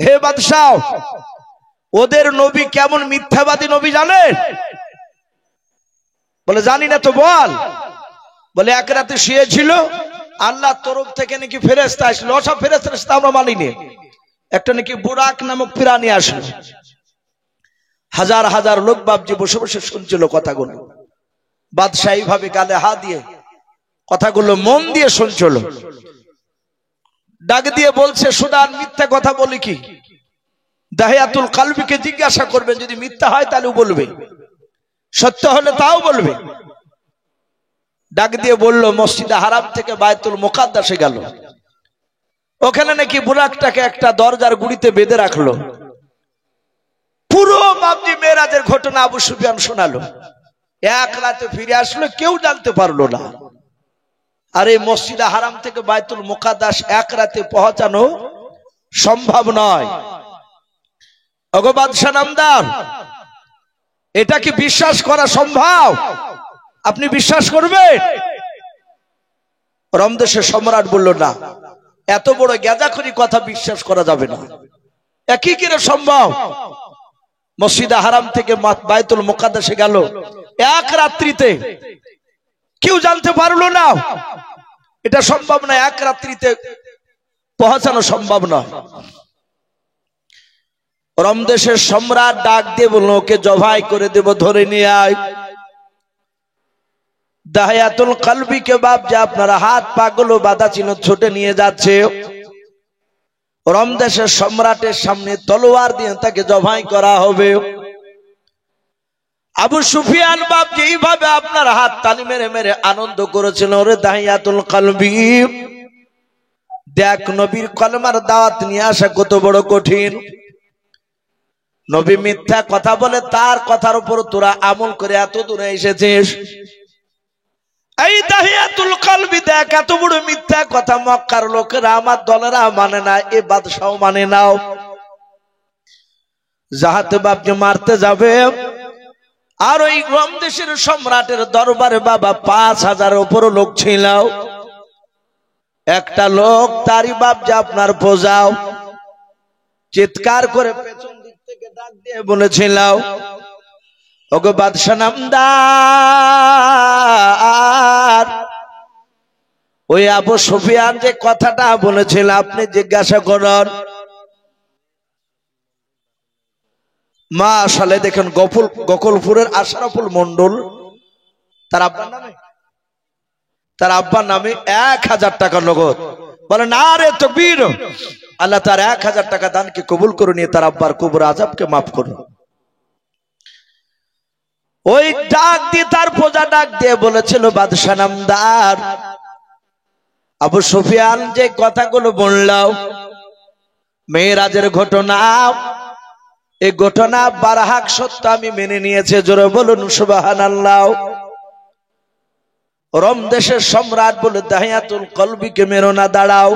হে বাদশাহ, ওদের নবী কেমন মিথ্যাবাদী নবী জানেন? বলে জানি না তো বল। বলে এক রাতে শুয়েছিল, আল্লাহ তরফ থেকে নাকি ফেরেশতা আসলো। সব ফেরেশতা আমরা মানিনি, একটা নাকি বুরাক নামক প্রাণী আসলো। হাজার হাজার লোক বাপজি বসে বসে শুনছিল কথাগুলো। বাদশাহ এইভাবে গালে হাত দিয়ে কথাগুলো মন দিয়ে শুনছিল। ডাক দিয়ে বলছে, সুদান মিথ্যা কথা বলি কি? দাহিয়াতুল কালবিকে জিজ্ঞাসা করবেন, যদি মিথ্যা হয় তাহলে বলবে, সত্য হলে তাও বলবে। ডাক দিয়ে বলল, মসজিদে হারাম থেকে বায়তুল মুকাদ্দাসে গেল, ওখানে নাকি বুরাকটাকে একটা দরজার গুড়িতে বেঁধে রাখলো। পুরো বাবজি মেরাজের ঘটনা আবু সুফিয়ান শোনালো। এক রাতে ফিরে আসলো, কেউ জানতে পারলো না। আর এই মসজিদে হারাম থেকে বায়তুল মুকাদ্দাস এক রাতে পৌঁছানো সম্ভব নয়। ওগো বাদশাহ নামদার, এটা কি বিশ্বাস করা সম্ভব? আপনি বিশ্বাস করবেন? রমদেশের সম্রাট বলল, না, এত বড় গেজাখড়ি কথা বিশ্বাস করা যাবে না। একই কিরে সম্ভব? মসজিদে হারাম থেকে বায়তুল মুকাদ্দাসে গেল এক রাত্রিতে, কেউ জানতে পারলো না। এটা সম্ভব না, এক রাত্রিতে পৌঁছানো সম্ভব নয়। রমদেশের সম্রাট ডাক দিয়ে বলল, ওকে জবাই করে দেব, ধরে নিয়ে আয়। দাহিয়াতুল কালবিকে বাপ যে আপনারা হাত পাগুলো বাঁধা ছিল ছুটে নিয়ে যাচ্ছে। রমদেশের সম্রাটের সামনে তলোয়ার দিয়ে তাকে জবাই করা হবে। আবু সুফিয়ান বাপ যে এইভাবে আপনার হাত তালি মেরে মেরে আনন্দ করেছিল। ওরে দাহিয়াতুল কালবি, দেখ নবীর কলমার দাওয়াত নিয়ে আসা কত বড় কঠিন। নবী মিথ্যা কথা বলে, তার কথার উপর তোরা আমল করে এত দূরে এসেছিস। এই দাহিয়াতুল কালবি দেখ, এত বড় মিথ্যা কথা মক্কার লোকেরা, আমার দলেরা মানে না, এ বাদশাহ মানে নাও। যাহাতে বাপকে মারতে যাবে। আর ওই রমদেশের সম্রাটের দরবারে বাবা ৫,০০০ উপর লোক ছিল। একটা লোক তারই বাপ যে আপনার পোজাও চিৎকার করে পেছন দিক থেকে ডাক দিয়ে বলেছিল, ওগো বাদশাহ নামদার, ওই আবু সুফিয়ান যে কথাটা বলেছিল আপনি জিজ্ঞাসা করুন। মাশাআল্লাহ, দেখেন গোকুলপুরের আশরাফুল মন্ডল, তার আব্বার নামে ১,০০০ টাকা নগদ। বলে না রে তাকবীর, আল্লাহ তার ১,০০০ টাকা দানকে কবুল করে নিয়ে তার আব্বার কবর আযাবকে মাফ করুন। ওই ডাক দিয়ে তার প্রজা ডাক দিয়ে বলেছিল, বাদশাহ নামদার, আবু সুফিয়ান যে কথাগুলো বললাম মেরাজের ঘটনা, এই ঘটনা বারহাক সত্য আমি মেনে নিয়েছে। জোরে বলুন সুবহানাল্লাহ। রমদেশের সম্রাট বলে, দাহিয়াতুল কালবিকে মেরো না, দাঁড়াও।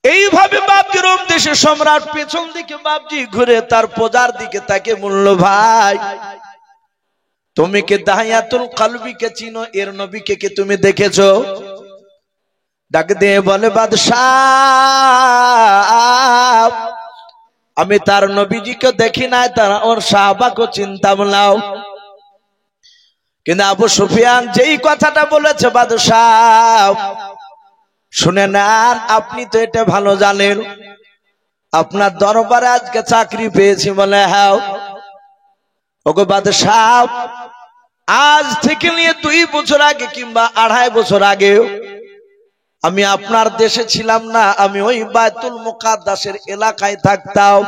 এইভাবে বাপজি রমদেশের সম্রাট পেছন দিকে বাপজি ঘুরে তার প্রজার দিকে তাকে বলল, ভাই তুমি কি দাহিয়াতুল কালবিকে চিনো? এর নবীকে কি তুমি দেখেছো? ডাক দিয়ে বলে, বাদশাহ আমি তার নবীজিকে দেখি নাই, তারা ওর সাহাবাকে চিন্তাম নাও। কিন্তু আবু সুফিয়ান যেই কথাটা বলেছে বাদশাহ শুনে নেন, আপনি তো এটা ভালো জানেন, আপনার দরবারে আজকে চাকরি পেয়েছি। বলে হ্যাঁ। ওগো বাদশাহ, আজ থেকে নিয়ে ২ বছর আগে কিংবা ২.৫ বছর আগে আমি আপনার দেশে ছিলাম না, আমি ওই বায়তুল মুকাদ্দাসের এলাকায় থাকতাম।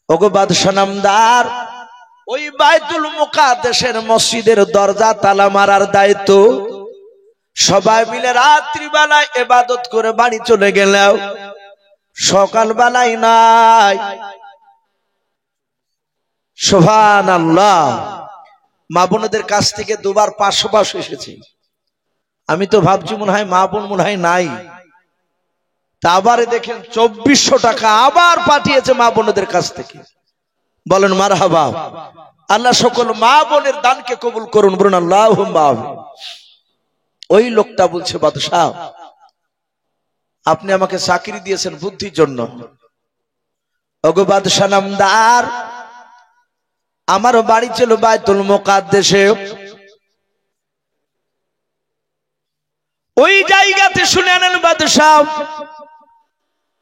ওগো বাদশাহ নামদার, ওই বায়তুল মুকাদ্দাসের মসজিদের দরজা তালা মারার দায়িত্ব সবাই মিলে রাত্রিবেলায় ইবাদত করে বাড়ি চলে গেলাম। সকালবেলায় নাই। সুবহানাল্লাহ। মা বোনদের কাছ থেকে দুবার 500 এসেছে। আমি তো ভাবছি মনে হয় মা বোন মনে হয় নাই। তা আবার দেখেন 2400 টাকা আবার পাঠিয়েছে মা বোনদের কাছ থেকে। বলেন মারহাবা। আল্লাহ সকল মা বোনের দানকে কবুল করুন, বলুন আল্লাহুম্মা আমিন। ওই লোকটা বলছে, বাদশাহ আপনি আমাকে চাকরি দিয়েছেন বুদ্ধির জন্য। ওগো বাদশাহ নামদার, আমার বাড়ি ছিল বাইতুল মুকাদ্দাসে। ওই জায়গাতে শুনে নেন বাদশাহ,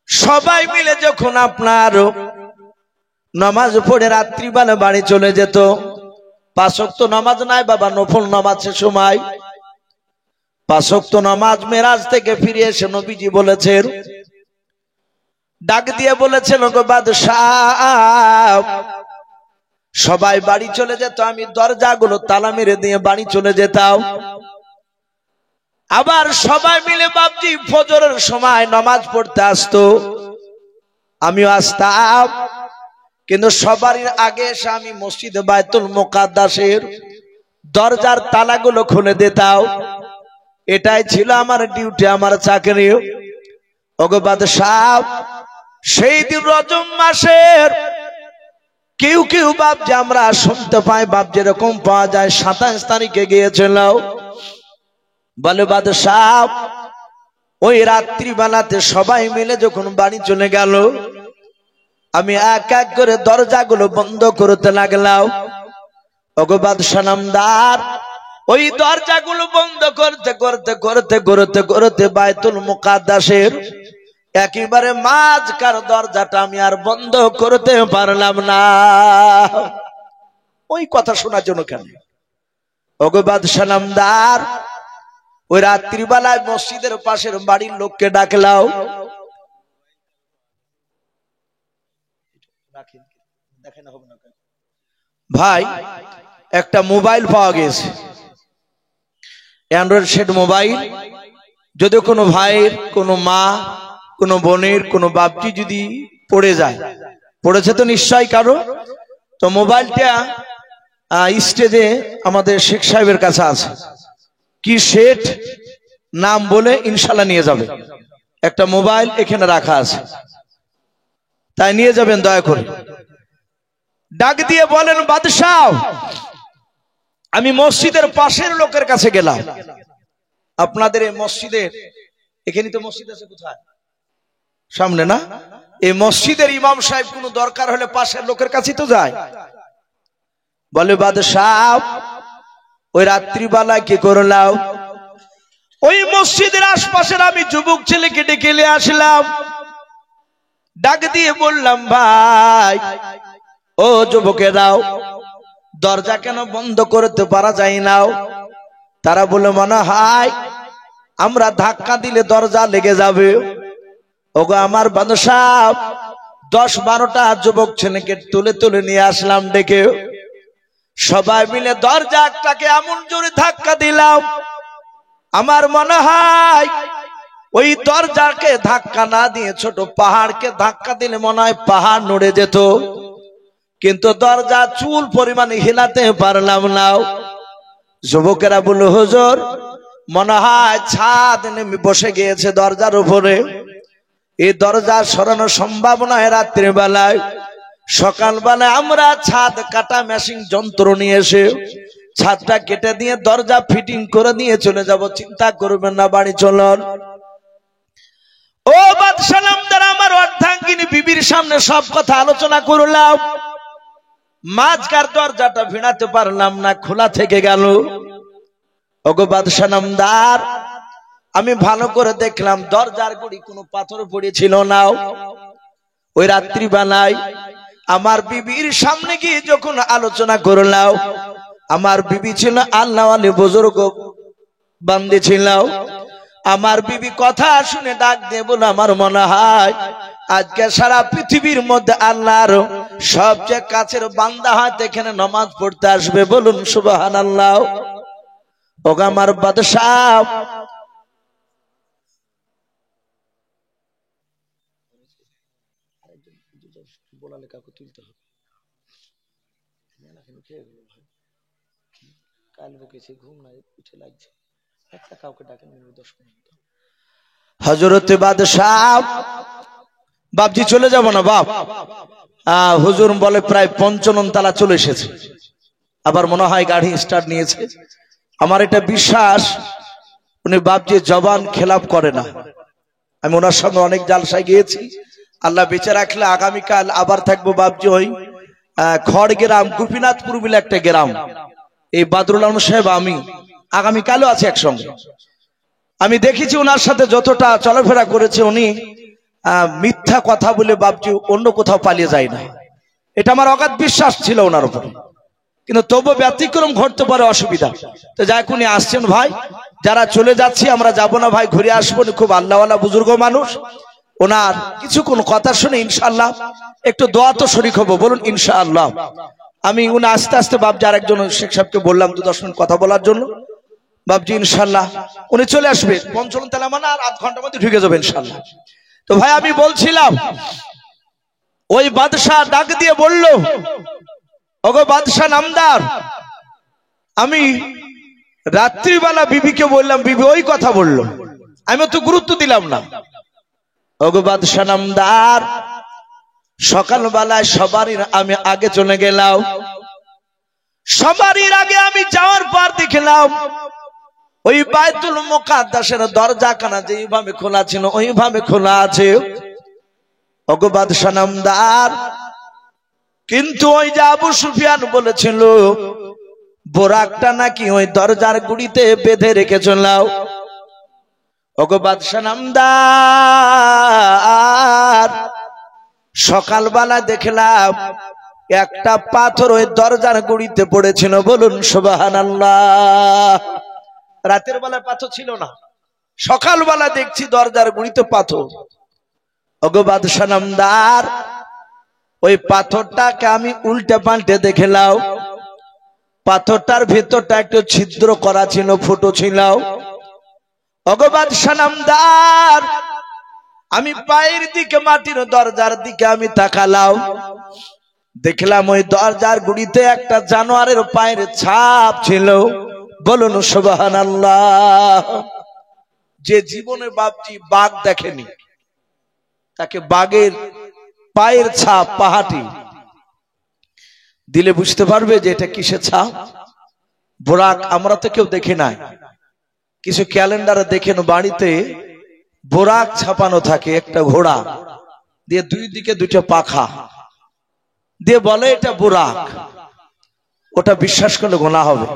সবাই মিলে যখন আপনার নামাজ পড়ে রাত্রিবেলা বাড়ি চলে যেত, 5 ওয়াক্ত নামাজ নাই বাবা, নফল নামাজ সে সময় 5 ওয়াক্ত নামাজ মেরাজ থেকে ফিরে এসে নবীজি বলেছেন, ডাক দিয়ে বলেছেন, ওগো বাদশাহ সবাই বাড়ি চলে যেত, আমি দরজাগুলো তালা মেরে দিয়ে বাড়ি চলে যেতাম। আবার সবাই মিলে বাপজি ফজরের সময় নামাজ পড়তে আসতো, আমিও আসতাম। কিন্তু সবার আগে এসে আমি মসজিদে বাইতুল মুকাদ্দাসের দরজার তালাগুলো খুলে দিতাম। এটাই ছিল আমার ডিউটি, আমার চাকরি। ওগো বাদশাহ সেই দিন রজব মাসের কেউ কেউ বাপ যে আমরা শুনতে পাই বাপ যেরকম পাওয়া যায় 27 তারিখে গিয়েছিল। বলে বাদশাহ ওই রাত্রিবেলাতে সবাই মিলে যখন বাড়ি চলে গেল, আমি এক এক করে দরজাগুলো বন্ধ করতে লাগলাম। ওগো বাদশাহ নামদার, ওই দরজাগুলো বন্ধ করতে করতে করতে করতে করতে বাইতুল মুকাদ্দাসের একেবারে মাঝখান দরজাটা আমি আর বন্ধ করতে পারলাম না। ওই কথা শোনার জন্য কেন? ওগো বাদশাহ নামদার, ওই রাত্রিবেলায় মসজিদের পাশের বাড়ির লোককে ডাকলাও। ভাই একটা মোবাইল পাওয়া গেছে, অ্যান্ড্রয়েড সেট মোবাইল। যদি কোনো ভাইয়ের, কোনো মা, কোনো বোনের, কোনো বাপটি যদি পড়ে যায়, পড়েছে তো নিশ্চয় কারো, তো মোবাইলটা স্টেজে আমাদের শেখ সাহেবের কাছে আছে। কি সেট নাম বলে ইনশাল্লাহ নিয়ে যাবে। একটা মোবাইল এখানে রাখা আছে, তাই নিয়ে যাবেন দয়া করে। ডাক দিয়ে বলেন, বাদশাহ আমি মসজিদের পাশের লোকের কাছে গেলাম। আপনাদের এই মসজিদের এখানে তো মসজিদ আছে কোথায়? সামনে না? এই মসজিদের ইমাম সাহেব কোনো দরকার হলে পাশের লোকের কাছেই তো যায়। বলে বাদশাহ ওই রাত্রিবেলা কি করলাম, ওই মসজিদের আশপাশের আমি যুবক ছেলেকে ডেকে নিয়ে আসলাম। ডাক দিয়ে বললাম, ভাই ও যুবকেরাও দরজা কেন বন্ধ করতে পারা যায় না? তারা বলে, মনে হয় আমরা ধাক্কা দিলে দরজা লেগে যাবে। ওগো আমার বাদশাহ 10-12টা যুবক ছেলেকে তুলে তুলে নিয়ে আসলাম ডেকে। সবাই মিলে দরজাটাকে এমন জোরে ধাক্কা দিলাম, আমার মনে হয় ওই দরজাকে ধাক্কা না দিয়ে ছোট পাহাড়কে ধাক্কা দিলে মনে হয় পাহাড় নড়ে যেত। কিন্তু দরজা চুল পরিমাণে হিলাতে পারলাম না। যুবকেরা বলল, হুজুর মনে হয় ছাদ নেমে বসে গিয়েছে দরজার উপরে, এই দরজা সরানো সম্ভব নয় রাত্রিবেলায়। সকালবেলায় আমরা ছাদ কাটা মেশিন যন্ত্র নিয়ে এসে ছাদটা কেটে দিয়ে দরজা ফিটিং করে দিয়ে চলে যাব, চিন্তা করবেন না, বাড়ি চলুন। ও বাদশাহ নামদার, আমার অর্ধাঙ্গিনী বিবির সামনে সব কথা আলোচনা করলাম। মাঝকার দরজাটা ভিড়াতে পারলাম না, খোলা থেকে গেল। ওগো বাদশাহ নামদার, আমি ভালো করে দেখলাম দরজার গুড়ি কোনো পাথর পড়েছিল না। ওই রাত্রিবেলায় আমার বিবির সামনে গিয়ে যখন আলোচনা করলাম, আমার বিবি ছিল আল্লাহ ওয়ালি বুজুর্গ বান্দি ছিল। আমার বিবি কথা শুনে ডাক দিয়ে বলে, আমার মনে হয় আজকে সারা পৃথিবীর মধ্যে আল্লাহর সবচেয়ে কাছের বান্দা হয়তো এখানে নামাজ পড়তে আসবে, বলুন সুবহানাল্লাহ। ওগো আমার বাদশাহ নাহলে কাউকে তুলতে হবে। কাল বকেছে, ঘুম নাই, উঠে লাগছে, একটা কাউকে ডাকে নেবে 10 মিনিট। হযরত বাদশাহ, বাপজি চলে যাব না বাপ, হুজুর বলে প্রায় 55 তলা চলে এসেছে, আবার মনে হয় গাড়ি স্টার্ট নিয়েছে। আমার এটা বিশ্বাস উনি বাপজি জবান খেলাপ করে না। আমি ওনার সঙ্গে অনেক জালসায় গিয়েছি, আল্লাহ বেঁচে রাখলে আগামীকাল আবার থাকবো বাপজি ওই খড়গ্রাম গোপীনাথপুর বলে একটা গ্রাম, এই বাদরুল আলম সাহেব আমি আগামীকালও আছে একসঙ্গে। আমি দেখেছি ওনার সাথে যতটা চলাফেরা করেছে, উনি মিথ্যা কথা বলে বাপজি অন্য কোথাও পালিয়ে যায় না, এটা আমার অগাধ বিশ্বাস ছিল ওনার উপরে। কিন্তু তবু ব্যতিক্রম ঘটতে পারে, অসুবিধা তো যাই উনি আসছেন ভাই, যারা চলে যাচ্ছি আমরা যাব না ভাই, ঘুরে আসবো। খুব আল্লাহওয়ালা বুজুর্গ মানুষ, ওনার কিছু কোন কথা শুনে ইনশাআল্লাহ একটু দোয়া তো শরীক হবো, বলুন ইনশাআল্লাহ। আমি উনি আস্তে আস্তে বাপজি আরেকজন শেখ সাহেবকে বললাম 2-10 মিনিট কথা বলার জন্য, বাপজি ইনশাআল্লাহ উনি চলে আসবে 55 তলা, মানে আর আধ ঘন্টার মধ্যে ঢুকে যাবে ইনশাআল্লাহ। তো ভাই আমি বলছিলাম, ওই বাদশাহ ডাক দিয়ে বলল, ওগো বাদশাহ নামদার, আমি রাত্রিবেলা বিবিকে বললাম, বিবি ওই কথা বললো, আমি তো গুরুত্ব দিলাম না। ওগো বাদশাহ নামদার, সকালবেলায় সবারই আমি আগে চলে গেলাম, সবারই আগে আমি যাওয়ার পর দেখলাম ওই বাইতুল মুকাদ্দাসের দরজা কানা যেইভাবে খোলা ছিল ওইভাবে খোলা আছে। ওগো বাদশাহ নামদার, কিন্তু ওই যে আবু সুফিয়ান বলেছিল বোরাকটা নাকি ওই দরজার গুড়িতে বেঁধে রেখে চলাও। ওগো বাদশাহ নামদার, সকালবেলা দেখলাম একটা পাথর ওই দরজার গুড়িতে পড়েছিল, বলুন সুবহানাল্লাহ। রাতের বেলা পাথর ছিল না, সকালবেলা দেখছি দরজার গুড়িতে পাথর। ওগো বাদশাহ নামদার, ওই পাথরটাকে আমি উল্টে পাল্টে দেখলাম, পাথরটার ভেতরটা একটু ছিদ্র করা ছিল, ফুটো ছিল। ওগো বাদশাহ নামদার, আমি পায়ের দিকে মাটির দরজার দিকে আমি তাকালাম, দেখলাম ওই দরজার গুড়িতে একটা জানোয়ারের পায়ের ছাপ ছিল, বলুন সুবহানাল্লাহ। যে জীবনে বাপজি বাঘ দেখেনি তাকে বাঘের পায়ের ছাপ পাহাটি দিলে বুঝতে পারবে যে এটা কিসের ছাপ। বোরাক আমরা তো কেউ দেখি নাই, কিছু ক্যালেন্ডারে দেখেন বাড়িতে বোরাক ছাপানো থাকে, একটা ঘোড়া দিয়ে দুই দিকে দুটো পাখা দিয়ে বলে এটা বোরাক, ওটা বিশ্বাস করলে গোনা হবে।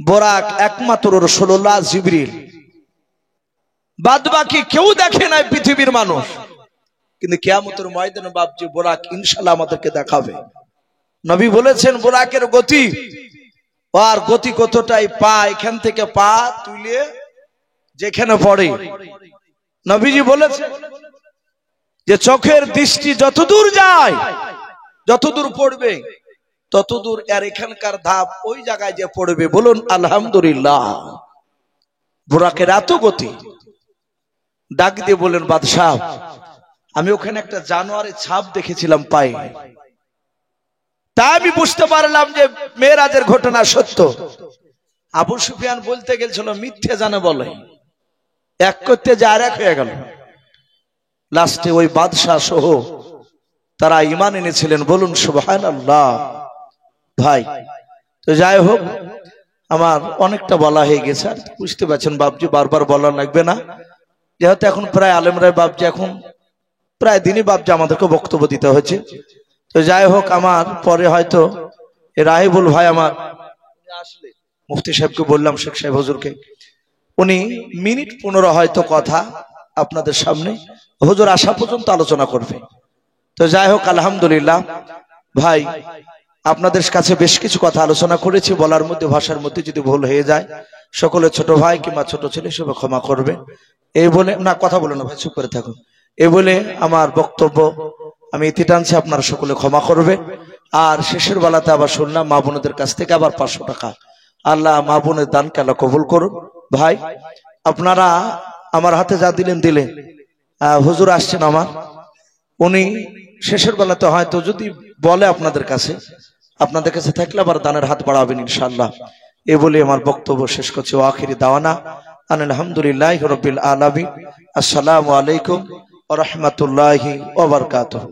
বোরাক একমাত্র রাসূলুল্লাহ জিবরিল, বাদ বাকি কেউ দেখে নাই পৃথিবীর মানুষ, কিন্তু কিয়ামতের ময়দানে বাপজি বোরাক ইনশাআল্লাহ আমাদেরকে দেখাবে। নবী বলেছেন বোরাকের গতি, আর গতি কতটাই, পা এখান থেকে পা তুলে যেখানে পড়ে, নবীজি বলেছেন যে চোখের দৃষ্টি যতদূর যায়, যতদূর পড়বে ততদূর আর এখানকার ধাপ ওই জায়গায় যে পড়বে, বলুন আলহামদুলিল্লাহ। বোরাকের এত গতি। ডাক দিয়ে বলেন বাদশাহ, আমি ওখানে একটা জানোয়ারের ছাপ দেখেছিলাম পায়ে, তাই আমি বুঝতে পারলাম যে মেরাজের ঘটনা সত্য। আবু সুফিয়ান বলতে গেছিল মিথ্যে জানে বলে, এক করতে যে আর এক হয়ে গেল। লাস্টে ওই বাদশাহ সহ তারা ঈমান এনেছিলেন, বলুন সুবহানাল্লাহ। ভাই তো যাই হোক, আমার অনেকটা বলা হয়ে গেছে, আর বুঝতে পারছেন বাপজি বারবার বলা লাগবে না, যেহেতু এখন প্রায় আলেমরা বাপজি এখন প্রায় দিনই বাপজি আমাদেরকে বক্তব্য দিতে হচ্ছে। তো যাই হোক, আমার পরে হয়তো রাহিবুল ভাই আমার আসলে মুফতি সাহেবকে বললাম, শেখ সাহেব হুজুরকে, উনি মিনিট 15 হয়তো কথা আপনাদের সামনে হুজুর আসা পর্যন্ত আলোচনা করবে। তো যাই হোক আলহামদুলিল্লাহ ভাই, আপনাদের কাছে বেশ কিছু কথা আলোচনা করেছি, বলার মধ্যে ভাষার মধ্যে যদি ভুল হয়ে যায় সকলে ছোট ভাই কিংবা ছোট ছেলে সবাই ক্ষমা করবে। এই বলে না, কথা বলো না ভাই, চুপ করে থাকো। এই বলে আমার বক্তব্য আমি ইতি টানছি, আপনারা সকলে ক্ষমা করবে। আর শেষের বেলাতে আবার শুনলাম মা বোনদের কাছ থেকে আবার 500 টাকা, আল্লাহ মা বোনের দানকে আল্লাহ কবুল করুন। ভাই আপনারা আমার হাতে যা দিলেন দিলেন, হুজুর আসছেন আমার, উনি শেষের বেলাতে হয়তো যদি বলে আপনাদের কাছে থাকলে আবার দানের হাত বাড়াবেন ইনশাআল্লাহ। এ বলে আমার বক্তব্য শেষ করছি। আখিরি দাওয়ানা আলহামদুলিল্লাহি রাব্বিল আলামিন। আসসালামু আলাইকুম ওয়া রাহমাতুল্লাহি ওয়া বারাকাতুহু।